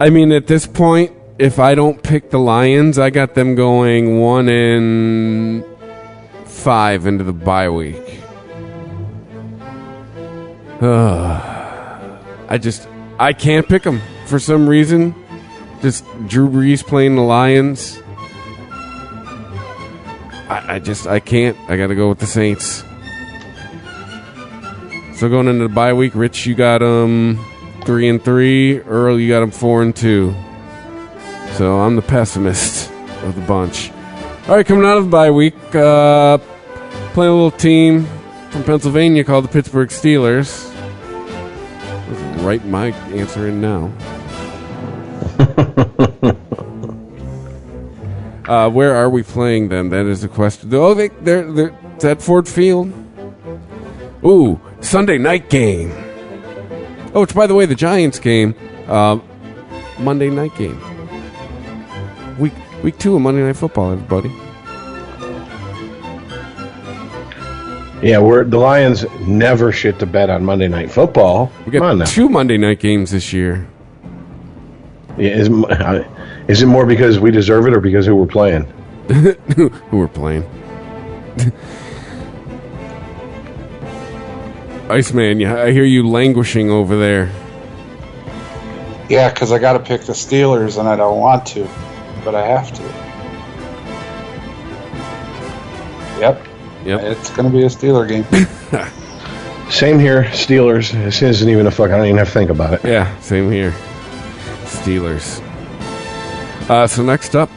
mean, at this point, if I don't pick the Lions, I got them going 1-5 into the bye week. I can't pick them for some reason. Just Drew Brees playing the Lions. I can't. I got to go with the Saints. So going into the bye week, Rich, you got them 3-3. Earl, you got them 4-2. So I'm the pessimist of the bunch. All right, coming out of the bye week, playing a little team from Pennsylvania called the Pittsburgh Steelers. Let's write my answer in now. Where are we playing them? That is the question. Oh, they're at Ford Field. Ooh, Sunday night game. Oh, which, by the way, the Giants game, Monday night game. Week 2 of Monday Night Football, everybody. Yeah, the Lions never shit the bed on Monday Night Football. We got 2 Monday night games this year. Yeah, is it more because we deserve it or because who we're playing? Who we're playing. Iceman, I hear you languishing over there. Yeah, because I got to pick the Steelers, and I don't want to, but I have to. Yep. It's going to be a Steeler game. Same here, Steelers. This isn't even a fuck. I don't even have to think about it. Yeah, same here. Steelers. So next up,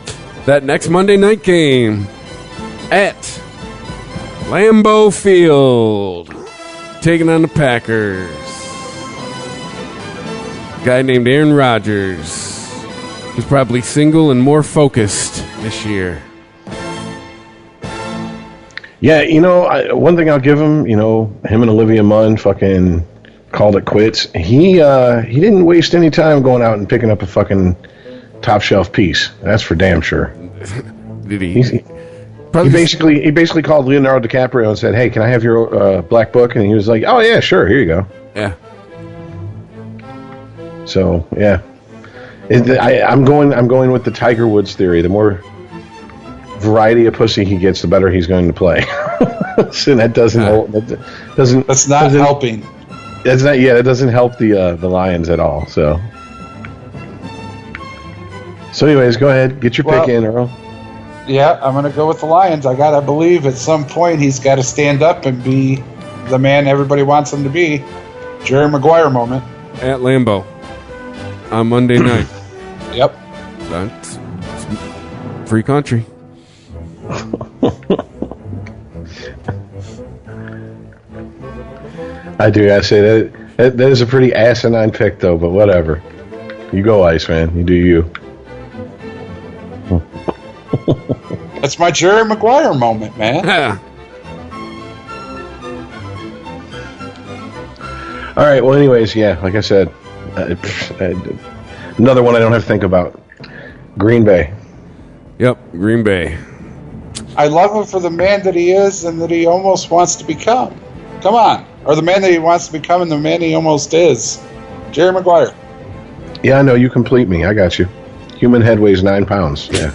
that next Monday night game at Lambeau Field, taking on the Packers. A guy named Aaron Rodgers, who's probably single and more focused this year. Yeah, one thing I'll give him, him and Olivia Munn fucking called it quits. He didn't waste any time going out and picking up a fucking top shelf piece. That's for damn sure. Did he? He basically called Leonardo DiCaprio and said, "Hey, can I have your black book?" And he was like, "Oh yeah, sure. Here you go." Yeah. So yeah, I'm going with the Tiger Woods theory. The more variety of pussy he gets, the better he's going to play. So that doesn't That's not helping. That's not. Yeah, that doesn't help the Lions at all. So anyways, go ahead, get your pick in, Earl. Yeah, I'm going to go with the Lions. I got to believe at some point he's got to stand up and be the man everybody wants him to be. Jerry Maguire moment. At Lambeau on Monday night. Yep. That's free country. I do gotta say that is a pretty asinine pick, though, but whatever. You go, Iceman. You do you. That's my Jerry Maguire moment, man. All right, well, anyways, yeah, like I said, another one I don't have to think about. Green Bay. Yep, Green Bay. I love him for the man that he is and that he almost wants to become. Come on. Or the man that he wants to become and the man he almost is. Jerry Maguire. Yeah, I know. You complete me. I got you. Human head weighs 9 pounds. Yeah.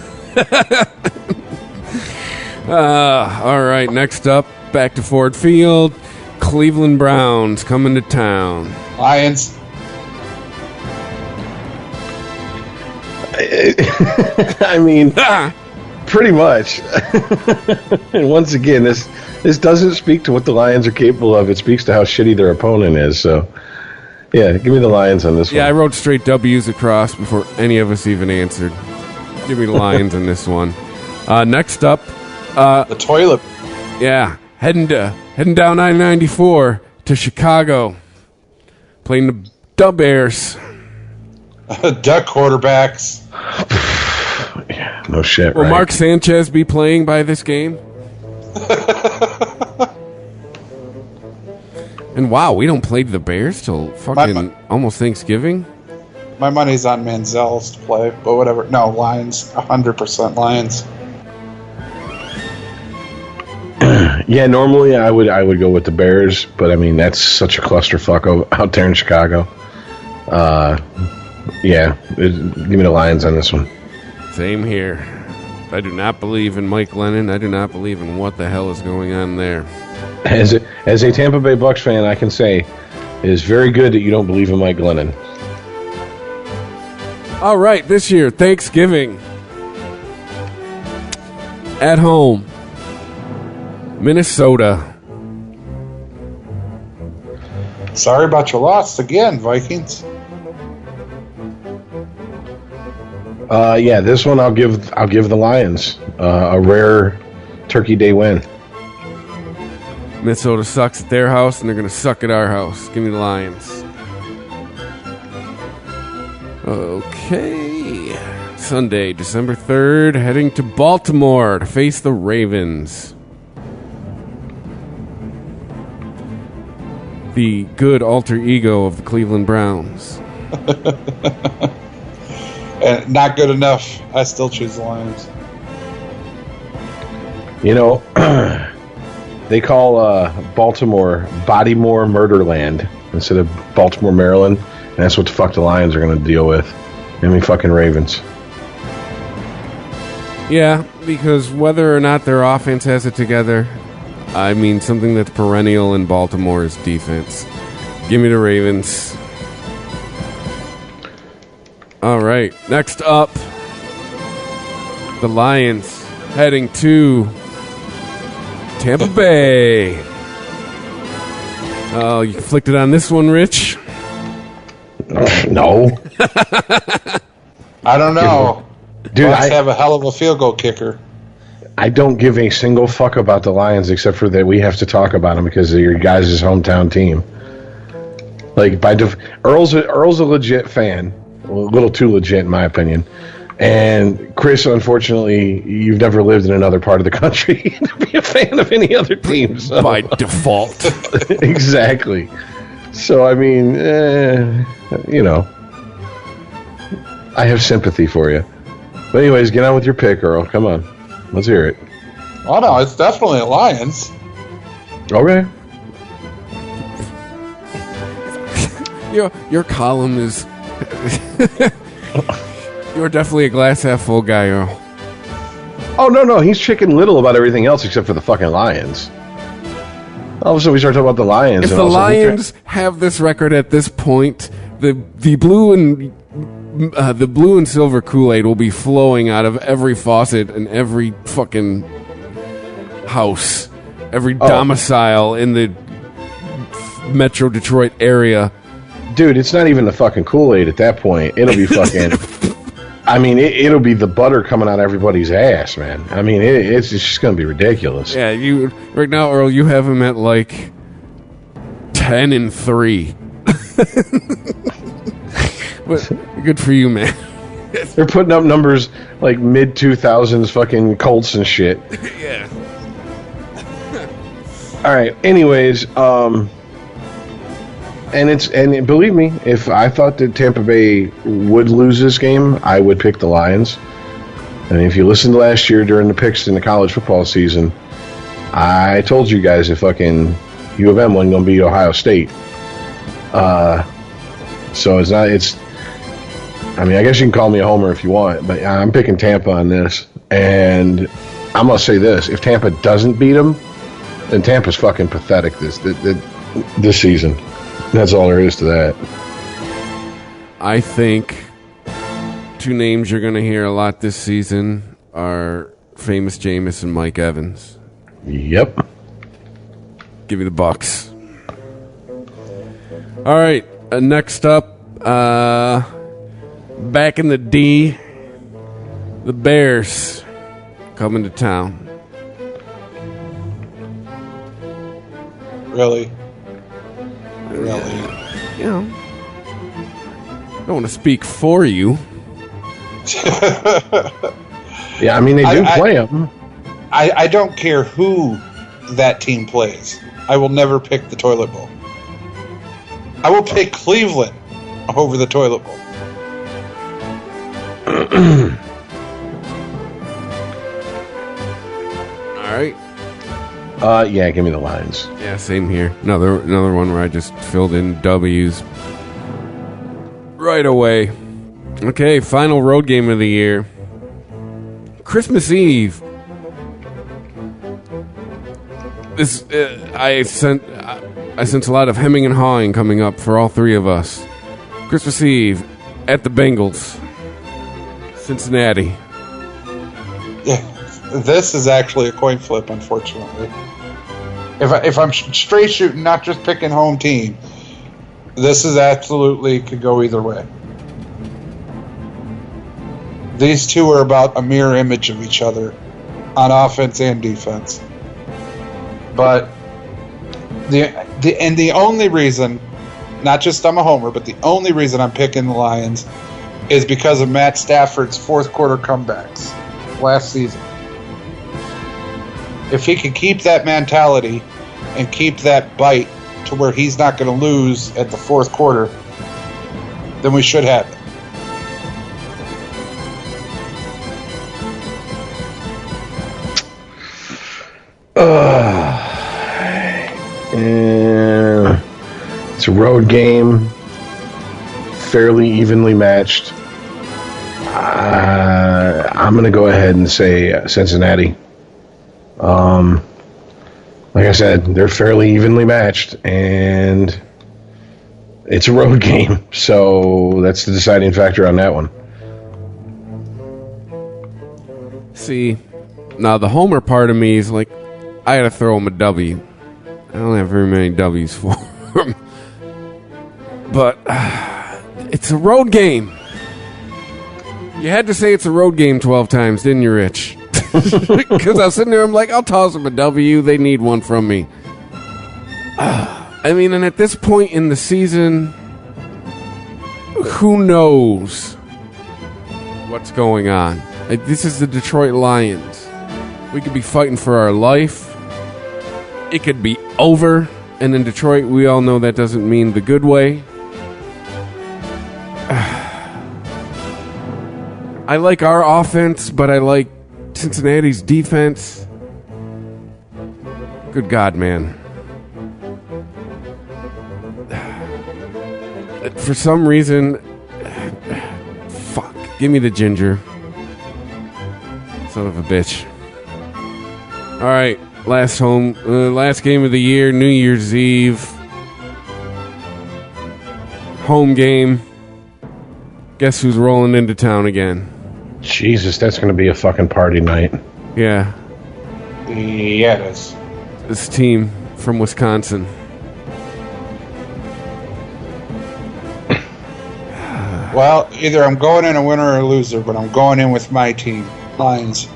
All right, next up, back to Ford Field. Cleveland Browns coming to town. Lions. I mean, pretty much. And once again, this doesn't speak to what the Lions are capable of. It speaks to how shitty their opponent is. So, yeah, give me the Lions on this one. Yeah, I wrote straight W's across before any of us even answered. Give me the Lions in this one. Next up, the toilet. Yeah, heading down I-94 to Chicago, playing the Bears. Duck quarterbacks. Yeah, no shit. Will right? Mark Sanchez be playing by this game? And wow, we don't play the Bears till fucking almost Thanksgiving. My money's on Manziel's to play, but whatever. No, Lions. 100% Lions. Yeah, normally I would go with the Bears, but I mean that's such a clusterfuck out there in Chicago. Yeah, give me the Lions on this one. Same here. I do not believe in Mike Lennon. I do not believe in what the hell is going on there. As a Tampa Bay Bucs fan, I can say it is very good that you don't believe in Mike Lennon. All right, this year, Thanksgiving. At home. Minnesota. Sorry about your loss again, Vikings. Yeah, this one I'll give the Lions a rare Turkey Day win. Minnesota sucks at their house, and they're going to suck at our house. Give me the Lions. Okay. Sunday, December 3rd, heading to Baltimore to face the Ravens. The good alter ego of the Cleveland Browns. And not good enough. I still choose the Lions. You know, they call Baltimore Bodymore Murderland instead of Baltimore, Maryland. And that's what the fuck the Lions are going to deal with. I mean, fucking Ravens. Yeah, because whether or not their offense has it together, I mean, something that's perennial in Baltimore is defense. Give me the Ravens. All right, next up, the Lions heading to Tampa Bay. Oh, you conflicted on this one, Rich? No. I don't know. Dude, Bucks have a hell of a field goal kicker. I don't give a single fuck about the Lions except for that we have to talk about them because they're your guys' hometown team. Like, Earl's a legit fan. A little too legit, in my opinion. And Chris, unfortunately, you've never lived in another part of the country to be a fan of any other team. So. By default. Exactly. So, I mean, you know, I have sympathy for you. But anyways, get on with your pick, Earl. Come on. Let's hear it. Oh, no, it's definitely Lions. Okay. Your column is... You're definitely a glass half full guy, Earl. Oh, no. He's Chicken Little about everything else except for the fucking Lions. All of a sudden, we start talking about the Lions. If the Lions have this record at this point, the blue and silver Kool-Aid will be flowing out of every faucet and every fucking house, every domicile in the Metro Detroit area. Dude, it's not even the fucking Kool-Aid at that point. It'll be fucking... I mean, it'll be the butter coming out of everybody's ass, man. I mean, it's just going to be ridiculous. Yeah, right now, Earl, you have him at like 10-3. But good for you, man. They're putting up numbers like mid-2000s fucking Colts and shit. Yeah. All right. Anyways, and believe me, if I thought that Tampa Bay would lose this game, I would pick the Lions. And if you listened to last year during the picks in the college football season, I told you guys that fucking U of M wasn't going to beat Ohio State. So it's not. I mean, I guess you can call me a homer if you want, but I'm picking Tampa on this. And I'm going to say this: if Tampa doesn't beat them, then Tampa's fucking pathetic this season. That's all there is to that. I think two names you're going to hear a lot this season are Famous Jameis and Mike Evans. Yep. Give me the Bucks. All right. Next up, back in the D, the Bears coming to town. Really? You know, I don't want to speak for you. Yeah, I mean, they do play them. I don't care who that team plays. I will never pick the toilet bowl. I will pick Cleveland over the toilet bowl. All right. Yeah, give me the Lions. Yeah, same here. Another one where I just filled in W's right away. Okay, final road game of the year. Christmas Eve. This I sense a lot of hemming and hawing coming up for all three of us. Christmas Eve at the Bengals, Cincinnati. Yeah, this is actually a coin flip, unfortunately. If I'm straight shooting, not just picking home team, this is absolutely could go either way. These two are about a mirror image of each other on offense and defense. But the only reason, not just I'm a homer, but the only reason I'm picking the Lions is because of Matt Stafford's fourth quarter comebacks last season. If he could keep that mentality and keep that bite to where he's not going to lose at the fourth quarter, then we should have it. It's a road game, fairly evenly matched. I'm going to go ahead and say Cincinnati. Like I said, they're fairly evenly matched, and it's a road game, so that's the deciding factor on that one. See, now the homer part of me is like, I gotta throw him a W. I don't have very many W's for him. But it's a road game. You had to say it's a road game 12 times, didn't you, Rich? Because I was sitting there, I'm like, I'll toss them a W. They need one from me. I mean, and at this point in the season, who knows what's going on? Like, this is the Detroit Lions. We could be fighting for our life. It could be over. And in Detroit, we all know that doesn't mean the good way. I like our offense, but I like Cincinnati's defense. Good God, man. For some reason, fuck, give me the ginger. Son of a bitch. All right, last game of the year, New Year's Eve. Home game. Guess who's rolling into town again? Jesus, that's going to be a fucking party night. Yeah. Yeah, it is. This team from Wisconsin. Well, either I'm going in a winner or a loser, but I'm going in with my team, Lions.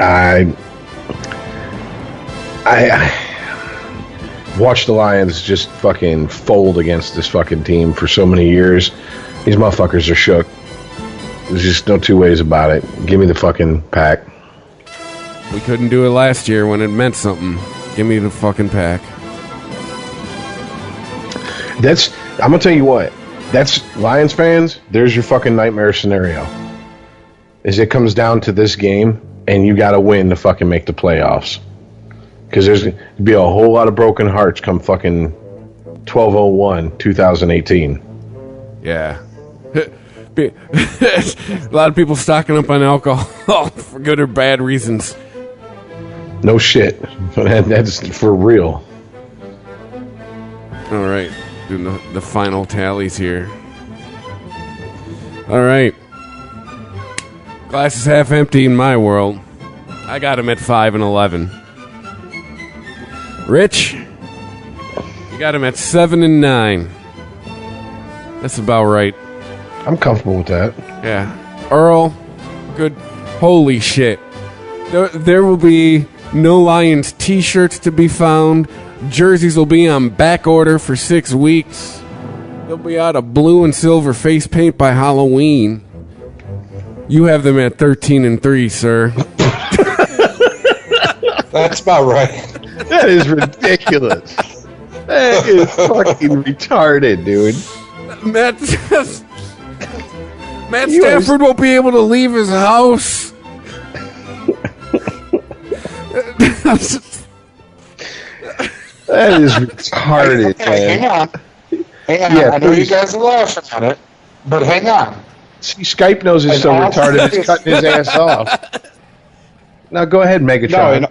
I watched the Lions just fucking fold against this fucking team for so many years. These motherfuckers are shook. There's just no two ways about it. Give me the fucking Pack. We couldn't do it last year when it meant something. Give me the fucking Pack. I'm gonna tell you what. That's Lions fans. There's your fucking nightmare scenario. Is it comes down to this game, and you got to win to fucking make the playoffs. Because there's going to be a whole lot of broken hearts come fucking 12/01/2018. Yeah. A lot of people stocking up on alcohol for good or bad reasons. No shit. That's for real. All right. Doing the final tallies here. All right. Glass is half empty in my world. I got him at 5-11. Rich, you got him at 7-9. That's about right. I'm comfortable with that. Yeah. Earl, good. Holy shit. There will be no Lions t-shirts to be found. Jerseys will be on back order for 6 weeks. They'll be out of blue and silver face paint by Halloween. You have them at 13-3, sir. That's about right. That is ridiculous. That is fucking retarded, dude. Matt Stafford won't be able to leave his house. That is retarded, okay, man. Hang on. Yeah, I know you guys are laughing at it, but hang on. See, Skype knows he's so retarded it's cutting his ass off. Now go ahead, Megatron.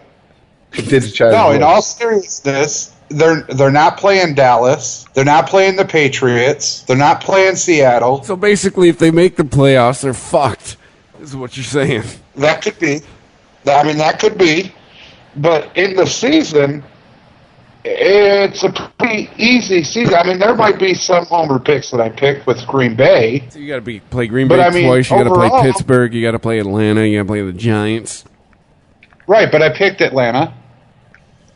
In all seriousness, they're not playing Dallas. They're not playing the Patriots. They're not playing Seattle. So basically, if they make the playoffs, they're fucked, is what you're saying. That could be. That could be. But in the season, it's a pretty easy season. There might be some homer picks that I picked with Green Bay. So you got to play Green Bay twice. You got to play Pittsburgh. You got to play Atlanta. You got to play the Giants. Right, but I picked Atlanta.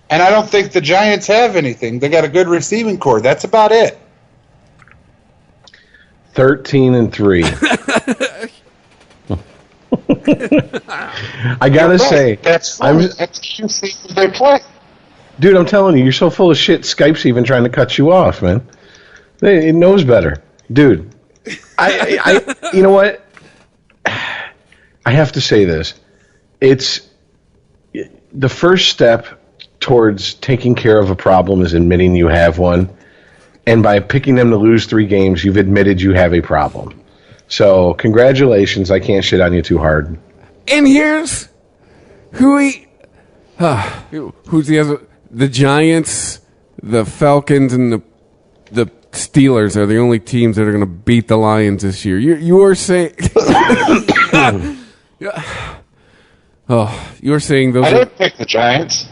And I don't think the Giants have anything. They got a good receiving core. That's about it. 13-3. I gotta say, that's two seasons they play. Dude, I'm telling you, you're so full of shit. Skype's even trying to cut you off, man. It knows better, dude. I you know what? I have to say this. It's the first step towards taking care of a problem is admitting you have one. And by picking them to lose 3 games, you've admitted you have a problem. So, congratulations. I can't shit on you too hard. And here's who's the other? The Giants, the Falcons, and the Steelers are the only teams that are going to beat the Lions this year. You were saying... you were saying those... I didn't pick the Giants.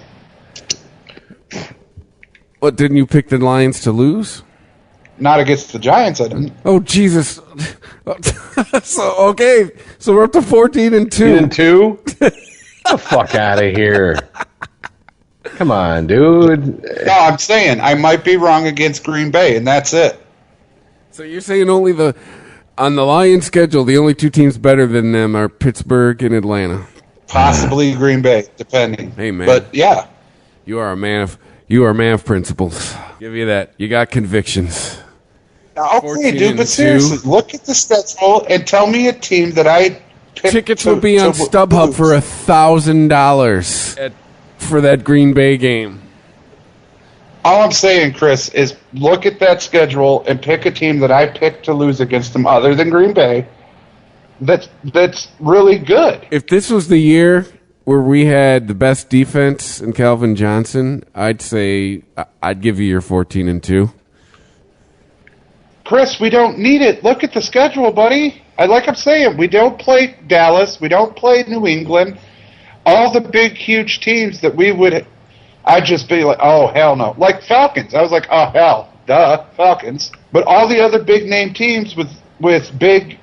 What, didn't you pick the Lions to lose? Not against the Giants, I didn't. Oh, Jesus. So we're up to 14-2. 2-2? Get the fuck out of here. Come on, dude. No, I'm saying I might be wrong against Green Bay, and that's it. So you're saying only on the Lions schedule, the only 2 teams better than them are Pittsburgh and Atlanta. Possibly Green Bay, depending. Hey, man. But, yeah. You are a man of principles. Give you that. You got convictions. Okay, dude, but seriously, look at the schedule and tell me a team that I picked. Tickets will be on StubHub for $1,000 for that Green Bay game. All I'm saying, Chris, is look at that schedule and pick a team that I picked to lose against them other than Green Bay that's really good. If this was the year where we had the best defense in Calvin Johnson, I'd say I'd give you your 14-2. Chris, we don't need it. Look at the schedule, buddy. Like I'm saying, we don't play Dallas. We don't play New England. All the big, huge teams that I'd just be like, oh, hell no. Like Falcons. I was like, oh, hell, duh, Falcons. But all the other big-name teams with big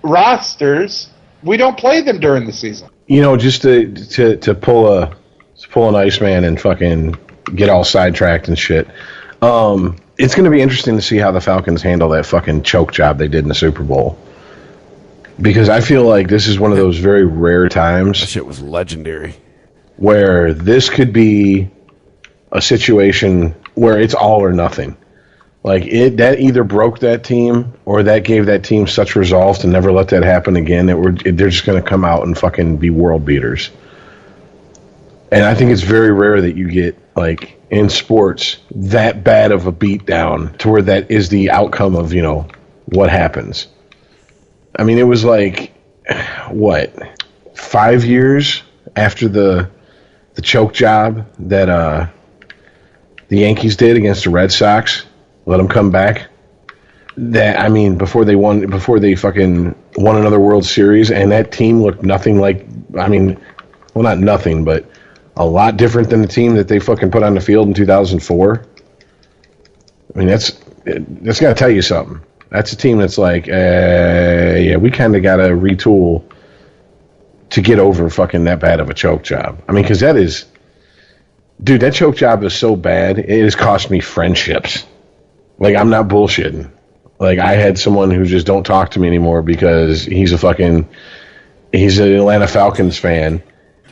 rosters, we don't play them during the season. You know, just to pull an ICEman and fucking get all sidetracked and shit. It's going to be interesting to see how the Falcons handle that fucking choke job they did in the Super Bowl. Because I feel like this is one of those very rare times. That shit was legendary. Where this could be a situation where it's all or nothing. Like, that either broke that team or that gave that team such resolve to never let that happen again that they're just going to come out and fucking be world beaters. And I think it's very rare that you get, like, in sports, that bad of a beatdown to where that is the outcome of, you know, what happens. I mean, it was like, 5 years after the choke job that the Yankees did against the Red Sox, let them come back. Before they fucking won another World Series, and that team looked nothing like, not nothing, but a lot different than the team that they fucking put on the field in 2004. I mean, that's got to tell you something. That's a team that's like, we kind of got to retool to get over fucking that bad of a choke job. I mean, because that choke job is so bad, it has cost me friendships. Like, I'm not bullshitting. Like, I had someone who just don't talk to me anymore because he's an Atlanta Falcons fan.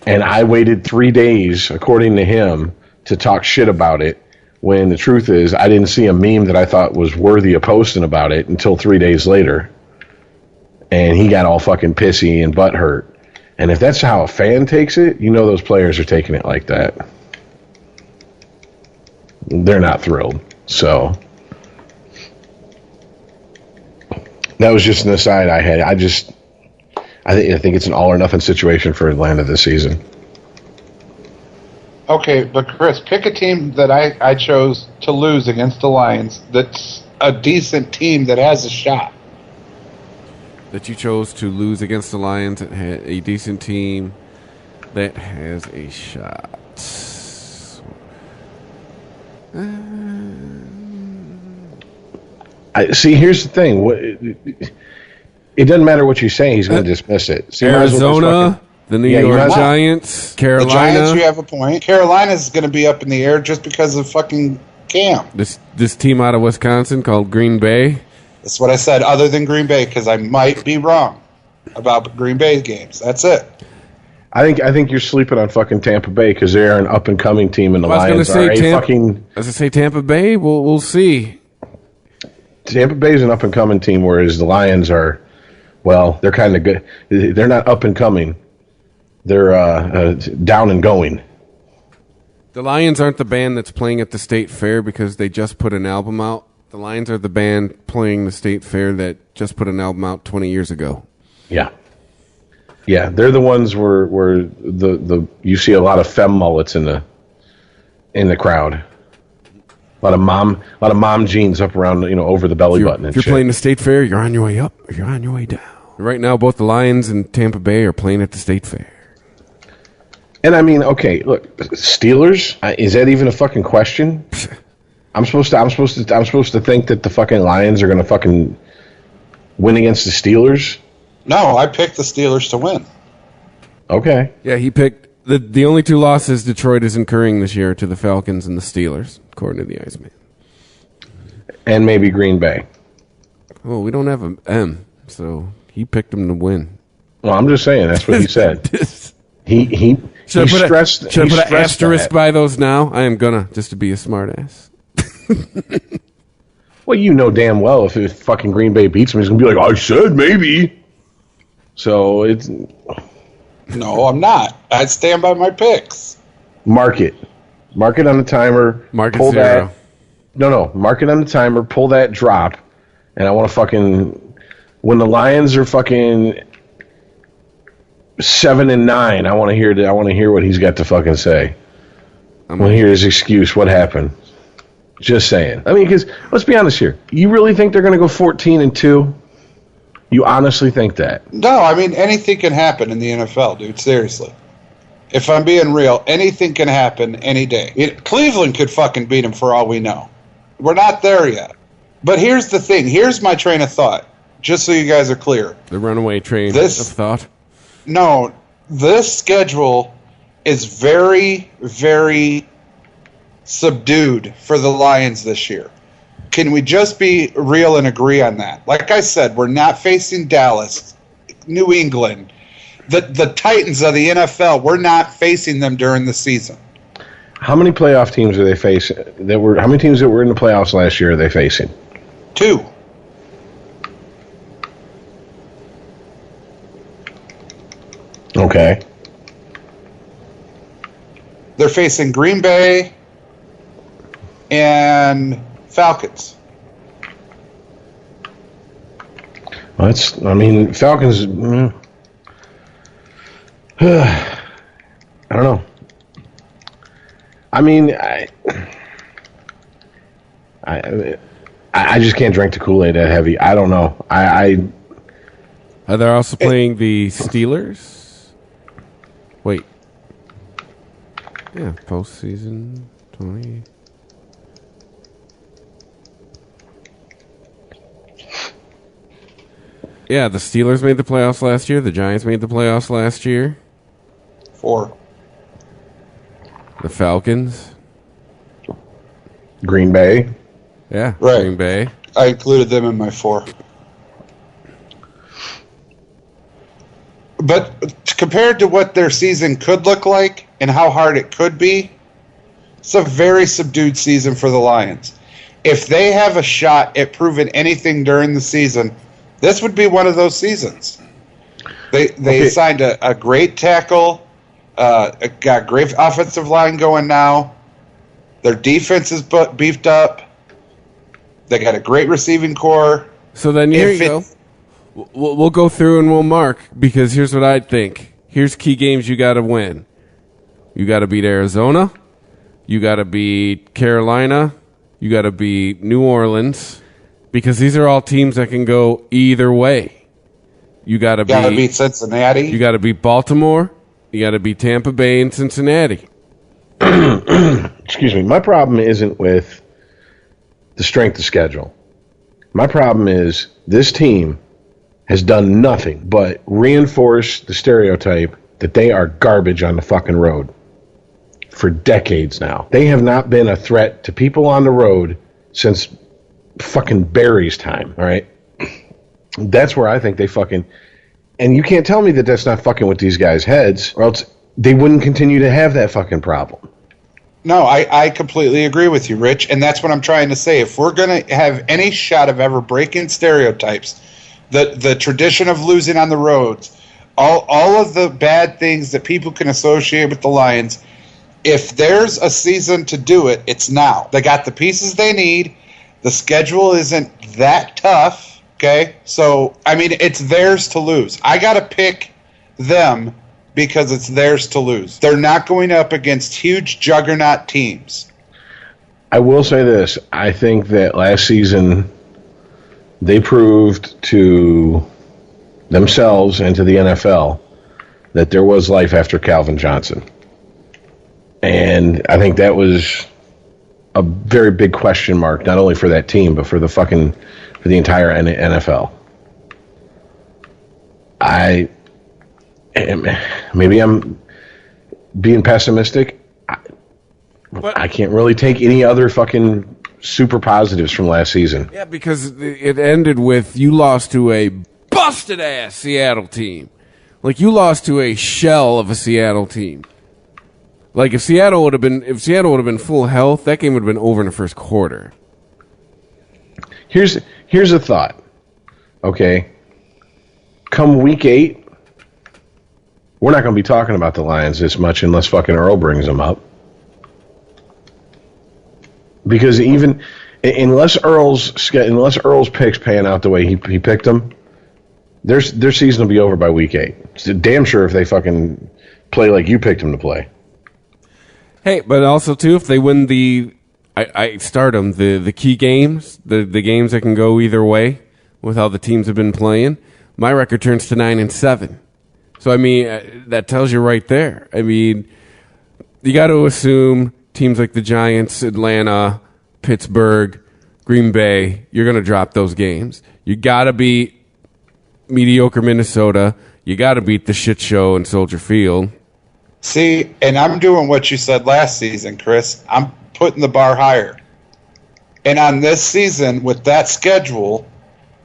And I waited 3 days, according to him, to talk shit about it, when the truth is I didn't see a meme that I thought was worthy of posting about it until 3 days later. And he got all fucking pissy and butthurt. And if that's how a fan takes it, you know those players are taking it like that. They're not thrilled. So that was just an aside I had. I think it's an all-or-nothing situation for Atlanta this season. Okay, but Chris, pick a team that I chose to lose against the Lions that's a decent team that has a shot. That you chose to lose against the Lions, a decent team that has a shot. Here's the thing. It doesn't matter what you say; he's going to dismiss it. So Arizona, the New York Giants, Carolina. The Giants, you have a point. Carolina's going to be up in the air just because of fucking Cam. This team out of Wisconsin called Green Bay. That's what I said, other than Green Bay, because I might be wrong about Green Bay games. That's it. I think you're sleeping on fucking Tampa Bay because they are an up and coming team, and the Lions are fucking. I was going to say Tampa Bay. We'll see. Tampa Bay is an up and coming team, whereas the Lions are Well, they're kind of good. They're not up and coming. They're down and going. The Lions aren't the band that's playing at the State Fair because they just put an album out. The Lions are the band playing the State Fair that just put an album out 20 years ago. Yeah. Yeah, they're the ones where the you see a lot of femme mullets in the crowd. A lot of mom jeans up around, over the belly button. If you're playing the State Fair, you're on your way up or you're on your way down. Right now, both the Lions and Tampa Bay are playing at the State Fair. And I mean, okay, look, Steelers, is that even a fucking question? I'm supposed to think that the fucking Lions are going to fucking win against the Steelers? No, I picked the Steelers to win. Okay. Yeah, he picked the only two losses Detroit is incurring this year to the Falcons and the Steelers, according to the ICEman. And maybe Green Bay. Well, we don't have an M, so he picked them to win. Well, I'm just saying, that's what he said. Should I put an asterisk by those now? I am gonna, just to be a smart ass. Well, you know damn well if fucking Green Bay beats him, he's going to be like, I said maybe. So it's... No, I'm not. I stand by my picks. Mark it. Mark it on the timer. Mark it pull 0. That. No. Mark it on the timer. Pull that drop. And I want to fucking... When the Lions are fucking 7-9, I want to hear what he's got to fucking say. I want to hear his excuse. What happened? Just saying. I mean, because let's be honest here. You really think they're going to go 14-2? You honestly think that? No, I mean, anything can happen in the NFL, dude. Seriously. If I'm being real, anything can happen any day. Cleveland could fucking beat them for all we know. We're not there yet. But here's the thing. Here's my train of thought, just so you guys are clear. The runaway train of thought? No, this schedule is very, very subdued for the Lions this year. Can we just be real and agree on that? Like I said, we're not facing Dallas, New England, the Titans of the NFL. We're not facing them during the season. How many playoff teams are they facing? How many teams that were in the playoffs last year are they facing? 2. Okay. They're facing Green Bay and Falcons. Falcons. I don't know. I mean, I just can't drink the Kool-Aid that heavy. I don't know. They're also playing the Steelers. Wait. Yeah, postseason 20. Yeah, the Steelers made the playoffs last year. The Giants made the playoffs last year. 4. The Falcons. Green Bay. Yeah, right. Green Bay. I included them in my 4. But compared to what their season could look like and how hard it could be, it's a very subdued season for the Lions. If they have a shot at proving anything during the season, this would be one of those seasons. They signed a great tackle, got great offensive line going now. Their defense is beefed up. They got a great receiving core. So then here you go. We'll go through and we'll mark, because here's what I think. Here's key games you got to win. You got to beat Arizona. You got to beat Carolina. You got to beat New Orleans, because these are all teams that can go either way. You got to beat Cincinnati. You got to beat Baltimore. You got to beat Tampa Bay and Cincinnati. Excuse me. My problem isn't with the strength of schedule. My problem is this team has done nothing but reinforce the stereotype that they are garbage on the fucking road for decades now. They have not been a threat to people on the road since fucking Barry's time, all right? That's where I think they fucking... And you can't tell me that that's not fucking with these guys' heads, or else they wouldn't continue to have that fucking problem. No, I completely agree with you, Rich, and that's what I'm trying to say. If we're going to have any shot of ever breaking stereotypes, the tradition of losing on the roads, all of the bad things that people can associate with the Lions. If there's a season to do it, it's now. They got the pieces they need. The schedule isn't that tough, okay? So, I mean, it's theirs to lose. I got to pick them because it's theirs to lose. They're not going up against huge juggernaut teams. I will say this. I think that last season they proved to themselves and to the NFL that there was life after Calvin Johnson. And I think that was a very big question mark, not only for that team, but for the entire NFL. Maybe I'm being pessimistic. I can't really take any other fucking super positives from last season. Yeah, because it ended with you lost to a busted ass Seattle team. Like you lost to a shell of a Seattle team. Like if Seattle would have been full health, that game would have been over in the first quarter. Here's a thought. Okay. Come week 8, we're not going to be talking about the Lions this much unless fucking Earl brings them up. Because even unless Earl's picks pan out the way he picked them, their season will be over by week 8. It's damn sure if they fucking play like you picked them to play. Hey, but also too, if they win I start them the key games, the games that can go either way with how the teams have been playing. My record turns to 9-7. So I mean that tells you right there. I mean, you got to assume teams like the Giants, Atlanta, Pittsburgh, Green Bay, you're going to drop those games. You got to beat mediocre Minnesota. You got to beat the shit show in Soldier Field. See, and I'm doing what you said last season, Chris. I'm putting the bar higher. And on this season, with that schedule,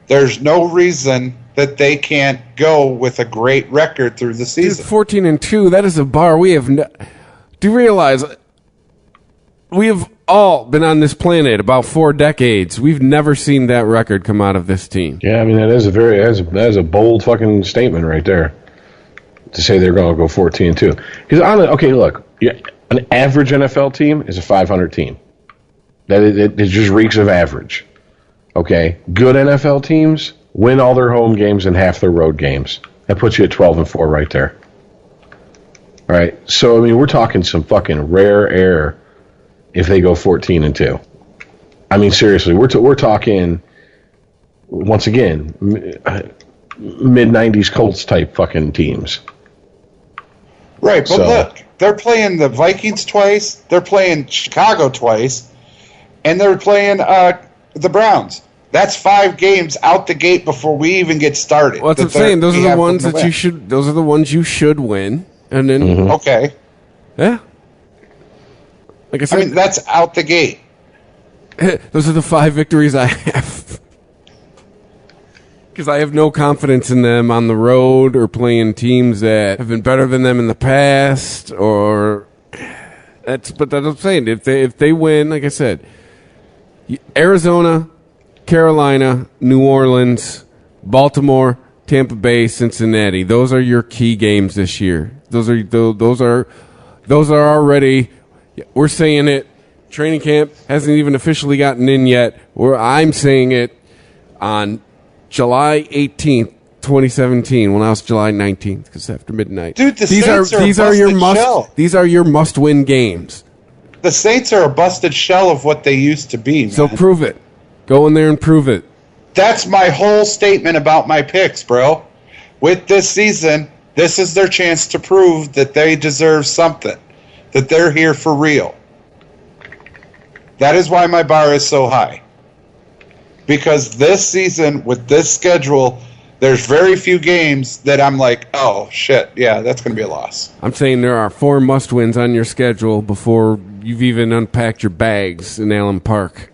there's no reason that they can't go with a great record through the season. 14-2, that is a bar we have do you realize we have all been on this planet about 4 decades. We've never seen that record come out of this team. Yeah, I mean that is a bold fucking statement right there. To say they're going to go 14-2. Because okay, look, an average NFL team is a 500 team. It just reeks of average. Okay, good NFL teams win all their home games and half their road games. That puts you at 12-4 right there. All right, so I mean we're talking some fucking rare air if they go 14-2. I mean seriously, we're talking once again mid-90s Colts type fucking teams. Right, but look, they're playing the Vikings twice, they're playing Chicago twice, and they're playing the Browns. That's 5 games out the gate before we even get started. Well, that's what I'm saying. Those are the ones that you should. Those are the ones you should win, and then okay, yeah. Like I said, I mean that's out the gate. Those are the 5 victories I have. Because I have no confidence in them on the road or playing teams that have been better than them in the past. But that's what I'm saying. If they win, like I said, Arizona, Carolina, New Orleans, Baltimore, Tampa Bay, Cincinnati. Those are your key games this year. Those are already. We're saying it. Training camp hasn't even officially gotten in yet. I'm saying it on July 18th, 2017. Well, now it's July 19th because after midnight. Dude, these are your must-win games. The Saints are a busted shell of what they used to be, man. So prove it. Go in there and prove it. That's my whole statement about my picks, bro. With this season, this is their chance to prove that they deserve something, that they're here for real. That is why my bar is so high. Because this season, with this schedule, there's very few games that I'm like, oh, shit, yeah, that's going to be a loss. I'm saying there are 4 must-wins on your schedule before you've even unpacked your bags in Allen Park.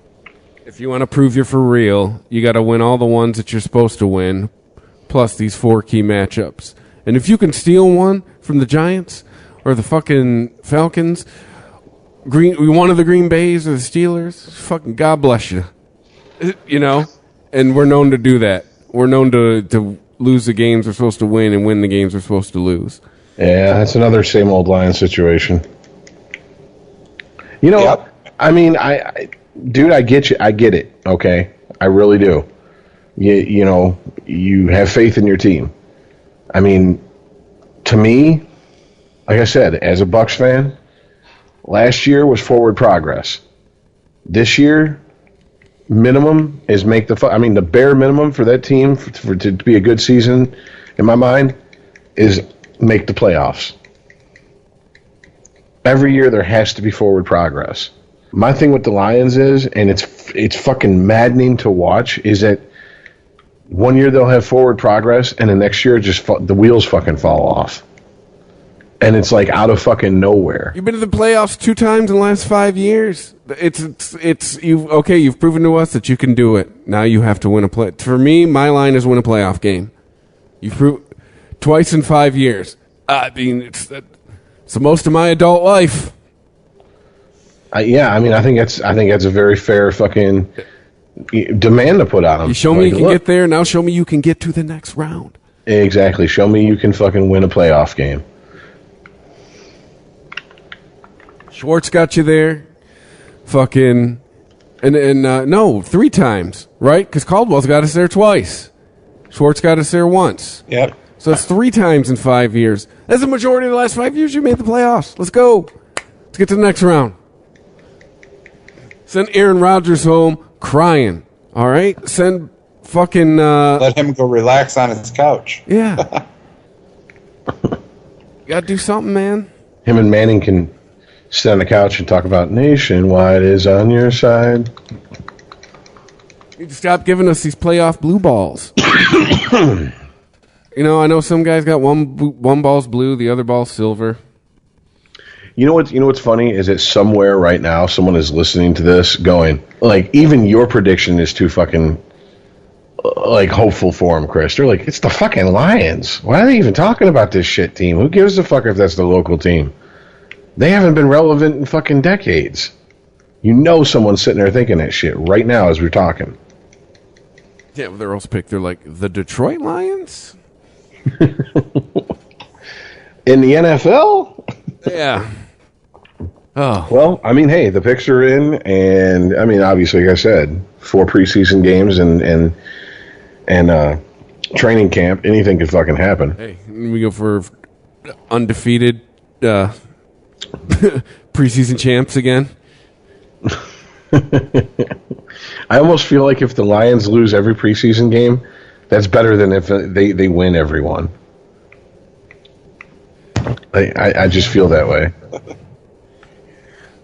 If you want to prove you're for real, you got to win all the ones that you're supposed to win, plus these 4 key matchups. And if you can steal one from the Giants or the fucking Falcons, one of the Green Bays or the Steelers, fucking God bless you. You know, and we're known to do that. we're known to lose the games we're supposed to win and win the games we're supposed to lose. Yeah, that's another same old Lions situation. You know, Yep. I mean, dude, I get you. I get it. Okay, I really do. You know, you have faith in your team. I mean, to me, like I said, as a Bucs fan, last year was forward progress. This year, minimum is make the. I mean, the bare minimum for that team for to be a good season, in my mind, is make the playoffs. Every year there has to be forward progress. My thing with the Lions is, and it's fucking maddening to watch, is that one year they'll have forward progress, and the next year just the wheels fucking fall off, and it's like out of fucking nowhere. You've been to the playoffs 2 times in the last 5 years. You've proven to us that you can do it. Now you have to win a play. For me, my line is win a playoff game. You've proved twice in 5 years. I mean, it's the most of my adult life. Yeah, I mean, I think that's a very fair fucking demand to put on them. You show me you can get there, now show me you can get to the next round. Exactly. Show me you can fucking win a playoff game. Schwartz got you there. Fucking, no, 3 times, right? Because Caldwell's got us there twice. Schwartz got us there once. Yep. So that's 3 times in 5 years. That's the majority of the last 5 years you made the playoffs. Let's go. Let's get to the next round. Send Aaron Rodgers home crying. All right? Send fucking... Let him go relax on his couch. Yeah. You got to do something, man. Him and Manning can sit on the couch and talk about Nationwide is on your side. You need to stop giving us these playoff blue balls. You know, I know some guys got one ball's blue, the other ball's silver. You know what's funny is that somewhere right now someone is listening to this going, like, even your prediction is too fucking like hopeful for them, Chris. They're like, it's the fucking Lions. Why are they even talking about this shit team? Who gives a fuck if that's the local team? They haven't been relevant in fucking decades. You know someone's sitting there thinking that shit right now as we're talking. Yeah, well, they're also picked. They're like, the Detroit Lions? In the NFL? Yeah. Oh. Well, I mean, hey, the picks are in, and I mean, obviously, like I said, 4 preseason games and training camp. Anything could fucking happen. Hey, we go for undefeated preseason champs again. I almost feel like if the Lions lose every preseason game, that's better than if they win every one. I just feel that way.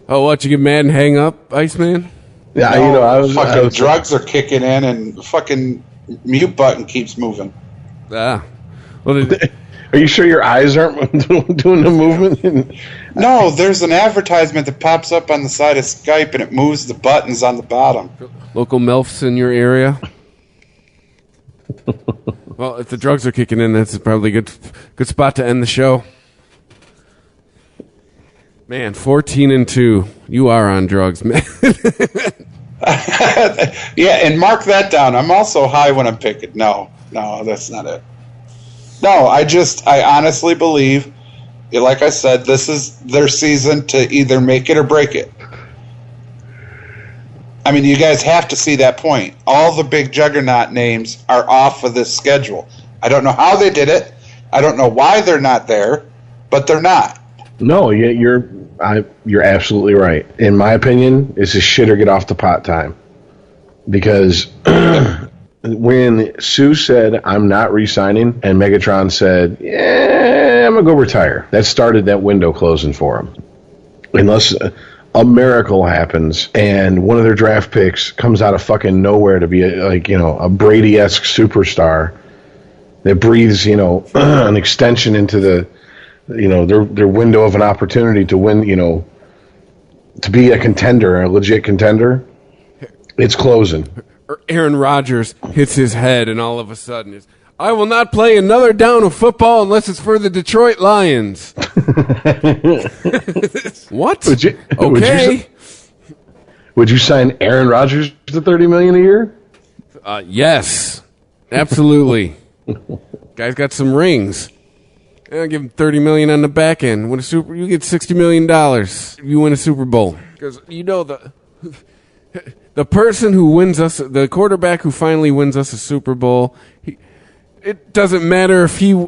Oh, what? You get mad and hang up, ICEman? Yeah, no, I was drugs are kicking in, and the fucking mute button keeps moving. Ah. Well, are you sure your eyes aren't doing the movement? No, there's an advertisement that pops up on the side of Skype, and it moves the buttons on the bottom. Local MILFs in your area? Well, if the drugs are kicking in, that's probably a good spot to end the show. Man, 14-2. You are on drugs, man. Yeah, and mark that down. I'm also high when I'm picking. No, that's not it. No, I honestly believe, like I said, this is their season to either make it or break it. I mean, you guys have to see that point. All the big juggernaut names are off of this schedule. I don't know how they did it. I don't know why they're not there, but they're not. No, you're absolutely right. In my opinion, it's a shit or get off the pot time. Because when Sue said, I'm not re-signing, and Megatron said, yeah, I'm going to go retire, that started that window closing for him. Unless a miracle happens and one of their draft picks comes out of fucking nowhere to be a Brady-esque superstar that breathes, an extension into the, their window of an opportunity to win, to be a contender, a legit contender, it's closing. Aaron Rodgers hits his head, and all of a sudden, I will not play another down of football unless it's for the Detroit Lions. What? Would you sign Aaron Rodgers to $30 million a year? Yes. Absolutely. Guy's got some rings. I'll give him $30 million on the back end. You get $60 million if you win a Super Bowl. Because the person who wins us, the quarterback who finally wins us a Super Bowl, it doesn't matter if he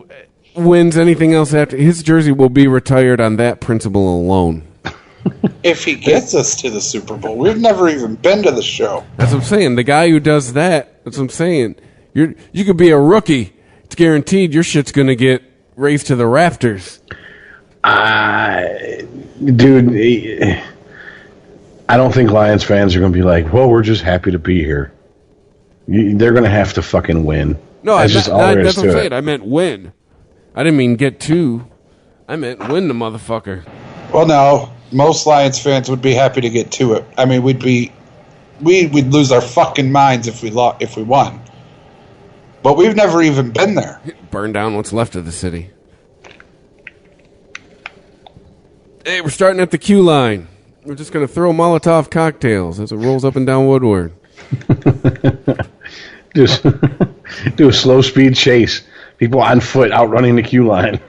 wins anything else after. His jersey will be retired on that principle alone. If he gets us to the Super Bowl, we've never even been to the show. That's what I'm saying. The guy who does that, that's what I'm saying. You could be a rookie. It's guaranteed your shit's going to get raised to the rafters. Dude, I don't think Lions fans are going to be like, well, we're just happy to be here. They're going to have to fucking win. No, that's what I'm saying. I meant win. I didn't mean get to. I meant win the motherfucker. Well, no. Most Lions fans would be happy to get to it. I mean, we'd lose our fucking minds if we won. But we've never even been there. Burn down what's left of the city. Hey, we're starting at the queue line. We're just going to throw Molotov cocktails as it rolls up and down Woodward. Do a slow speed chase. People on foot outrunning the queue line.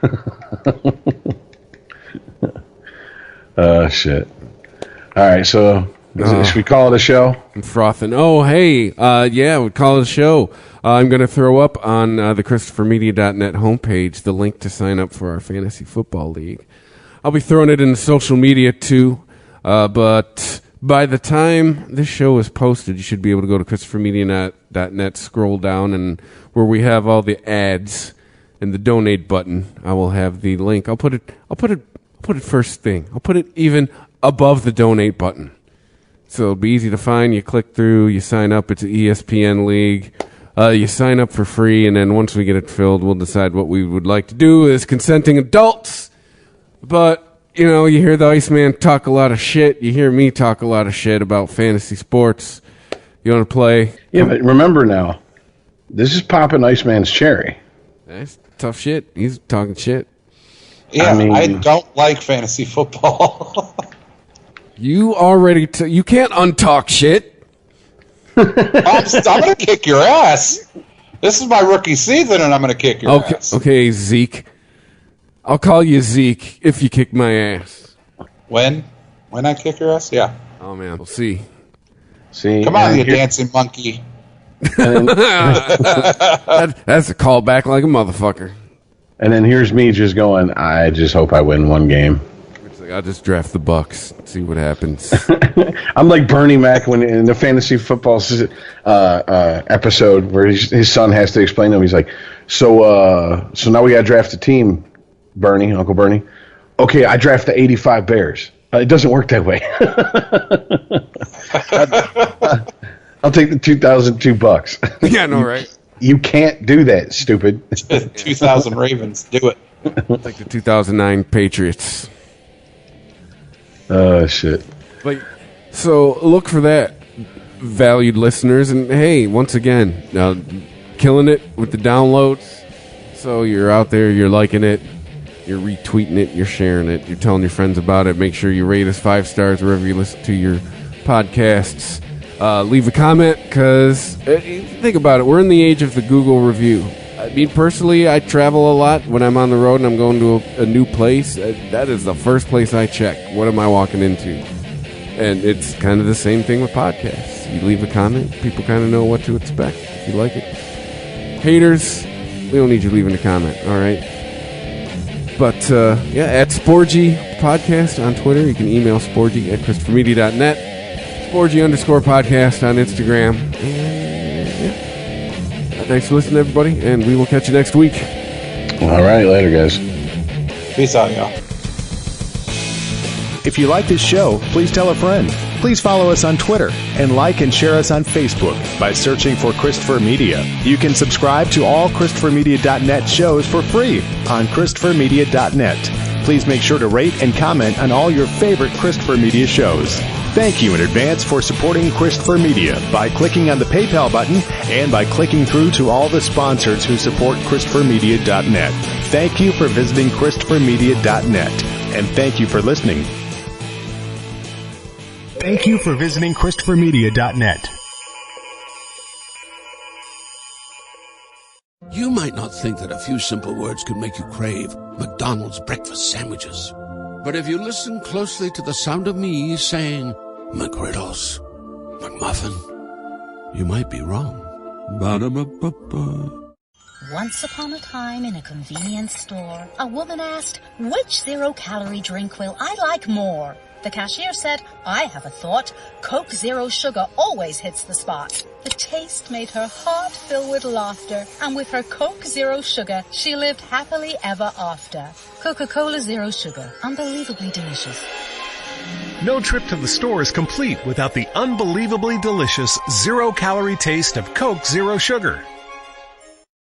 Shit. All right, so should we call it a show? I'm frothing. Oh, hey. Yeah, we'd call it a show. I'm going to throw up on the ChristopherMedia.net homepage the link to sign up for our Fantasy Football League. I'll be throwing it in social media, too. But by the time this show is posted, you should be able to go to ChristopherMedia.net, scroll down, and where we have all the ads and the donate button, I will have the link. I'll put it first thing. I'll put it even above the donate button. So it'll be easy to find. You click through, you sign up. It's an ESPN league. You sign up for free, and then once we get it filled, we'll decide what we would like to do as consenting adults. But, you hear the ICEman talk a lot of shit. You hear me talk a lot of shit about fantasy sports. You want to play? Yeah, but remember now, this is popping ICEman's cherry. That's tough shit. He's talking shit. Yeah, I don't like fantasy football. You already... you can't untalk shit. I'm going to kick your ass. This is my rookie season, and I'm going to kick your ass. Okay, Zeke. I'll call you Zeke if you kick my ass. When? When I kick your ass? Yeah. Oh, man. We'll see. Come on, you dancing monkey. That's a callback like a motherfucker. And then here's me just going, I just hope I win one game. It's like, I'll just draft the Bucks, see what happens. I'm like Bernie Mac when in the fantasy football episode where his son has to explain to him. He's like, so now we got to draft a team, Bernie, Uncle Bernie. Okay, I draft the 85 Bears. It doesn't work that way. I'll take the 2002 Bucks. Yeah, no, right? You can't do that, stupid. 2000 Ravens, do it. It's like the 2009 Patriots. Oh, shit. So look for that, valued listeners. And hey, once again, killing it with the downloads. So you're out there, you're liking it, you're retweeting it, you're sharing it, you're telling your friends about it. Make sure you rate us 5 stars wherever you listen to your podcasts. Leave a comment, because think about it. We're in the age of the Google review. Me personally, I travel a lot when I'm on the road and I'm going to a new place. That is the first place I check. What am I walking into? And it's kind of the same thing with podcasts. You leave a comment, people kind of know what to expect if you like it. Haters, we don't need you leaving a comment, all right? But, yeah, at Sporgy Podcast on Twitter. You can email Sporgy at ChristopherMedia.net. Sporgy_podcast on Instagram. And, yeah. Thanks for listening, everybody, and we will catch you next week. All right, later, guys. Peace out, y'all. If you like this show, please tell a friend. Please follow us on Twitter and like and share us on Facebook by searching for Christopher Media. You can subscribe to all ChristopherMedia.net shows for free on ChristopherMedia.net. Please make sure to rate and comment on all your favorite Christopher Media shows. Thank you in advance for supporting Christopher Media by clicking on the PayPal button and by clicking through to all the sponsors who support ChristopherMedia.net. Thank you for visiting ChristopherMedia.net, and thank you for listening. Thank you for visiting ChristopherMedia.net. You might not think that a few simple words could make you crave McDonald's breakfast sandwiches. But if you listen closely to the sound of me saying McGriddles, McMuffin, you might be wrong. Ba-da-ba-ba-ba. Once upon a time in a convenience store, a woman asked, "Which zero-calorie drink will I like more?" The cashier said, "I have a thought. Coke Zero Sugar always hits the spot." The taste made her heart fill with laughter, and with her Coke Zero Sugar, she lived happily ever after. Coca-Cola Zero Sugar, unbelievably delicious. No trip to the store is complete without the unbelievably delicious zero-calorie taste of Coke Zero Sugar.